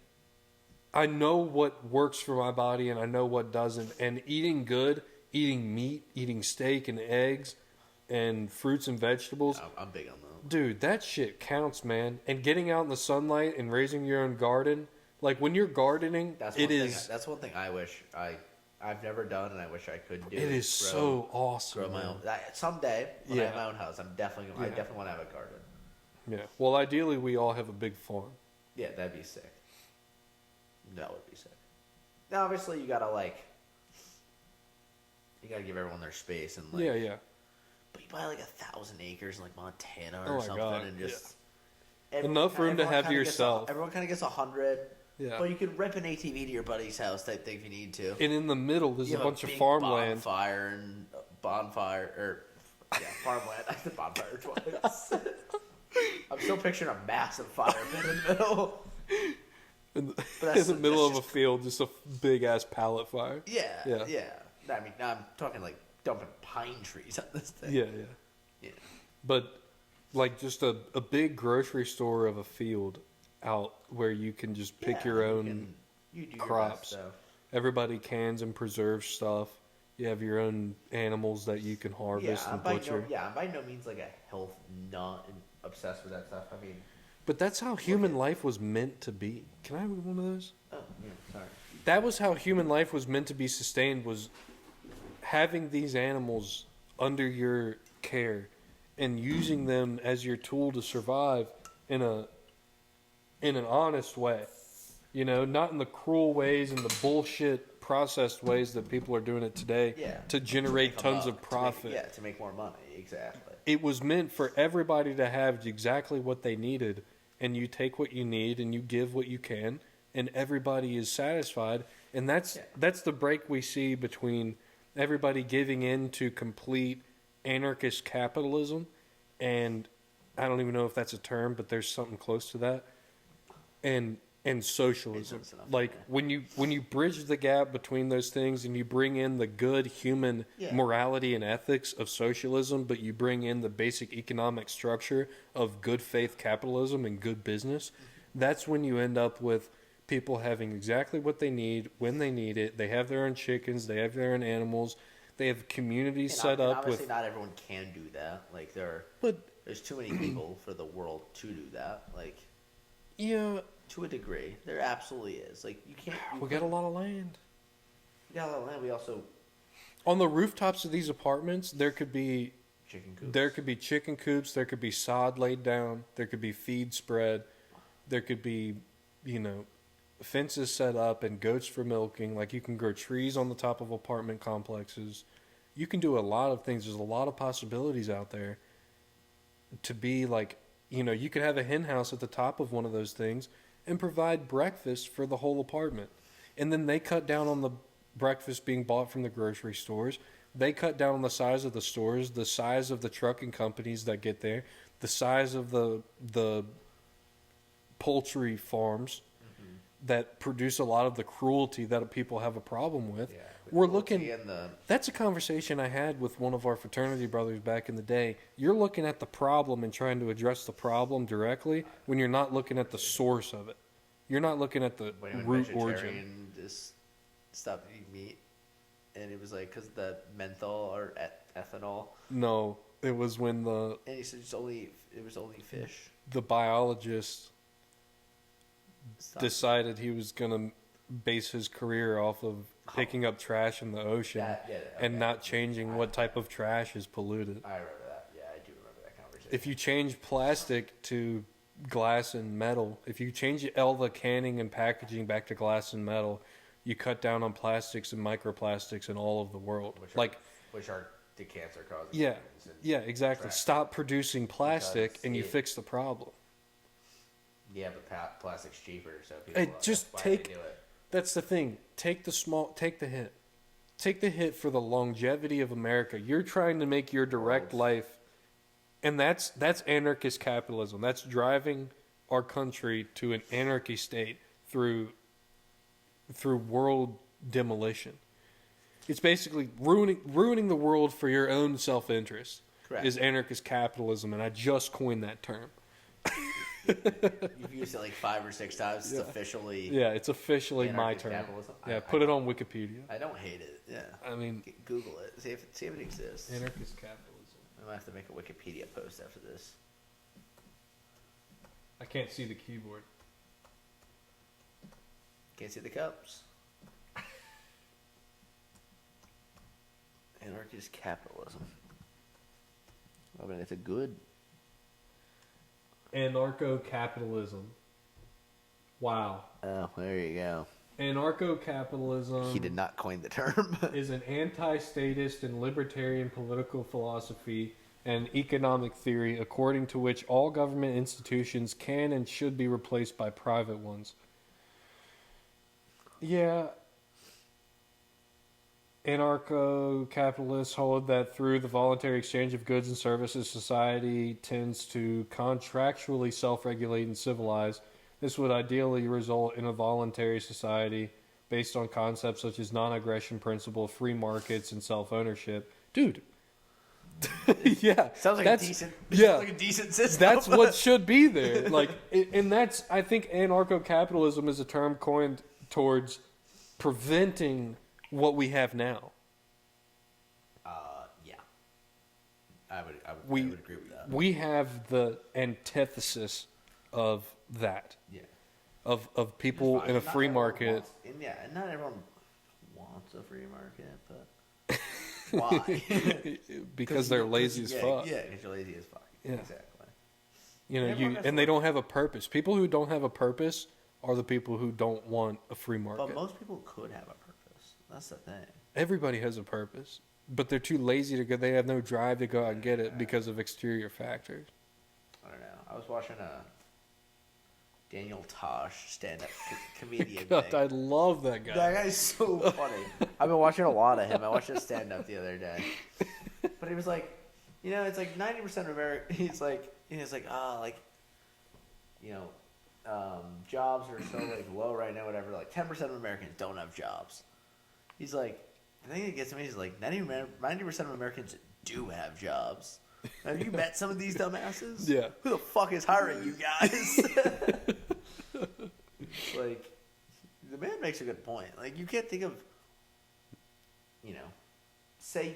I know what works for my body and I know what doesn't. And eating good, eating meat, eating steak and eggs and fruits and vegetables, I'm big on that. dude, that shit counts, man. And getting out in the sunlight and raising your own garden, like when you're gardening, That's it one thing I wish I've never done, and I wish I could do. is so awesome. Grow my man. own. Someday when I Yeah. have my own house, I'm definitely. I Yeah. definitely want to have a garden. Yeah. Well, ideally, we all have a big farm. Yeah, that'd be sick. That would be sick. Now, obviously, you gotta give everyone their space and Yeah, yeah. But you buy like 1,000 acres in like Montana Oh or my something, God, and yeah. just Enough room to everyone have to kinda yourself. Everyone kind of gets 100. Yeah. But you could rip an ATV to your buddy's house type thing if you need to. And in the middle, there's You a have bunch of big farmland. Bonfire or farmland. I said bonfire twice. I'm still picturing a massive fire pit in the middle. In that's- the middle that's of a field, just a big ass pallet fire. Yeah, Yeah. yeah. I mean, now I'm talking like dumping pine trees on this thing. Yeah, yeah. Yeah. But like just a big grocery store of a field out where you can just pick Yeah, your you own can- you do your best crops. stuff. Everybody cans and preserves stuff. You have your own animals that you can harvest Yeah, and I'm butcher. by no means like a health nut and obsessed with that stuff. I mean, But that's how human life was meant to be. Can I have one of those? oh yeah, sorry. That was how human life was meant to be sustained, was having these animals under your care and using them as your tool to survive in an honest way. You know, not in the cruel ways and the bullshit processed ways that people are doing it today Yeah. to generate Make 'em tons up, of profit. to make more money. Exactly. It was meant for everybody to have exactly what they needed, and you take what you need and you give what you can, and everybody is satisfied. And that's the break we see between everybody giving in to complete anarchist capitalism, and I don't even know if that's a term, but there's something close to that, and socialism. It's enough, Like yeah. when you bridge the gap between those things and you bring in the good human Yeah. morality and ethics of socialism, but you bring in the basic economic structure of good faith capitalism and good business, that's when you end up with people having exactly what they need when they need it. They have their own chickens, they have their own animals, they have communities And set up obviously with. not everyone can do that. Like But there's too many people for the world to do that. Like yeah, to a degree, there absolutely is. Like you can't. we got a lot of land. We got a lot of land. We also On the rooftops of these apartments, there could be chicken coops. There could be chicken coops. There could be sod laid down. There could be feed spread. There could be, fences set up and goats for milking. Like you can grow trees on the top of apartment complexes. You can do a lot of things. There's a lot of possibilities out there to be like, you could have a hen house at the top of one of those things and provide breakfast for the whole apartment. And then they cut down on the breakfast being bought from the grocery stores. They cut down on the size of the stores, the size of the trucking companies that get there, the size of the poultry farms that produce a lot of the cruelty that people have a problem with. Yeah, We're cruelty looking. and the- That's a conversation I had with one of our fraternity brothers back in the day. You're looking at the problem and trying to address the problem directly when you're not looking at the source of it. You're not looking at the When he went root vegetarian, origin. just stopped eating meat, and it was like because the menthol or ethanol, No, it was when and he said it was only fish. the biologist Stop. decided he was going to base his career off of picking up trash in the ocean and okay. not changing what type of trash is polluted. I remember that. Yeah, I do remember that conversation. If you change plastic to glass and metal, if you change all the canning and packaging back to glass and metal, you cut down on plastics and microplastics in all of the world. which are the cancer causing. Yeah, yeah, exactly. trash. Stop producing plastic Because and you it- fix the problem. Yeah, but plastic's cheaper, so people. Just that's why they take. do it. That's the thing. Take the hit. Take the hit for the longevity of America. You're trying to make your direct life, and that's anarchist capitalism. That's driving our country to an anarchy state through world demolition. It's basically ruining the world for your own self-interest. Correct. Is anarchist capitalism, and I just coined that term. You've used it like 5 or 6 times. It's officially. Yeah, it's officially my Anarchist term. capitalism? Yeah, I put it on Wikipedia. I don't hate it. Yeah. I mean, Google it. See if it exists. anarchist capitalism. I might have to make a Wikipedia post after this. I can't see the keyboard. Can't see the cups. Anarchist capitalism. I mean, it's a good. Anarcho-capitalism. Wow. Oh, there you go. Anarcho-capitalism He did not coin the term. is an anti-statist and libertarian political philosophy and economic theory according to which all government institutions can and should be replaced by private ones. Yeah. Anarcho-capitalists hold that through the voluntary exchange of goods and services, society tends to contractually self-regulate and civilize. This would ideally result in a voluntary society based on concepts such as non-aggression principle, free markets, and self-ownership. Dude. Yeah. Sounds like that's, a decent. Yeah. Sounds like a decent system. That's what should be there. Like, and that's, I think anarcho-capitalism is a term coined towards preventing what we have now. Yeah. I would agree with that. We have the antithesis of that. Yeah. Of people in a Not free everyone market. wants- and yeah, and not everyone wants a free market, but why? Because they're lazy as fuck. Yeah, because you're lazy as fuck. Yeah. Exactly. You know, Everyone has and they like- don't have a purpose. People who don't have a purpose are the people who don't want a free But market. most people could have a purpose. That's the thing. Everybody has a purpose, but they're too lazy to go. They have no drive to go out and get it because of exterior factors. I don't know. I was watching a Daniel Tosh stand-up comedian God, thing. I love that guy. That guy's so funny. I've been watching a lot of him. I watched his stand-up the other day. But he was like, you know, it's like 90% of America. He's like, jobs are so like low right now, whatever. Like 10% of Americans don't have jobs. He's like, the thing that gets me is like 90% of Americans do have jobs. Have you met some of these dumbasses? Yeah. Who the fuck is hiring you guys? Like, the man makes a good point. Like, you can't think of, say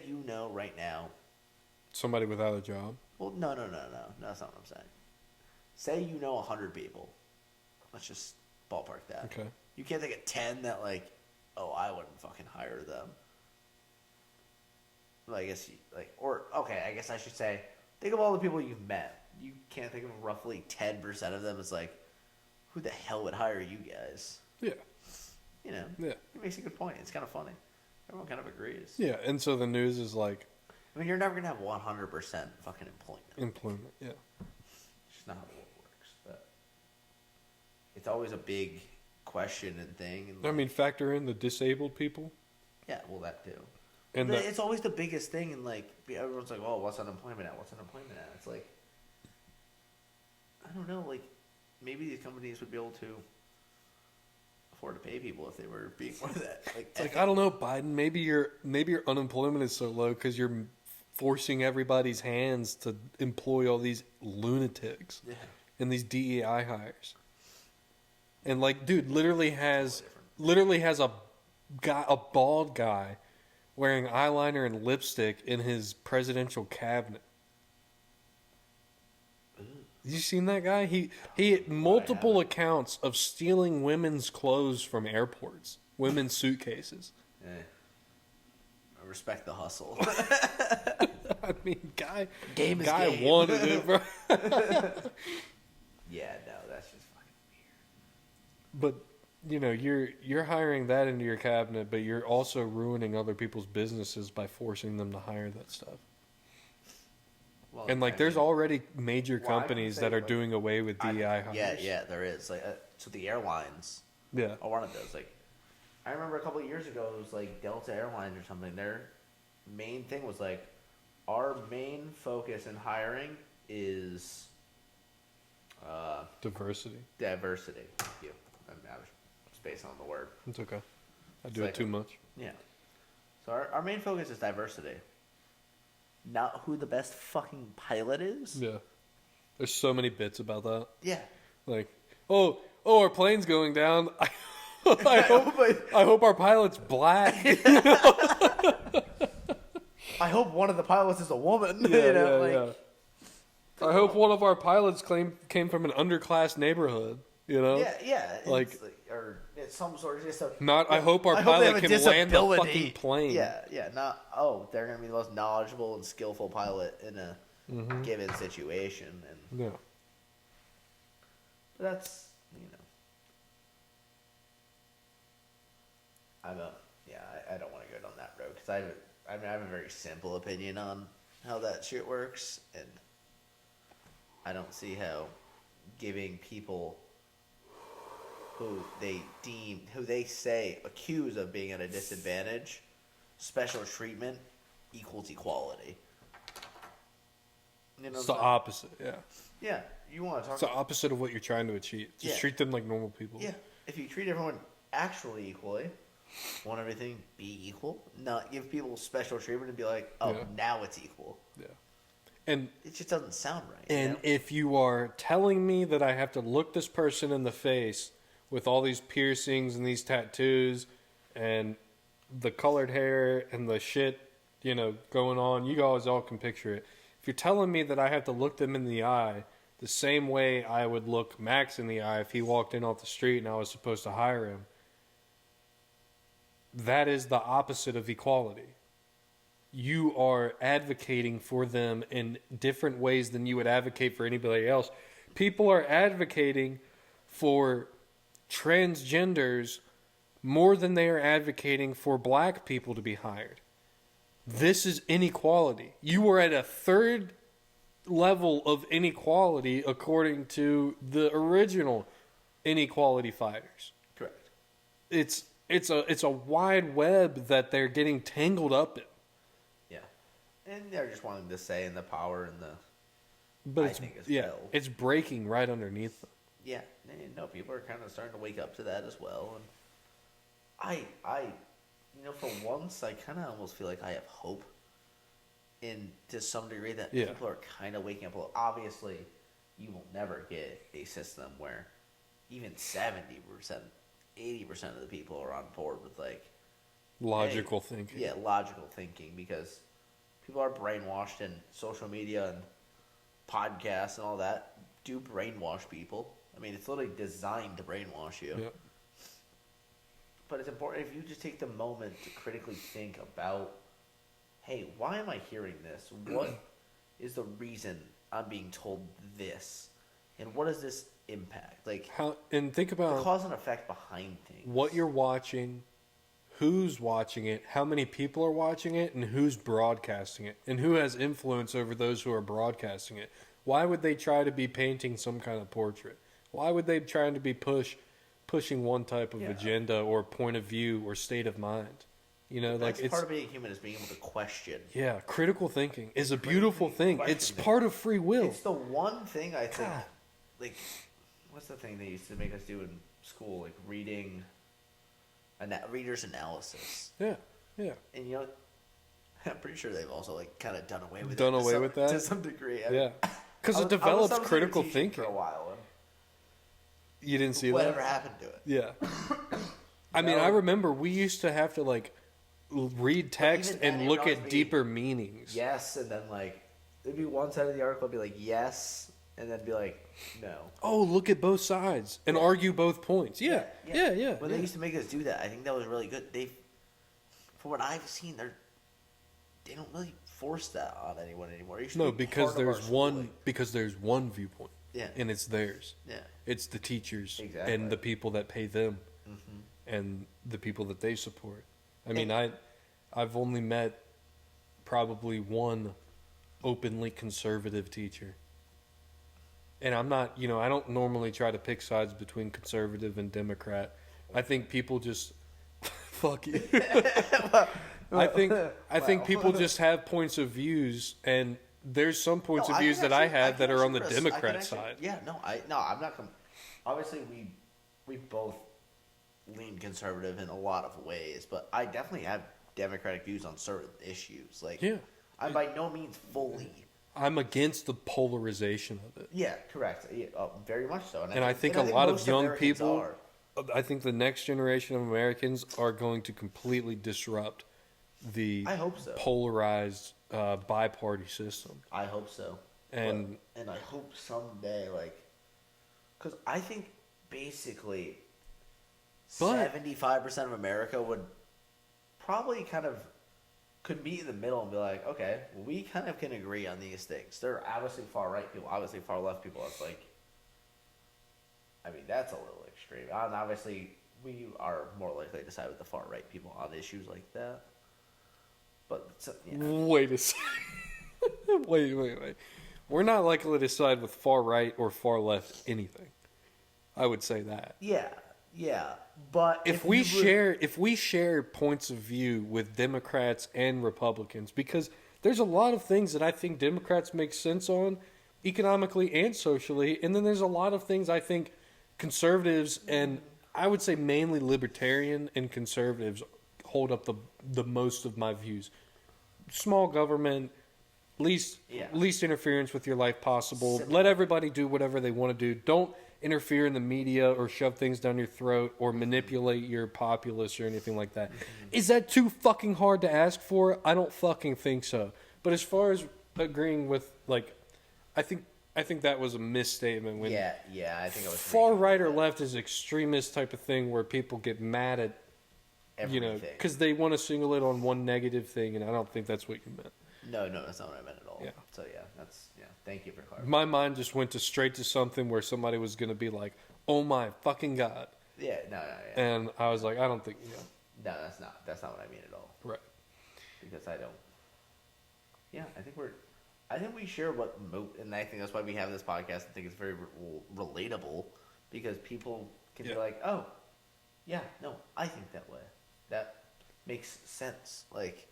right now. Somebody without a job. Well, no. That's not what I'm saying. Say 100 people. Let's just ballpark that. Okay. You can't think of 10 that, like, oh, I wouldn't fucking hire them. Well, I guess I guess I should say, think of all the people you've met. You can't think of roughly 10% of them as like, who the hell would hire you guys? Yeah. Yeah. He makes a good point. It's kind of funny. Everyone kind of agrees. Yeah, and so the news is like I mean, you're never going to have 100% fucking employment. Yeah. It's just not how the world works. But it's always a big question and thing. And I mean, factor in the disabled people. yeah, well, that too. And But it's always the biggest thing, and like everyone's like, "Oh, what's unemployment at? What's unemployment at?" It's like, I don't know. Like, maybe these companies would be able to afford to pay people if they were being more of that. Like, I don't know, Biden. Maybe your unemployment is so low because you're forcing everybody's hands to employ all these lunatics yeah. and these DEI hires. and like, dude, literally has a bald guy wearing eyeliner and lipstick in his presidential cabinet. You seen that guy? He had multiple accounts of stealing women's clothes from airports, women's suitcases. I respect the hustle. I mean, guy Game is guy game. wanted it, bro. Yeah, no, that's just fucking weird. But you know, you're hiring that into your cabinet, but you're also ruining other people's businesses by forcing them to hire that stuff. Well, And like, there's already major Well, I can companies say, that are like, doing away with DEI hires. Yeah, there is. Like, so the airlines Yeah. are one of those. Like, I remember a couple of years ago, it was like Delta Airlines or something. Their main thing was like, our main focus in hiring is Diversity. diversity. Thank you. I was spacing on the word. It's okay. I do like it too much. Yeah. So our main focus is diversity. Not who the best fucking pilot is. Yeah. There's so many bits about that. Yeah. Like, oh, our plane's going down. I hope our pilot's black. I hope one of the pilots is a woman. Yeah. I hope one of our pilots came from an underclass neighborhood. You know. Yeah. Like, or it's some sort of just a. Not. I hope our I hope they pilot have a can land the disability. fucking plane. Yeah. Not. Oh, they're gonna be the most knowledgeable and skillful pilot in a given situation, and Yeah. but that's I don't want to go down that road because I have a very simple opinion on how that shit works, and I don't see how giving people who they say accuse of being at a disadvantage special treatment equals equality. You know It's the opposite. Yeah. Yeah, you want to talk. It's the opposite of what you're trying to achieve. Just treat them like normal people. Yeah, if you treat everyone actually equally, won't everything be equal? Not give people special treatment and be like, oh, now it's equal. Yeah. And it just doesn't sound right. And if you are telling me that I have to look this person in the face with all these piercings and these tattoos and the colored hair and the shit, going on, you guys all can picture it. If you're telling me that I have to look them in the eye the same way I would look Max in the eye if he walked in off the street and I was supposed to hire him, that is the opposite of equality. You are advocating for them in different ways than you would advocate for anybody else. People are advocating for transgenders more than they are advocating for black people to be hired. This is inequality. You are at a third level of inequality according to the original inequality fighters. Correct. It's a wide web that they're getting tangled up in. Yeah, and they're just wanting to say in the power and the. But it's breaking right underneath them. Yeah, no, people are kind of starting to wake up to that as well, and I, for once, I kind of almost feel like I have hope. To some degree, that people are kind of waking up. Well, obviously, you will never get a system where even 70%, 80% of the people are on board with logical thinking. Yeah, logical thinking, because people are brainwashed, and social media and podcasts and all that do brainwash people. I mean, it's literally designed to brainwash you. Yep. But it's important if you just take the moment to critically think about, hey, why am I hearing this? What is the reason I'm being told this? And what does this impact? And think about the cause and effect behind things. What you're watching, who's watching it, how many people are watching it, and who's broadcasting it, and who has influence over those who are broadcasting it. Why would they try to be painting some kind of portrait? Why would they try to be pushing one type of agenda or point of view or state of mind? That's part of being human, is being able to question. Yeah, critical thinking is a beautiful thing. It's part of free will. It's the one thing I think, what's the thing they used to make us do in school? Reading, reader's analysis. Yeah. And I'm pretty sure they've also kind of done away with that to some degree. Because it develops critical thinking for a while. You didn't see whatever that? happened to it. Yeah. I mean, I remember we used to have to, like, read text even then, and it look would always at be deeper meanings. Yes, and then, like, there'd be one side of the article be like, yes, and then be like, no. Oh, look at both sides and argue both points. Yeah. Yeah. When they used to make us do that, I think that was really good. From what I've seen, they don't really force that on anyone anymore. It used to No, be because part of our there's schooling. one viewpoint. Yeah. And it's theirs. Yeah. It's the teachers Exactly. and the people that pay them and the people that they support. I mean, I've only met probably one openly conservative teacher. And I'm not, I don't normally try to pick sides between conservative and Democrat. I think people just fuck you. I think people just have points of views, and there's some points of views that I have that are on the Democrat side. Yeah, I'm not. Obviously, we both lean conservative in a lot of ways, but I definitely have Democratic views on certain issues. Like, Yeah. I'm by no means fully. I'm against the polarization of it. Yeah, correct. Yeah, very much so. And I think a lot of most young Americans people, are. I think the next generation of Americans are going to completely disrupt the I hope so. polarized bi-party system. I hope so. And I hope someday, like, because I think basically 75% of America would probably could meet in the middle and be like, okay, we kind of can agree on these things. There are obviously far right people, obviously far left people. It's like, I mean, that's a little extreme. And obviously, we are more likely to side with the far right people on issues like that. But wait a second. Wait. We're not likely to side with far right or far left anything. I would say that. Yeah. But if we share points of view with Democrats and Republicans, because there's a lot of things that I think Democrats make sense on economically and socially, and then there's a lot of things I think conservatives and I would say mainly libertarian and conservatives hold up the most of my views. Small government, least interference with your life possible. Simple. Let everybody do whatever they want to do. Don't interfere in the media or shove things down your throat or manipulate your populace or anything like that. Is that too fucking hard to ask for? I don't fucking think so. But as far as agreeing with, like, I think that was a misstatement. When I think it was far right or left is extremist type of thing where people get mad at everything. Because they want to single it on one negative thing, and I don't think that's what you meant. No, that's not what I meant at all. Yeah. So thank you for clarifying. My mind just went straight to something where somebody was going to be like, "Oh my fucking god!" Yeah. And I was like, "I don't think." No, that's not what I mean at all. Right. Because I don't. Yeah, I think we share and I think that's why we have this podcast. I think it's very relatable because people can be like, "Oh, yeah, no, I think that way. That makes sense." Like.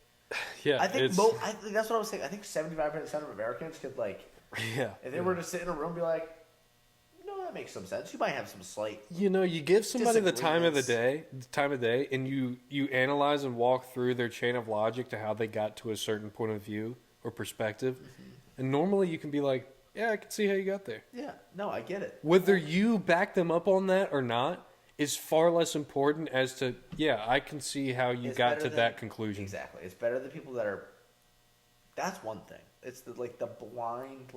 Yeah, I think that's what I was saying. I think 75% of Americans could if they were to sit in a room and be like, no, that makes some sense. You might have some slight. You give somebody the time of day, and you analyze and walk through their chain of logic to how they got to a certain point of view or perspective, and normally you can be like, yeah, I can see how you got there. Yeah, no, I get it. Whether you back them up on that or not is far less important as to, I can see how you got to that conclusion. Exactly. It's better than people that are... That's one thing. It's the blind,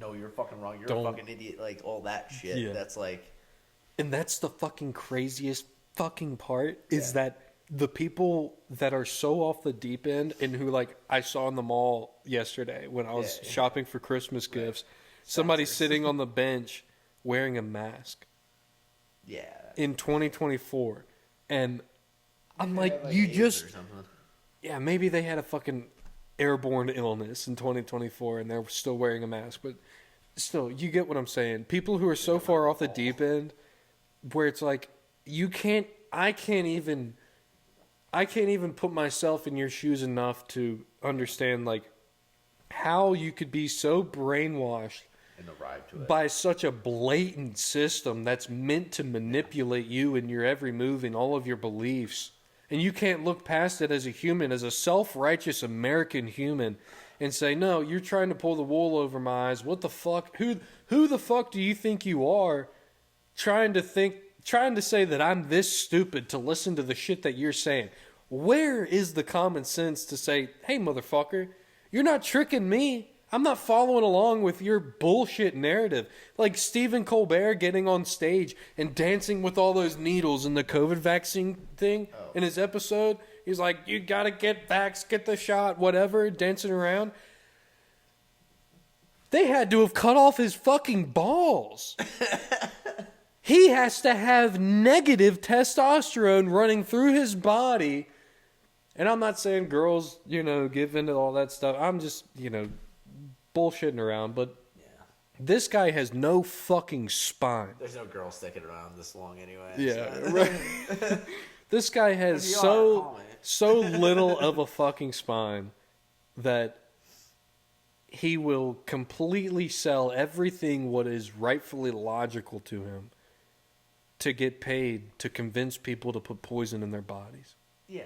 no, you're fucking wrong, you're a fucking idiot, all that shit. Yeah. That's And that's the fucking craziest fucking part, is that the people that are so off the deep end and who, I saw in the mall yesterday when I was shopping for Christmas gifts, somebody sitting on the bench wearing a mask. Yeah. In 2024. And I'm like, maybe they had a fucking airborne illness in 2024 and they're still wearing a mask. But still, you get what I'm saying. People who are so far off the deep end where it's like, I can't even put myself in your shoes enough to understand, how you could be so brainwashed by such a blatant system that's meant to manipulate you in your every move and all of your beliefs. And you can't look past it as a human, as a self-righteous American human, and say, no, you're trying to pull the wool over my eyes. What the fuck? Who the fuck do you think you are trying to say that I'm this stupid to listen to the shit that you're saying. Where is the common sense to say, hey, motherfucker, you're not tricking me. I'm not following along with your bullshit narrative. Like Stephen Colbert getting on stage and dancing with all those needles in the COVID vaccine thing in his episode. He's like, you gotta get vax, get the shot, whatever, dancing around. They had to have cut off his fucking balls. He has to have negative testosterone running through his body. And I'm not saying girls, give into all that stuff. I'm just, bullshitting around. But this guy has no fucking spine. There's no girl sticking around this long anyway. Yeah, right. This guy has so little of a fucking spine that he will completely sell everything what is rightfully logical to him to get paid to convince people to put poison in their bodies. Yeah.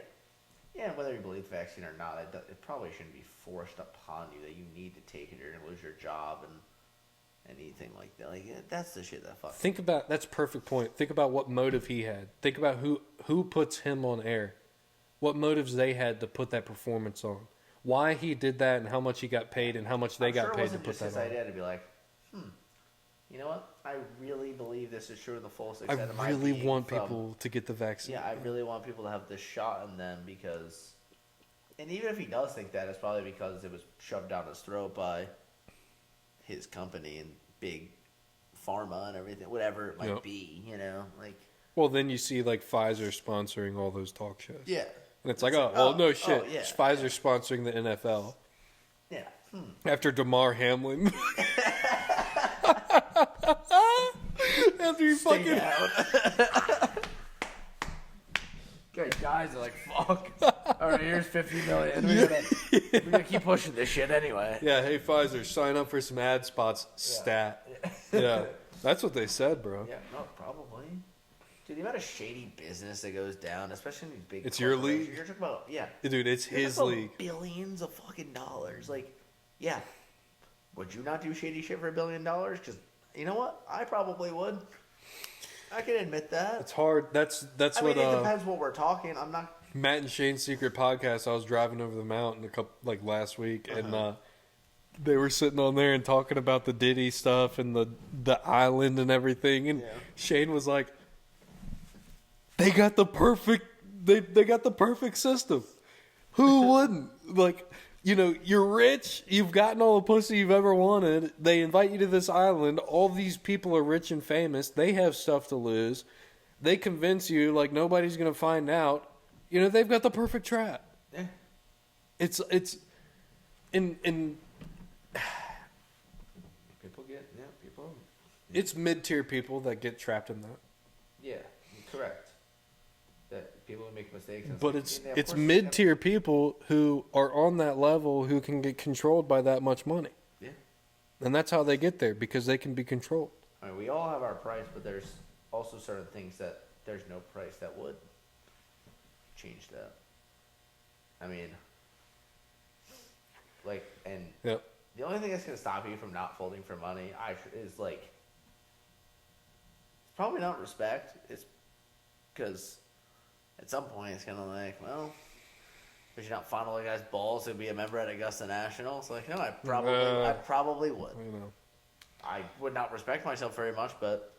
Yeah, whether you believe the vaccine or not, it probably shouldn't be forced upon you that you need to take it or you're going to lose your job and anything like that. Like, that's the shit that fucking... That's a perfect point. Think about what motive he had. Think about who puts him on air. What motives they had to put that performance on. Why he did that and how much he got paid and how much they got paid to put that on. His idea to be like, you know what? I really believe this is true in the fullest extent of my being. I really want people to get the vaccine. Yeah, I really want people to have this shot in them because... And even if he does think that, it's probably because it was shoved down his throat by his company and big pharma and everything, whatever it might be, like... Well, then you see, like, Pfizer sponsoring all those talk shows. Yeah. And it's like, no shit. Oh, yeah. Pfizer sponsoring the NFL. Yeah. After DeMar Hamlin. After he fucking... out. Guys are like, fuck. All right, here's $50 million. We're gonna keep pushing this shit anyway. Yeah, hey, Pfizer, sign up for some ad spots. Stat. Yeah. That's what they said, bro. Yeah, no, probably. Dude, the amount of shady business that goes down, especially in these big... It's your league? You're talking about, Dude, it's his league. Billions of fucking dollars. Like, yeah. Would you not do shady shit for $1 billion? Because, you know what? I probably would. I can admit that. It's hard. That's I what... mean, it depends what we're talking. I'm not... Matt and Shane's Secret Podcast, I was driving over the mountain last week, and they were sitting on there and talking about the Diddy stuff and the island and everything, and Shane was like, they got the perfect system. Who wouldn't? Like, you're rich, you've gotten all the pussy you've ever wanted, they invite you to this island, all these people are rich and famous, they have stuff to lose, they convince you like nobody's going to find out, they've got the perfect trap. Yeah. It's in people. It's mid-tier people that get trapped in that. Yeah, correct. That people who make mistakes. But it's mid-tier people who are on that level who can get controlled by that much money. Yeah. And that's how they get there, because they can be controlled. I mean, we all have our price, but there's also certain things that there's no price that would change that. I mean, Yep. The only thing that's going to stop you from not folding for money is like, it's probably not respect. It's because at some point it's kind of like, well, would you not fondle a guy's balls to be a member at Augusta National? It's like, no, I probably would. I would not respect myself very much, but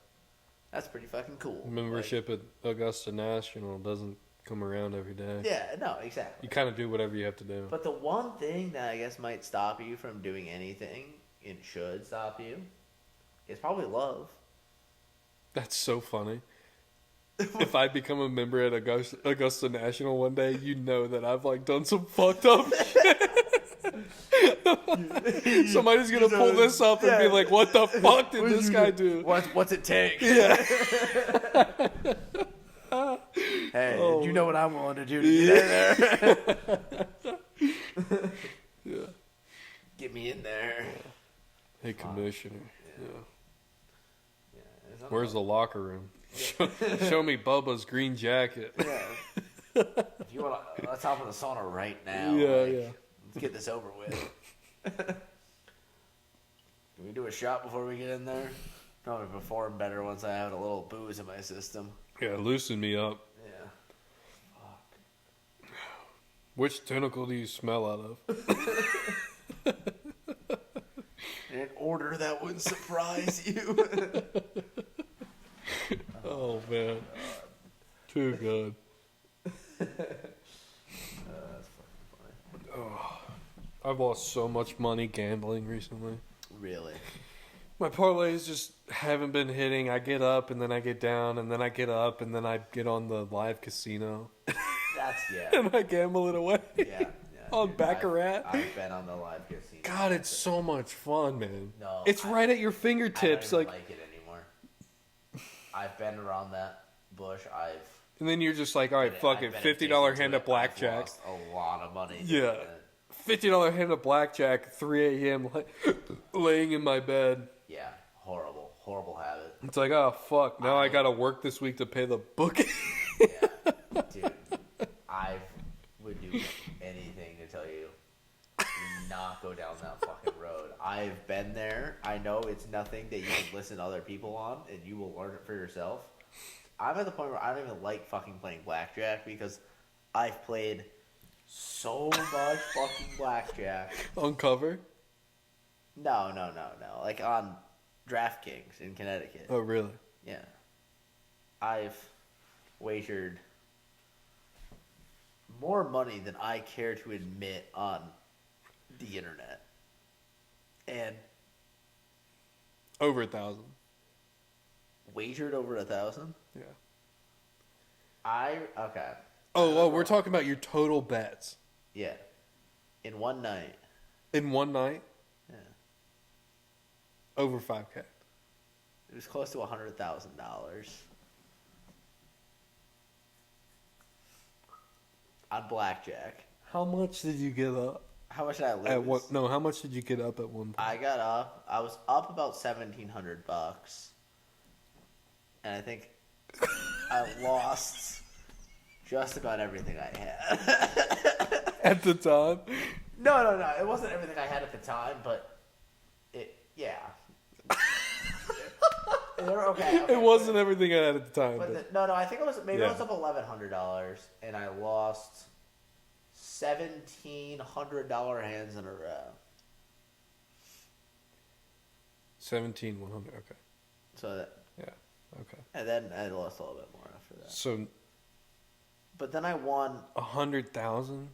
that's pretty fucking cool. Membership at Augusta National doesn't come around every day. Yeah, no, exactly. You kind of do whatever you have to do. But the one thing that I guess might stop you from doing anything, and should stop you, is probably love. That's so funny. If I become a member at Augusta National one day, that I've done some fucked up shit. Somebody's gonna pull this up and be like, "What the fuck did this guy do? What's it take?" Yeah. Hey, you know what I'm willing to do to get in there? Yeah. Get me in there. Hey, Commissioner. Yeah. Yeah. Where's the locker room? Show me Bubba's green jacket. Yeah. If you want to, let's hop in the sauna right now. Yeah. Let's get this over with. Can we do a shot before we get in there? I'm gonna perform better once I have a little booze in my system. Yeah, loosen me up. Yeah. Which tentacle do you smell out of? In an order that would surprise you. Oh, man. Too good. That's fucking funny. Oh, I've lost so much money gambling recently. Really? My parlays just haven't been hitting. I get up and then I get down and then I get up and then I get on the live casino. That's, yeah. And I gamble it away. Yeah. On Dude, Baccarat. I've been on the live casino. God, it's so much fun, man. No. It's right at your I fingertips. don't even like it anymore. I've been around that bush. And then you're just like, all right, fuck it. $50 hand of blackjack. I've lost a lot of money. Yeah. $50 hand of blackjack, 3 a.m., laying in my bed. Yeah. Horrible habit. It's like, oh, fuck. Now I got to work this week to pay the bookie. Yeah. Dude, I would do anything to tell you do not go down that fucking road. I've been there. I know it's nothing that you can listen to other people on, and you will learn it for yourself. I'm at the point where I don't even like fucking playing blackjack because I've played so much fucking blackjack. On cover? No. Like on DraftKings in Connecticut. Oh, really? Yeah. I've wagered more money than I care to admit on the internet. And Over 1,000. wagered over 1,000? Yeah. Okay. Oh, we're talking about your total bets. Yeah. In one night. In one night? Yeah. Over 5K. It was close to $100,000. On blackjack. How much did you get up? How much did I lose? At what? No, how much did you get up at one point? I got up. I was up about $1,700, and I think I lost just about everything I had. At the time? No. It wasn't everything I had at the time, but yeah. Okay. It wasn't everything I had at the time. But no. I think it was maybe Yeah. I was up $1,100, and I lost $1,700 hands in a row. 17,100. Okay. So that, Yeah. Okay. and then I lost a little bit more after that. So But then I won. $100,000.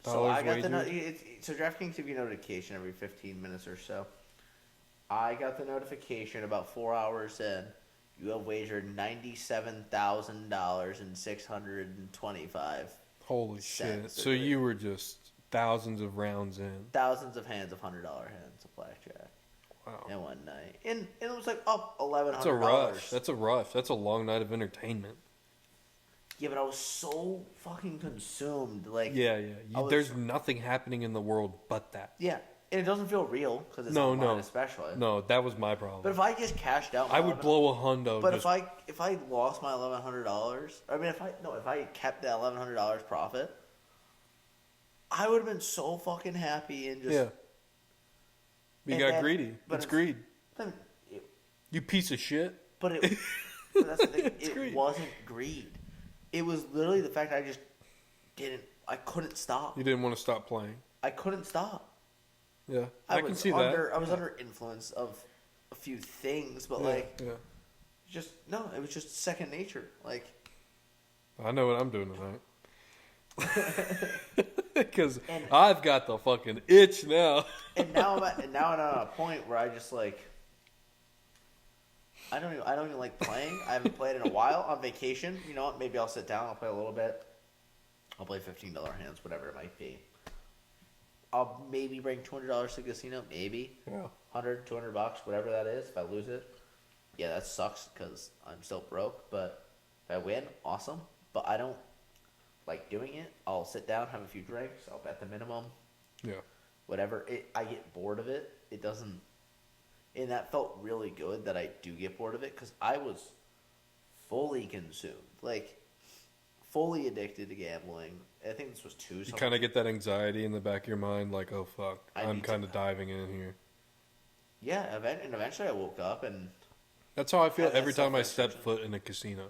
So I got wagered? so DraftKings give you a notification every 15 minutes or so. I got the notification about 4 hours in. You have wagered $97,000 and 625. Holy shit! So you were just thousands of rounds in. Thousands of hands of $100 hands of blackjack. Wow. In one night, and it was like up $1,100. That's a rush. That's a rush. That's a long night of entertainment. Yeah, but I was so fucking consumed. Like Yeah. I was- There's nothing happening in the world but that. Yeah, and it doesn't feel real because it's No, online, no. especially. No, that was my problem. But if I just cashed out, I would blow a hundo. But just, if I lost my $1,100, I mean, if I kept that $1,100 profit, I would have been so fucking happy and just yeah. You and got then- greedy. but It's greed. then it- You piece of shit. But but that's the thing. It's It greed. wasn't greed. It was literally the fact I just I couldn't stop. You didn't want to stop playing. I couldn't stop. Yeah, I can see that. I was under influence of a few things, but Yeah. it was just second nature. Like I know what I'm doing tonight. Because And- I've got the fucking itch now. and now I'm at a point where I just like I don't even like playing. I haven't played in a while. On vacation, you know what? Maybe I'll sit down. I'll play a little bit. I'll play $15 hands, whatever it might be. I'll maybe bring $200 to the casino, maybe Yeah. $100-$200, whatever that is. If I lose it, yeah, that sucks because I'm still broke. But if I win, awesome. But I don't like doing it. I'll sit down, have a few drinks. I'll bet the minimum. Yeah. Whatever. I get bored of it. It doesn't. And that felt really good that I do get bored of it because I was fully consumed, like fully addicted to gambling. I think this was You kind of get that anxiety in the back of your mind, like, oh fuck, I I'm need kind of to- diving in here. Yeah, and eventually I woke up and That's how I feel Have that every time I step self-realization. foot in a casino.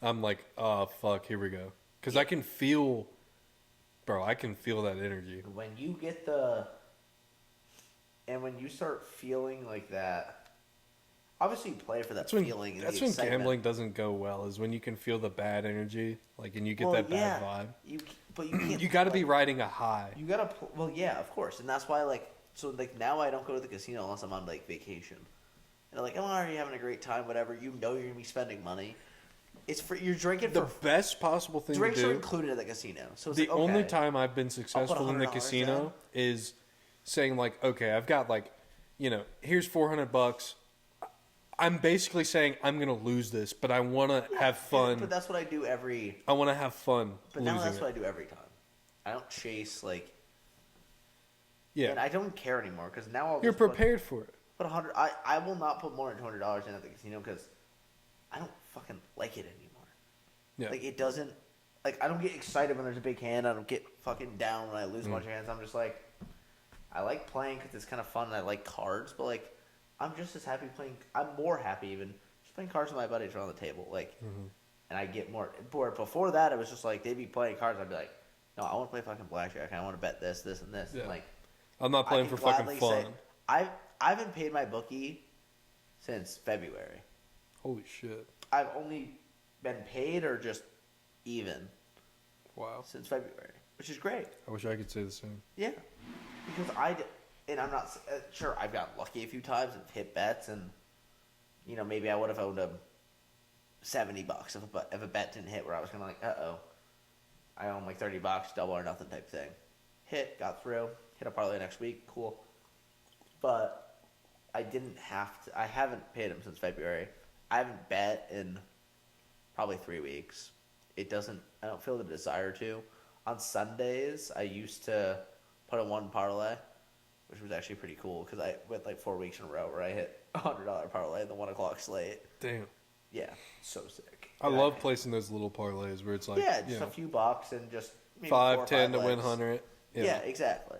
I'm like, oh, fuck, here we go. Because I can feel, bro, I can feel that energy. When you get and when you start feeling like that, obviously you play for that That's when, feeling. And that's the when excitement. gambling doesn't go well, is when you can feel the bad energy, like, and you get Well, that yeah, bad vibe. But you can't. You got to be like, riding a high. You gotta. Well, yeah, of course, and that's why like now I don't go to the casino unless I'm on like vacation. And like, I'm already having a great time, whatever. You know you're gonna be spending money. It's for you're drinking The for best possible thing to drinks are do. included at the casino. So it's The like, okay, only time I've been successful in the $100 casino down. is saying like, okay, I've got like, here's $400. I'm basically saying I'm gonna lose this, but I want to have fun. But that's what I do every. I want to have fun But losing now that's it. what I do every time. I don't chase like, Yeah, and I don't care anymore because now I'll you're just put- prepared for it. Put 100. I will not put more than $200 in at the casino because I don't fucking like it anymore. Yeah, Like it doesn't. Like I don't get excited when there's a big hand. I don't get fucking down when I lose a bunch of hands. I'm just like, I like playing because it's kind of fun and I like cards. But like, I'm just as happy playing. I'm more happy even just playing cards with my buddies around the table. Like, and I get more. Before that, it was just like they'd be playing cards. I'd be like, no, I want to play fucking blackjack. I want to bet this, this, and this. Yeah. And like, I'm not I playing can for fucking gladly fun. say- I haven't paid my bookie since February. Holy shit! I've only been paid or just even Wow. since February, which is great. I wish I could say the same. Yeah, because and I'm not sure. I've got lucky a few times and hit bets, and maybe I would have owed him $70 if a bet didn't hit. Where I was kind of like, I owe him like $30, double or nothing type thing. Hit, got through, hit a parlay next week, cool. But I didn't have to. I haven't paid him since February. I haven't bet in probably 3 weeks. I don't feel the desire to. On Sundays, I used to put in one parlay, which was actually pretty cool because I went like 4 weeks in a row where I hit $100 parlay in the 1 o'clock slate. Damn. Yeah, so sick. I And love placing those little parlays where it's like, just a few bucks and just maybe 5, 4 or 10 5 to win legs. 100. Yeah, exactly.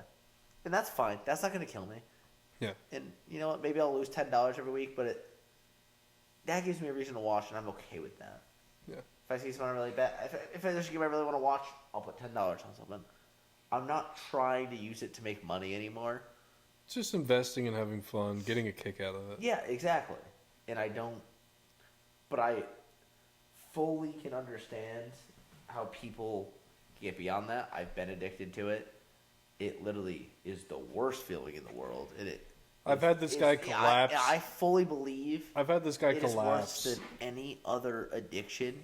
And that's fine. That's not going to kill me. Yeah. And you know what? Maybe I'll lose $10 every week, but that gives me a reason to watch, and I'm okay with that. Yeah. If I see someone I really bet, if there's a game I really want to watch, I'll put $10 on something. I'm not trying to use it to make money anymore. It's just investing and having fun, getting a kick out of it. Yeah, exactly. And but I fully can understand how people get beyond that. I've been addicted to it. It literally is the worst feeling in the world. I've had this guy collapse. I fully believe I've had this guy it is collapse. worse than any other addiction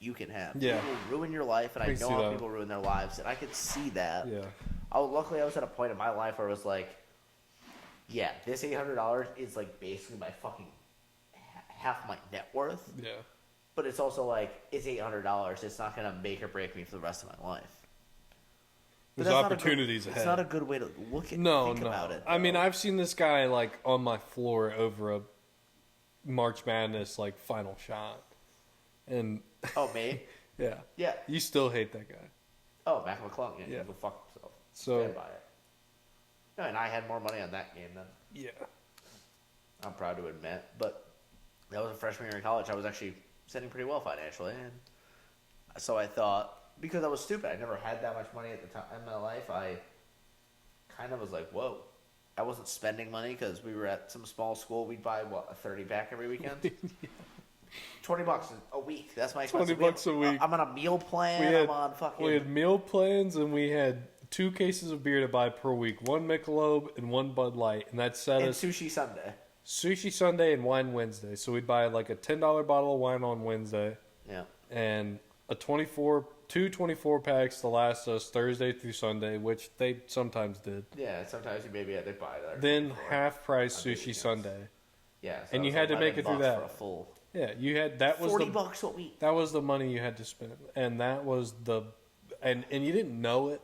you can have. Yeah. It will ruin your life, and I I can know see how that. people ruin their lives, and I could see that. Yeah. Luckily, I was at a point in my life where it was like, yeah, this $800 is like basically my fucking half my net worth. Yeah. But it's also like, it's $800. It's not going to make or break me for the rest of my life. But There's that's not a opportunities good, ahead. It's not a good way to look at think about it. I mean, though. I've seen this guy like on my floor over a March Madness like final shot, and Oh, me? yeah, Yeah. you still hate that guy. Oh, Mac McClung. Yeah. Yeah. Go fuck himself. So- Stand by it. No, and I had more money on that game than Yeah, I'm proud to admit. But that was a freshman year in college. I was actually sitting pretty well financially. And so I thought, because I was stupid, I never had that much money at the time in my life, I kind of was like, whoa. I wasn't spending money because we were at some small school. We'd buy, a 30-pack every weekend? $20 a week. That's my expense. $20 a week. I'm on a meal plan. I'm on fucking... we had meal plans and we had 2 cases of beer to buy per week, 1 Michelob and 1 Bud Light, and that set and us Sushi Sunday. Sushi Sunday and Wine Wednesday. So we'd buy like a $10 bottle of wine on Wednesday Yeah. and two 24 packs to last us Thursday through Sunday, which they sometimes did. Yeah, sometimes you maybe had to buy that. Then half price sushi Sunday. Yeah, so and you it's had to make it through $11 that. for a full Yeah, you had that was $40 a week. that was the money you had to spend, and that was and you didn't know it,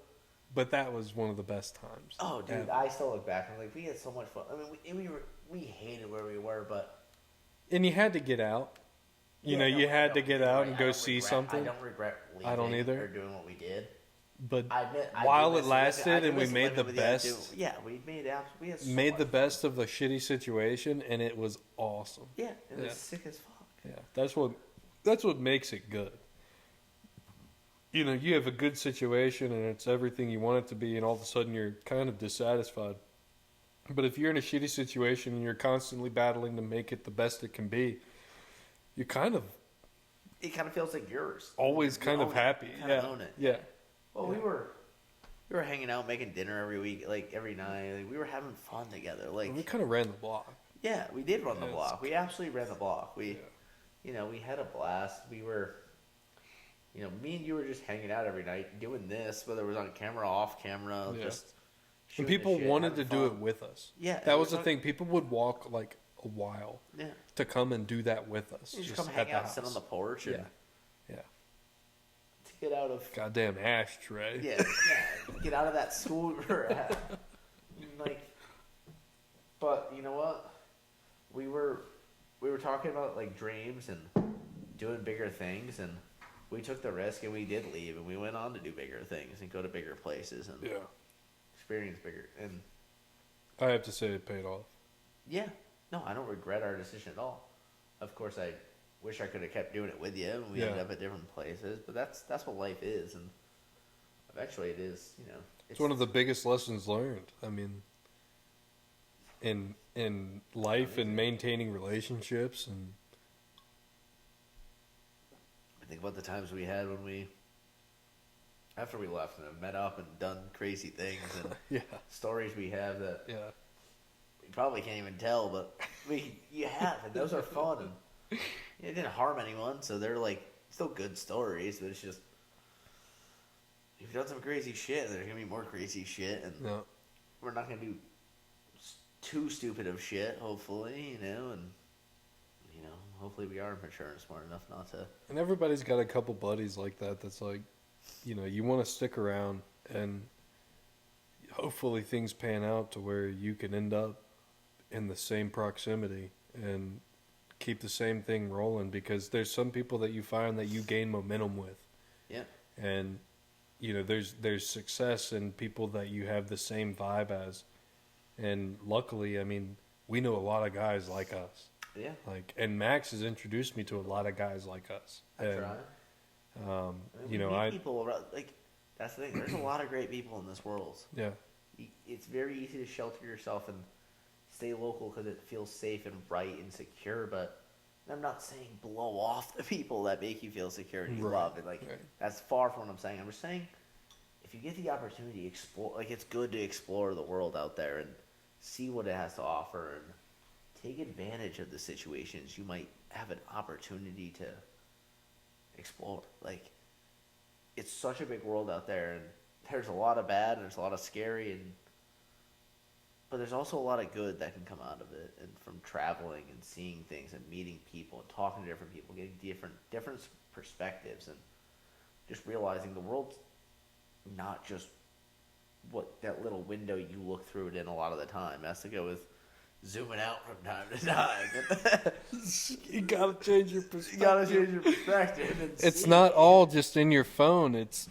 but that was one of the best times. Oh, dude, ever. I still look back and like we had so much fun. I mean, we hated where we were, but And you had to get out. You Yeah, no, you I had to don't- get you're out right, and I go don't see regret- something. I don't regret leaving I don't either. or doing what we did. but I admit, while it lasted and we made the we best, made the best of the shitty situation, and it was awesome. Yeah, it was sick as fuck. Yeah, that's what makes it good. You know, you have a good situation and it's everything you want it to be, and all of a sudden you're kind of dissatisfied. But if you're in a shitty situation and you're constantly battling to make it the best it can be, you kind of... It kind of feels like yours. Always kind of happy. You kind of own it. Yeah. Well, we were hanging out, making dinner every week, like every night. Like, we were having fun together. Like we kind of ran the block. Yeah, we did run the block. We absolutely ran the block. We had a blast. We were, me and you were just hanging out every night doing this, whether it was on camera, off camera, just. And people wanted to do it with us. Yeah, that was the thing. People would walk like a while. Yeah. To come and do that with us. You just come hang out, sit on the porch, and yeah. To get out of goddamn ashtray. Yeah. Get out of that school we were at. But you know what? We were talking about like dreams and doing bigger things, and we took the risk and we did leave, and we went on to do bigger things and go to bigger places and experience bigger. And I have to say it paid off. Yeah. No, I don't regret our decision at all. Of course, I wish I could have kept doing it with you, and we ended up at different places. But that's what life is, and eventually it is. It's one of the biggest lessons learned. I mean, in life and maintaining relationships, and I think about the times we had when after we left and have met up and done crazy things and stories we have that we probably can't even tell, but you have, and those are fun, and it didn't harm anyone, so they're like still good stories, but it's just you've done some crazy shit, and there's gonna be more crazy shit, and we're not gonna do too stupid of shit, hopefully, and hopefully we are mature and smart enough not to. And everybody's got a couple buddies like that. That's like, you want to stick around, and hopefully things pan out to where you can end up in the same proximity and keep the same thing rolling, because there's some people that you find that you gain momentum with. Yeah. And there's success in people that you have the same vibe as. And luckily, I mean, we know a lot of guys like us. Yeah. And Max has introduced me to a lot of guys like us. That's right. People around, that's the thing. There's a lot of great people in this world. Yeah. It's very easy to shelter yourself and stay local because it feels safe and right and secure, but I'm not saying blow off the people that make you feel secure and you love it. That's far from what I'm saying. I'm just saying if you get the opportunity, explore. It's good to explore the world out there and see what it has to offer and take advantage of the situations you might have an opportunity to explore. It's such a big world out there, and there's a lot of bad and there's a lot of scary, but there's also a lot of good that can come out of it, and from traveling and seeing things and meeting people and talking to different people, getting different perspectives, and just realizing the world's not just what that little window you look through it in a lot of the time. It has to go with zooming out from time to time. You gotta change your perspective. It's not all just in your phone. It's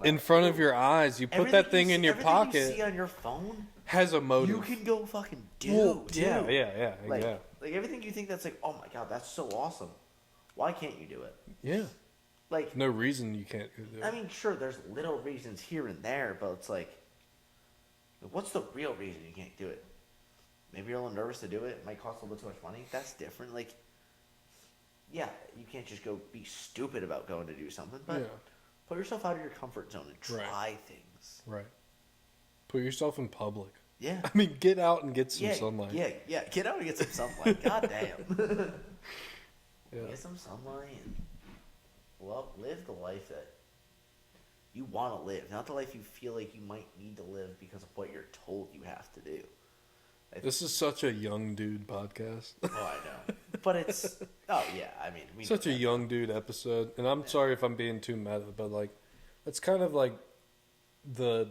in front of your eyes. You put that thing in your pocket. Everything you see on your phone has a motive. You can go fucking do. Yeah. Like everything you think that's like, oh my god, that's so awesome. Why can't you do it? Yeah. Like no reason you can't do it. I mean, sure, there's little reasons here and there, but it's like, what's the real reason you can't do it? Maybe you're a little nervous to do it. It might cost a little too much money. That's different. You can't just go be stupid about going to do something, but put yourself out of your comfort zone and try things. Right. Put yourself in public. Yeah. I mean, get out and get some sunlight. Yeah. Get out and get some sunlight. God damn. Yeah. Get some sunlight and live the life that you want to live, not the life you feel like you might need to live because of what you're told you have to do. This is such a young dude podcast. Oh, I know. But it's... Oh, yeah. I mean... Such a young dude episode. And I'm sorry if I'm being too meta, but, it's kind of like the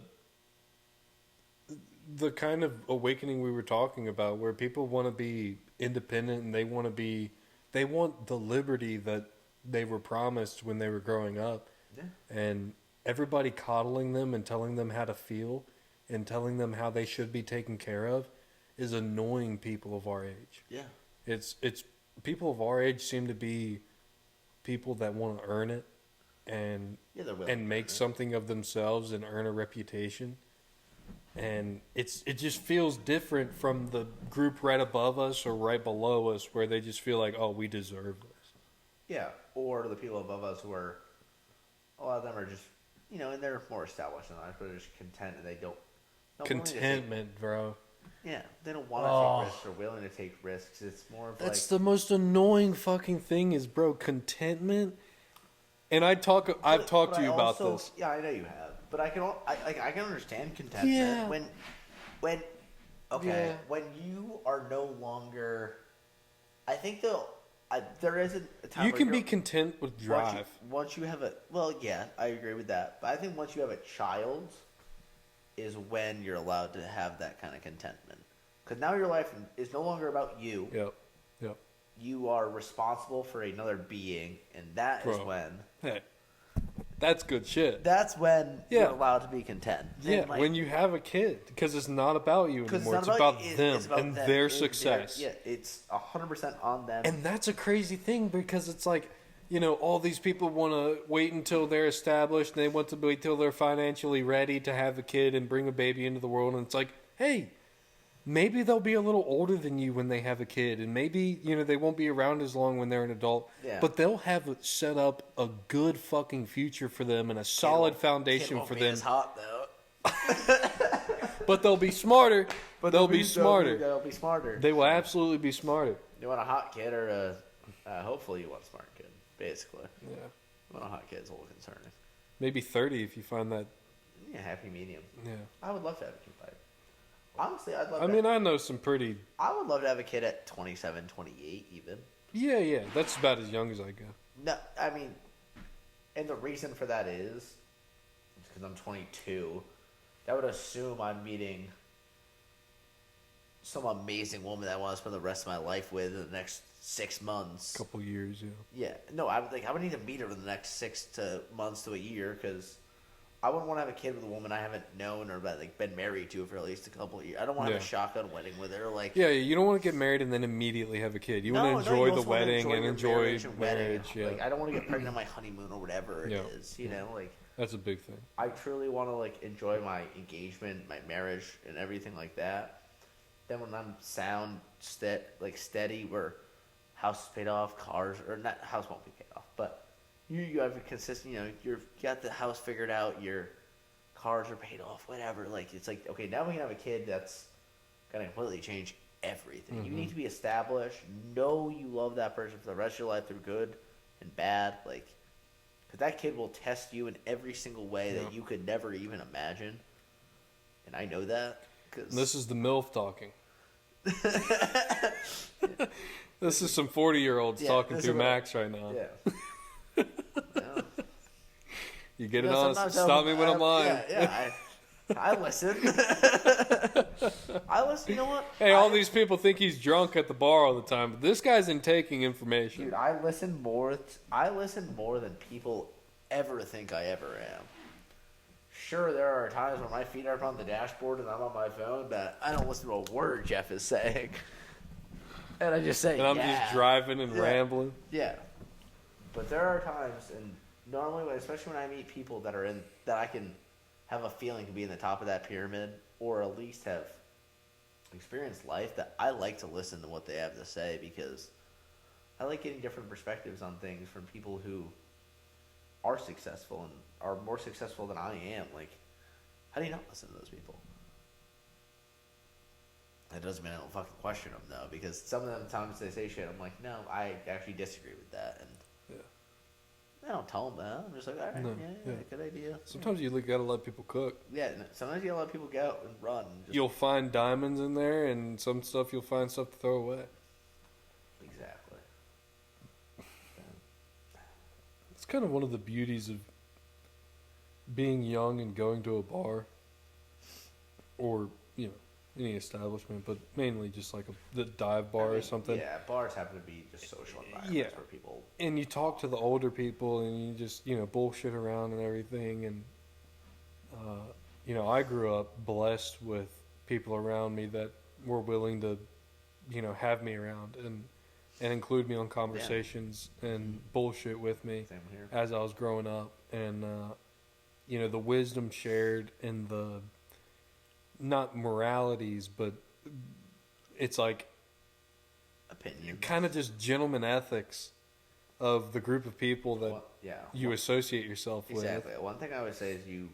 kind of awakening we were talking about, where people want to be independent and they want the liberty that they were promised when they were growing up. Yeah. And everybody coddling them and telling them how to feel and telling them how they should be taken care of is annoying people of our age. Yeah. It's people of our age seem to be people that want to earn it and make something of themselves and earn a reputation. And it just feels different from the group right above us or right below us where they just feel like, oh, we deserve this. Yeah, or the people above us who are, a lot of them are just, and they're more established in life, but they're just content and they don't. Contentment, bro. Yeah, they don't want to take risks or willing to take risks. It's more of that's the most annoying fucking thing is, bro, contentment. And I've talked to you about this. Yeah, I know you have. But I can understand contentment when you are no longer. I think there is a time you where can be content with drive. Once you have I agree with that. But I think once you have a child, is when you're allowed to have that kind of contentment. Because now your life is no longer about you. Yep. You are responsible for another being, and that is when. Hey. That's good shit. That's when you're allowed to be content. Yeah, when you have a kid. Because it's not about you anymore. It's about them and their success. It's 100% on them. And that's a crazy thing because it's like, all these people want to wait until they're established and they want to wait till they're financially ready to have a kid and bring a baby into the world. And it's like, hey, maybe they'll be a little older than you when they have a kid, and maybe they won't be around as long when they're an adult. Yeah. But they'll have set up a good fucking future for them and a solid foundation for them. It's hot though. But they'll be smarter. They'll be smarter. They'll be smarter. They will absolutely be smarter. You want a hot kid or hopefully you want a smart kid, basically. Yeah. You want a hot kid is a little concerning. Maybe 30 if you find that. Yeah, happy medium. Yeah. I would love to have a kid by. Honestly, I'd love. I know some pretty. I would love to have a kid at 27, 28 even. Yeah, that's about as young as I go. No, and the reason for that is because I'm 22. That would assume I'm meeting some amazing woman that I want to spend the rest of my life with in the next 6 months. Couple years, yeah. Yeah, no, I would need to meet her in the next 6 months to a year because. I wouldn't want to have a kid with a woman I haven't known or been married to for at least a couple of years. I don't want to have a shotgun wedding with her. You don't want to get married and then immediately have a kid. You want to enjoy the wedding and enjoy marriage. Yeah. I don't want to get pregnant on my honeymoon or whatever it is. That's a big thing. I truly want to enjoy my engagement, my marriage, and everything like that. Then when I'm sound, steady, where house is paid off, cars or not, house won't be paid off, but. You have a consistent, you've got the house figured out, your cars are paid off, whatever. It's okay, now we can have a kid that's going to completely change everything. Mm-hmm. You need to be established, know you love that person for the rest of your life through good and bad. Because that kid will test you in every single way that you could never even imagine. And I know that. This is the MILF talking. This is some 40-year-olds talking through Max right now. Yeah. You get it on. Stop me when I'm lying. Yeah, I listen. I listen. You know what? Hey, all these people think he's drunk at the bar all the time, but this guy's in taking information. Dude, I listen more than people ever think I ever am. Sure, there are times when my feet are up on the dashboard and I'm on my phone, but I don't listen to a word Jeff is saying. And I just say, and I'm just driving and rambling. Yeah. But there are times, and normally, especially when I meet people that I can have a feeling to be in the top of that pyramid, or at least have experienced life, that I like to listen to what they have to say because I like getting different perspectives on things from people who are successful and are more successful than I am. How do you not listen to those people? That doesn't mean I don't fucking question them, though, because some of them times they say shit, I'm like, no, I actually disagree with that, and I don't tell them that. I'm just like, all right, good idea. Sometimes you gotta let people cook. Yeah, sometimes you gotta let people go and run. You'll find diamonds in there, and some stuff you'll find stuff to throw away. Exactly. It's kind of one of the beauties of being young and going to a bar, or any establishment, but mainly just the dive bar or something. Yeah, bars happen to be just social environments where people. And you talk to the older people, and you just bullshit around and everything, and you know, I grew up blessed with people around me that were willing to, you know, have me around and include me on conversations and bullshit with me Same here. as I was growing up. And, you know, the wisdom shared and the, not moralities, but it's like Opinion. kind of just gentleman ethics of the group of people that Well, yeah. you associate yourself Exactly. with. One thing I would say is you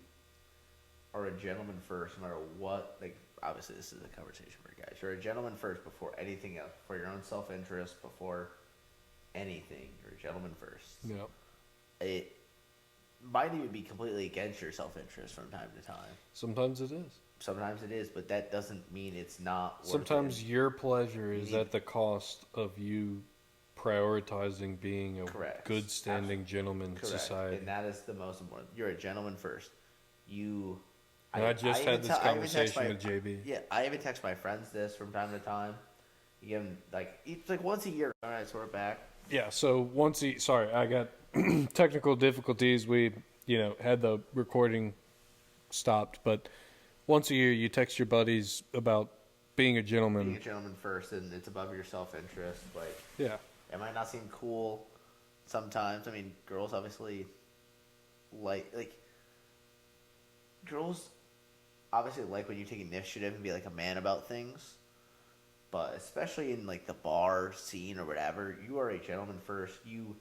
are a gentleman first, no matter what. Like, obviously, this is a conversation for guys. You're a gentleman first before anything else, for your own self-interest, before anything. You're a gentleman first. Yeah. It might even be completely against your self-interest from time to time. Sometimes it is. Sometimes it is, but that doesn't mean it's not worth Sometimes it. your pleasure is need- at the cost of you prioritizing being a Correct. good standing Absolutely. gentleman in Correct. society. And that is the most important. You're a gentleman first. You. And I just even had this I even text conversation with JB. Yeah, I even text my friends this from time to time. You give them, like, it's like once a year. All right, so we're back. Yeah, so once he, sorry, I got technical difficulties. We, you know, had the recording stopped, but once a year you text your buddies about being a gentleman. Being a gentleman first, and it's above your self-interest. Like, Yeah. it might not seem cool sometimes. I mean, girls obviously like girls obviously like when you take initiative and be like a man about things. But especially in like the bar scene or whatever, you are a gentleman first. You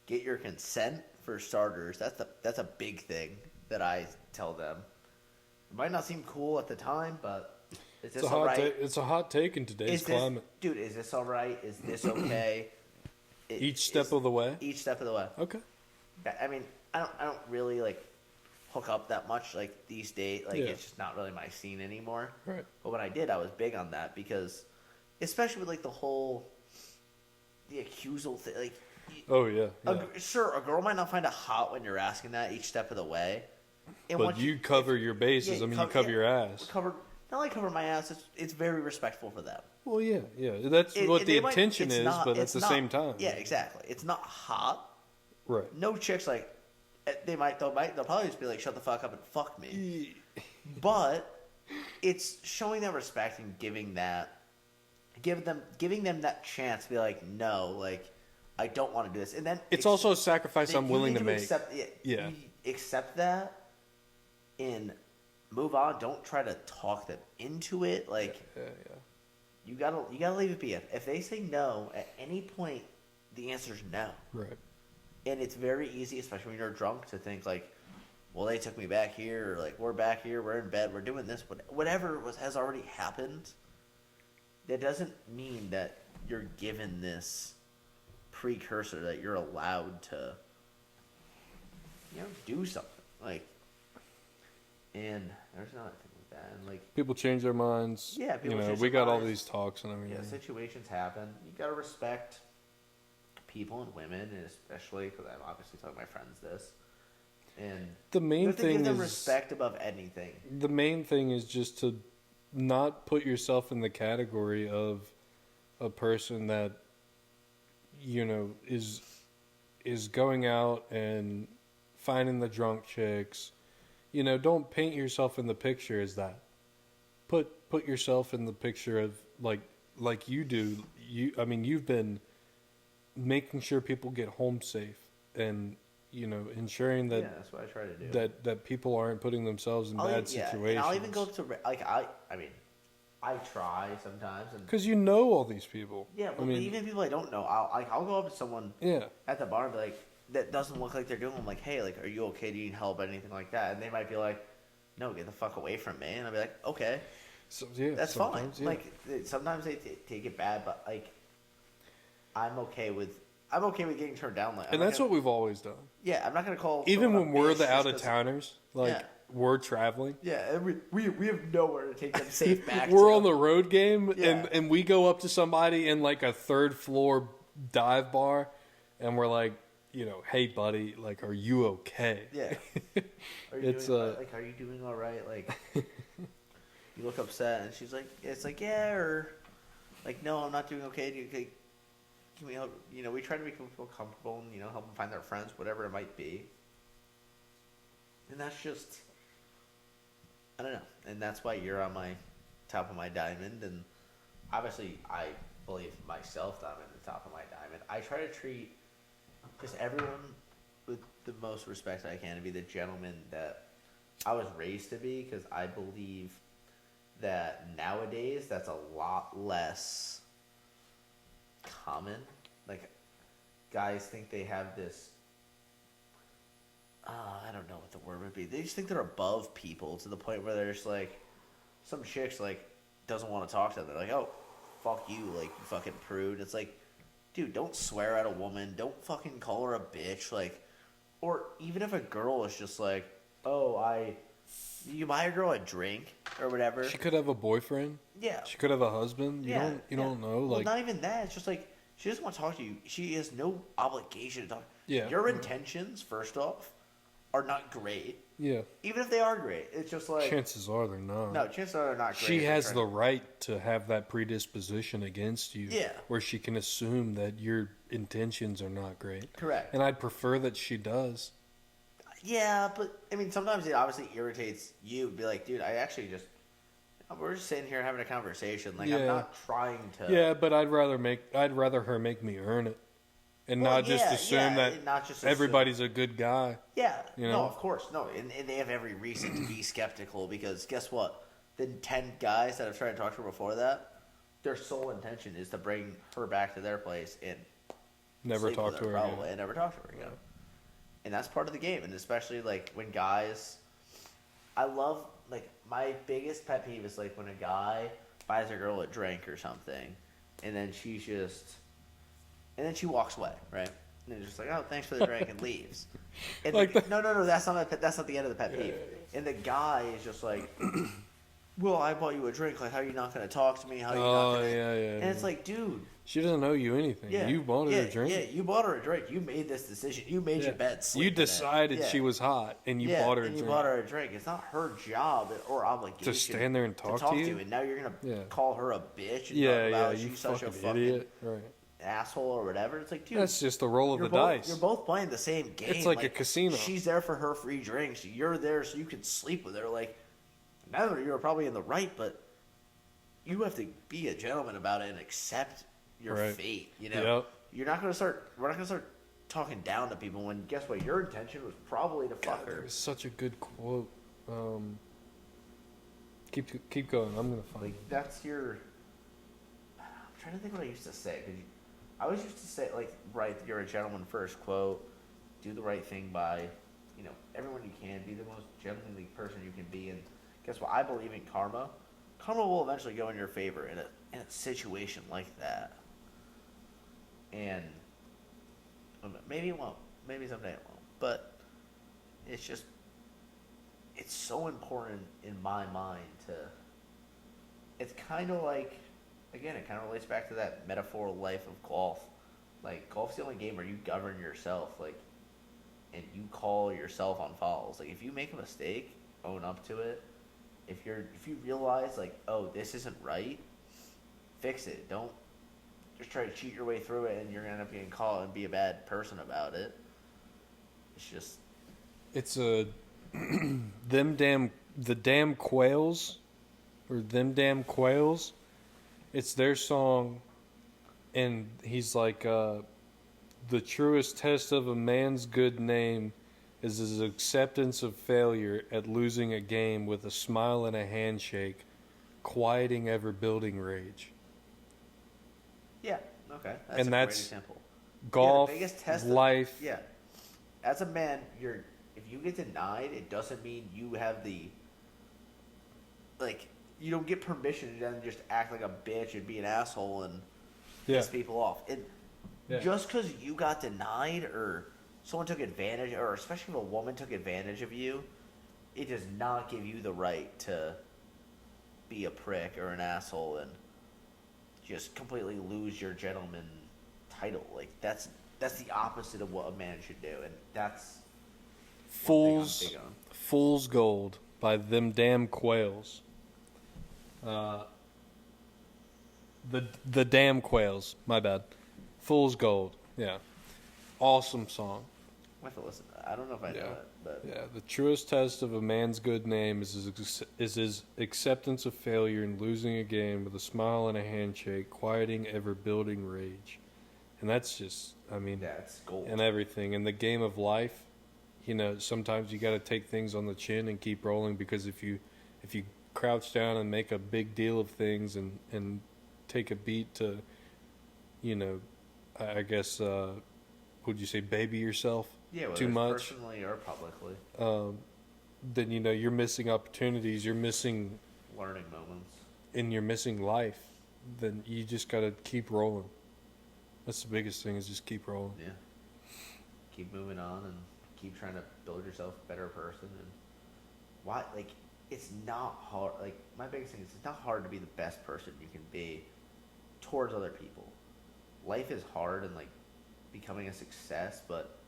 get your consent for starters. That's a big thing that I tell them. It might not seem cool at the time, but is this all right? It's a hot take in today's climate. Dude, is this all right? Is this okay? Each step of the way? Each step of the way. Okay. I mean, I don't really like hook up that much like these days. Like, Yeah. it's just not really my scene anymore. Right. But when I did, I was big on that because, especially with like the accusal thing. Like, Oh, yeah. sure, a girl might not find it hot when you're asking that each step of the way. And But once you cover your bases. yeah, I mean, you cover yeah, your ass. Not only cover my ass. It's very respectful for them. Well, yeah. That's what And the they might- intention it's is, not- but at it's the not- same time. yeah, exactly. It's not hot. Right. No chicks like they'll probably just be like, shut the fuck up and fuck me. But it's showing them respect and giving them that chance to be like, no, like, I don't want to do this. And then It's also a sacrifice I'm you willing need to make. Accept, Yeah. you accept that and move on. Don't try to talk them into it. Like, Yeah. you gotta leave it be. If they say no at any point, the answer is no. Right. And it's very easy, especially when you're drunk, to think like, well, they took me back here, or like, we're back here, we're in bed, we're doing this. Whatever has already happened, that doesn't mean that you're given this precursor that you're allowed to, do something. Like, and there's another thing with that. And like, People change their minds. Yeah, people change we their got all minds. these talks and everything. situations happen. You gotta respect people and women, and especially because I'm obviously telling my friends this. And The main you have to thing give them is respect above anything. the main thing is just to not put yourself in the category of a person that is going out and finding the drunk chicks. Don't paint yourself in the picture as that. Put yourself in the picture of like you do. You've been making sure people get home safe and ensuring that That's what I try to do. that people aren't putting themselves in bad situations. And I'll even go to I try sometimes, and because you know all these people. yeah, but even people I don't know, I'll go up to someone Yeah. at the bar and be like, that doesn't look like they're doing. I'm like, hey, like, are you okay? Do you need help? Anything like that? And they might be like, no, get the fuck away from me. And I'll be like, okay, So yeah, that's fine. sometimes, yeah. Like, sometimes they take it bad, but like, I'm okay with getting turned down. Like, and that's what we've always done. Yeah, I'm not gonna call Even someone when a we're bitch the just out of 'cause- towners, Yeah. we're traveling. Yeah, and we have nowhere to take them safe back. We're to. on the road game, Yeah. and we go up to somebody in like a third floor dive bar, and we're like, hey buddy, like, are you okay? Yeah. Are you doing all right? Like, you look upset, and she's like, it's like, yeah, or like, no, I'm not doing okay. Can we help? We try to make people feel comfortable and help them find their friends, whatever it might be. And that's just I don't know, and that's why you're on my top of my diamond, and obviously I believe myself that I'm at the top of my diamond. I try to treat just everyone with the most respect I can, to be the gentleman that I was raised to be, because I believe that nowadays that's a lot less common. Like, guys think they have this, I don't know what the word would be. They just think they're above people to the point where they're just like, some chicks like doesn't want to talk to them. They're like, oh, fuck you, like, you fucking prude. It's like, dude, don't swear at a woman. Don't fucking call her a bitch. Like, or even if a girl is just like, oh, you buy a girl a drink or whatever. She could have a boyfriend. Yeah. She could have a husband. You don't know. Well, Like, not even that. It's just like, she doesn't want to talk to you. She has no obligation to talk. Yeah. Your intentions, first off, are not great. yeah. Even if they are great, it's just like, Chances are they're not. no, chances are they're not great. She if they're has trying the to- right to have that predisposition against you. Yeah. Where she can assume that your intentions are not great. Correct. And I'd prefer that she does. Yeah, but I mean, sometimes it obviously irritates you. Be like, dude, we're just sitting here having a conversation. Like, I'm Yeah. not trying to. Yeah, but I'd rather her make me earn it, and Well, not just yeah, assume yeah, that not just assume. everybody's a good guy. Yeah, You no, know? of course, no, and they have every reason to be skeptical, because guess what? The 10 guys that have tried to talk to her before that, their sole intention is to bring her back to their place and Never sleep talk with to her probably, again. and never talk to her again. And that's part of the game, and especially like when guys, I love, like, my biggest pet peeve is like when a guy buys a girl a drink or something, and then she walks away, right? And they're just like, oh, thanks for the drink, and leaves. And Like no, that's not the end of the pet peeve. And the guy is just like, well, I bought you a drink. Like, how are you not going to talk to me? How are you not going to? Yeah. And it's like, dude. She doesn't owe you anything. Yeah, You bought her a drink. Yeah, you bought her a drink. You made this decision. You made your bed. You sleep in it. decided Yeah. she was hot, and you bought her a and drink. you bought her a drink. It's not her job or obligation To stand there and talk to you? And now you're gonna Yeah. call her a bitch. And Yeah, talk about how you she's such a fucking fucking idiot. Right. asshole or whatever. It's like, dude, That's just the roll of the dice. You're both playing the same game. It's like a casino. She's there for her free drinks. You're there so you can sleep with her. Like, neither of you are probably in the right, but you have to be a gentleman about it and accept your Right. fate. You know, Yep. we're not gonna start talking down to people when, guess what, your intention was probably to fuck her. It was such a good quote. Keep going. I'm gonna find Like, it. that's your. I'm trying to think what I used to say. 'Cause I always used to say, like, right, you're a gentleman first. Quote, do the right thing by, everyone you can. Be the most gentlemanly person you can be. And guess what? I believe in karma. Karma will eventually go in your favor in a situation like that. And maybe it won't. Maybe someday it won't. But it's just, it's so important in my mind to. It's kind of like, again, it kind of relates back to that metaphor life of golf. Like, golf's the only game where you govern yourself, like, and you call yourself on fouls. Like, if you make a mistake, own up to it. If you realize, like, oh, this isn't right, fix it. Don't just try to cheat your way through it, and you're gonna end up getting caught and be a bad person about it. It's just, It's a the damn quails, or them damn quails. It's their song, and he's like, the truest test of a man's good name is his acceptance of failure at losing a game with a smile and a handshake, quieting ever building rage. yeah, okay. That's And a that's great example. Golf, the biggest test life. Yeah. As a man, if you get denied, it doesn't mean you have the, like, you don't get permission to then just act like a bitch and be an asshole and piss people off. Just because you got denied or someone took advantage, or especially if a woman took advantage of you, it does not give you the right to be a prick or an asshole and just completely lose your gentleman title. Like, that's the opposite of what a man should do, and that's one thing I'm big on. Fool's Gold by them damn quails. The damn quails. My bad. Fool's Gold. Yeah, awesome song. I have to listen to that. I don't know if I know Yeah. it, but Yeah, the truest test of a man's good name is his acceptance of failure and losing a game with a smile and a handshake, quieting ever-building rage. And that's just, I mean, that's gold. and everything. In the game of life, sometimes you got to take things on the chin and keep rolling, because if you crouch down and make a big deal of things and take a beat to, I guess, would you say baby yourself Yeah, whether too it's much? personally or publicly. Then you're missing opportunities, you're missing Learning moments. and you're missing life. Then you just got to keep rolling. That's the biggest thing, is just keep rolling. Yeah. Keep moving on and keep trying to build yourself a better person. And why, like, it's not hard. Like, my biggest thing is it's not hard to be the best person you can be towards other people. Life is hard and, like, becoming a success, but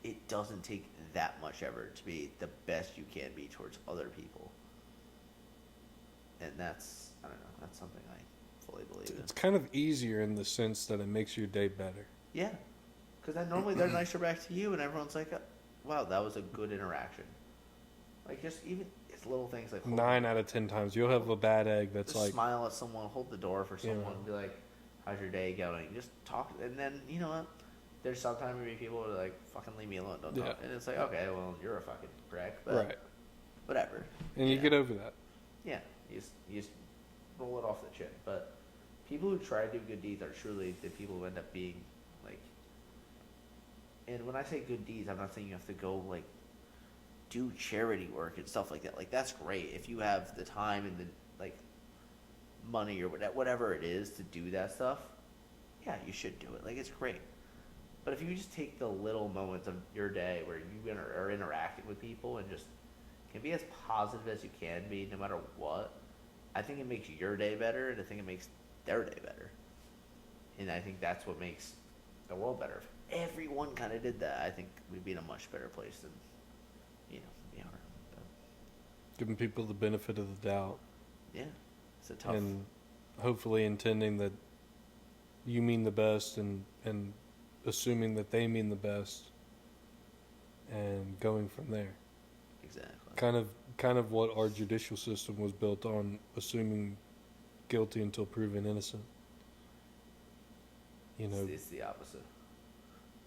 it doesn't take that much effort to be the best you can be towards other people. And that's, I don't know, that's something I fully believe in. It's kind of easier in the sense that it makes your day better. Yeah. Because then normally they're nicer back to you and everyone's like, wow, that was a good interaction. Like, just even it's little things like 9 out of 10 times you'll have a bad egg that's just like, smile at someone, hold the door for someone, Yeah. and be like, how's your day going? Just talk. And then, you know what? There's sometimes where people are like, fucking leave me alone, don't talk. Yeah. And it's like, okay, well, you're a fucking prick, but right. whatever. And you know? get over that. Yeah, you just roll it off the chin. But people who try to do good deeds are truly the people who end up being, like, and when I say good deeds, I'm not saying you have to go, like, do charity work and stuff like that. Like, that's great. If you have the time and the, like, money or whatever it is to do that stuff, yeah, you should do it. Like, it's great. But if you just take the little moments of your day where you are interacting with people and just can be as positive as you can be no matter what, I think it makes your day better, and I think it makes their day better. And I think that's what makes the world better. If everyone kind of did that, I think we'd be in a much better place than, we are. But, Giving people the benefit of the doubt. yeah, it's a tough. And hopefully intending that you mean the best, and assuming that they mean the best, and going from there. Exactly. Kind of what our judicial system was built on, assuming guilty until proven innocent. It's the opposite.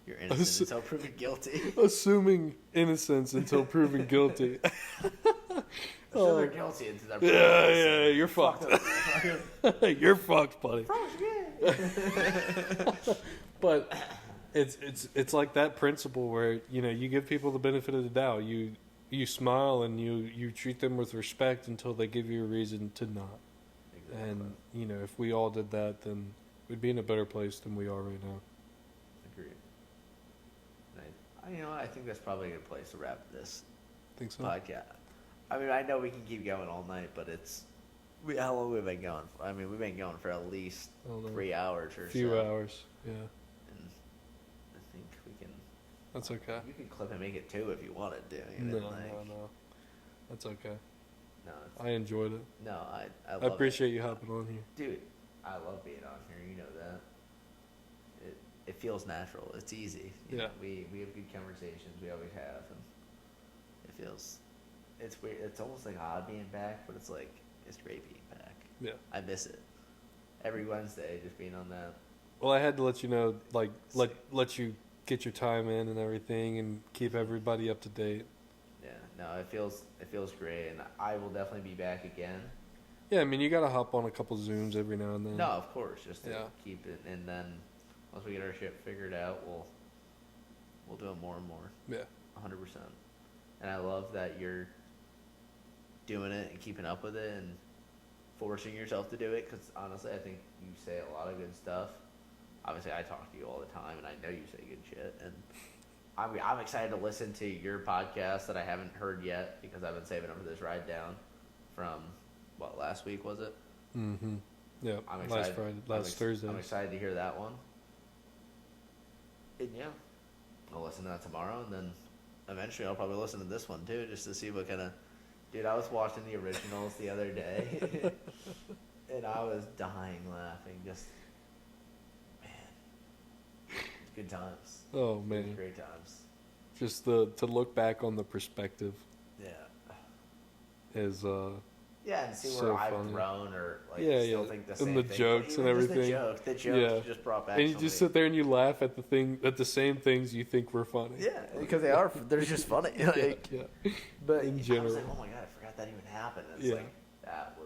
You're innocent until proven guilty. Assuming innocence until proven guilty. So they're guilty until they're Yeah, you're fucked. You're fucked, buddy. But it's like that principle where you give people the benefit of the doubt. You smile and you treat them with respect until they give you a reason to not. Exactly. And if we all did that, then we'd be in a better place than we are right now. Agreed. I think that's probably a good place to wrap this Think so? podcast. I mean, I know we can keep going all night, but how long have we been going for? I mean, we've been going for at least I don't know. 3 hours or A few so. hours, yeah. And I think we can. That's okay. You can clip and make it 2 if you wanted to. No. That's okay. No, I enjoyed it. I love I appreciate it. you hopping on here. Dude, I love being on here. You know that. It feels natural. It's easy. You Yeah. know, we have good conversations. We always have, and it feels. It's weird. It's almost like odd being back, but it's great being back. Yeah. I miss it. Every Wednesday, just being on that. Well, I had to let you know, let you get your time in and everything, and keep everybody up to date. Yeah, no, it feels great, and I will definitely be back again. Yeah, I mean, you gotta hop on a couple Zooms every now and then. No, of course, just to Yeah. keep it, and then once we get our shit figured out, we'll do it more and more. Yeah. 100%. And I love that you're doing it and keeping up with it and forcing yourself to do it, because honestly, I think you say a lot of good stuff. Obviously, I talk to you all the time, and I know you say good shit, and I'm excited to listen to your podcast that I haven't heard yet, because I've been saving up for this ride down from, last week was it? Mm-hmm. Yeah. I'm Last excited. Friday, last Thursday. I'm excited to hear that one. And yeah, I'll listen to that tomorrow, and then eventually I'll probably listen to this one too, just to see what kind of. Dude, I was watching the originals the other day, and I was dying laughing. Just, man, good times. Oh man. Great times. Just to look back on the perspective Yeah. is Yeah, and see So where I've funny. grown or like Yeah, still yeah. think the And same the thing. jokes Even and just everything. The jokes just brought back. and you so just many- sit there and you laugh at the same things you think were funny. Yeah, because they're just funny. Like, yeah. but In I was general. like, oh my god, I forgot that even happened. It's Yeah. like that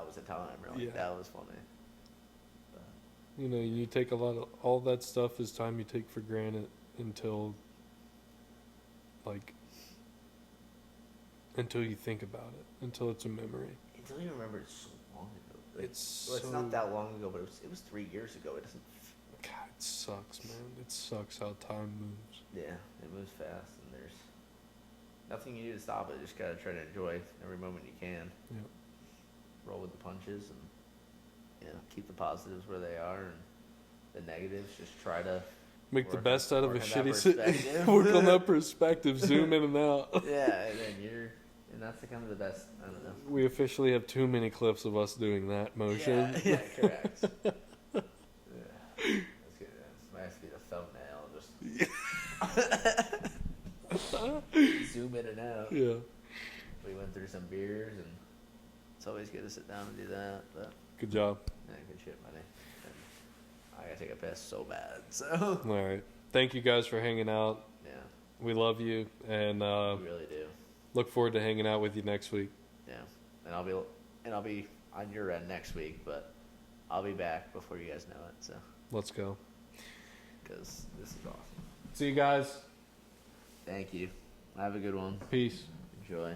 was a time. Really, Yeah. that was funny. You know, you take all that stuff is time you take for granted until you think about it, until it's a memory. Until you remember it's so long ago. Like, It's well, it's so- not that long ago, but it was 3 years ago. It doesn't. God, it sucks, man. It sucks how time moves. Yeah, it moves fast, and there's nothing you do to stop it. Just gotta try to enjoy every moment you can. Yeah. Roll with the punches, and keep the positives where they are, and the negatives just try to Make the work best out of a work on that shitty situation. perspective. Work on that perspective. Zoom in and out. Yeah, and then and that's the kind of the best. I don't know. We officially have too many clips of us doing that motion. Yeah, correct. Yeah. That's good. That might have to be the thumbnail. Just zoom in and out. Yeah. We went through some beers, and it's always good to sit down and do that. But Good job. yeah, good shit, buddy. And I gotta take a piss so bad. So All right. Thank you guys for hanging out. yeah, We love you, and we really do. look forward to hanging out with you next week. Yeah, and I'll be on your end next week, but I'll be back before you guys know it. So Let's go. because this is awesome. See you guys. Thank you. Have a good one. Peace. Enjoy.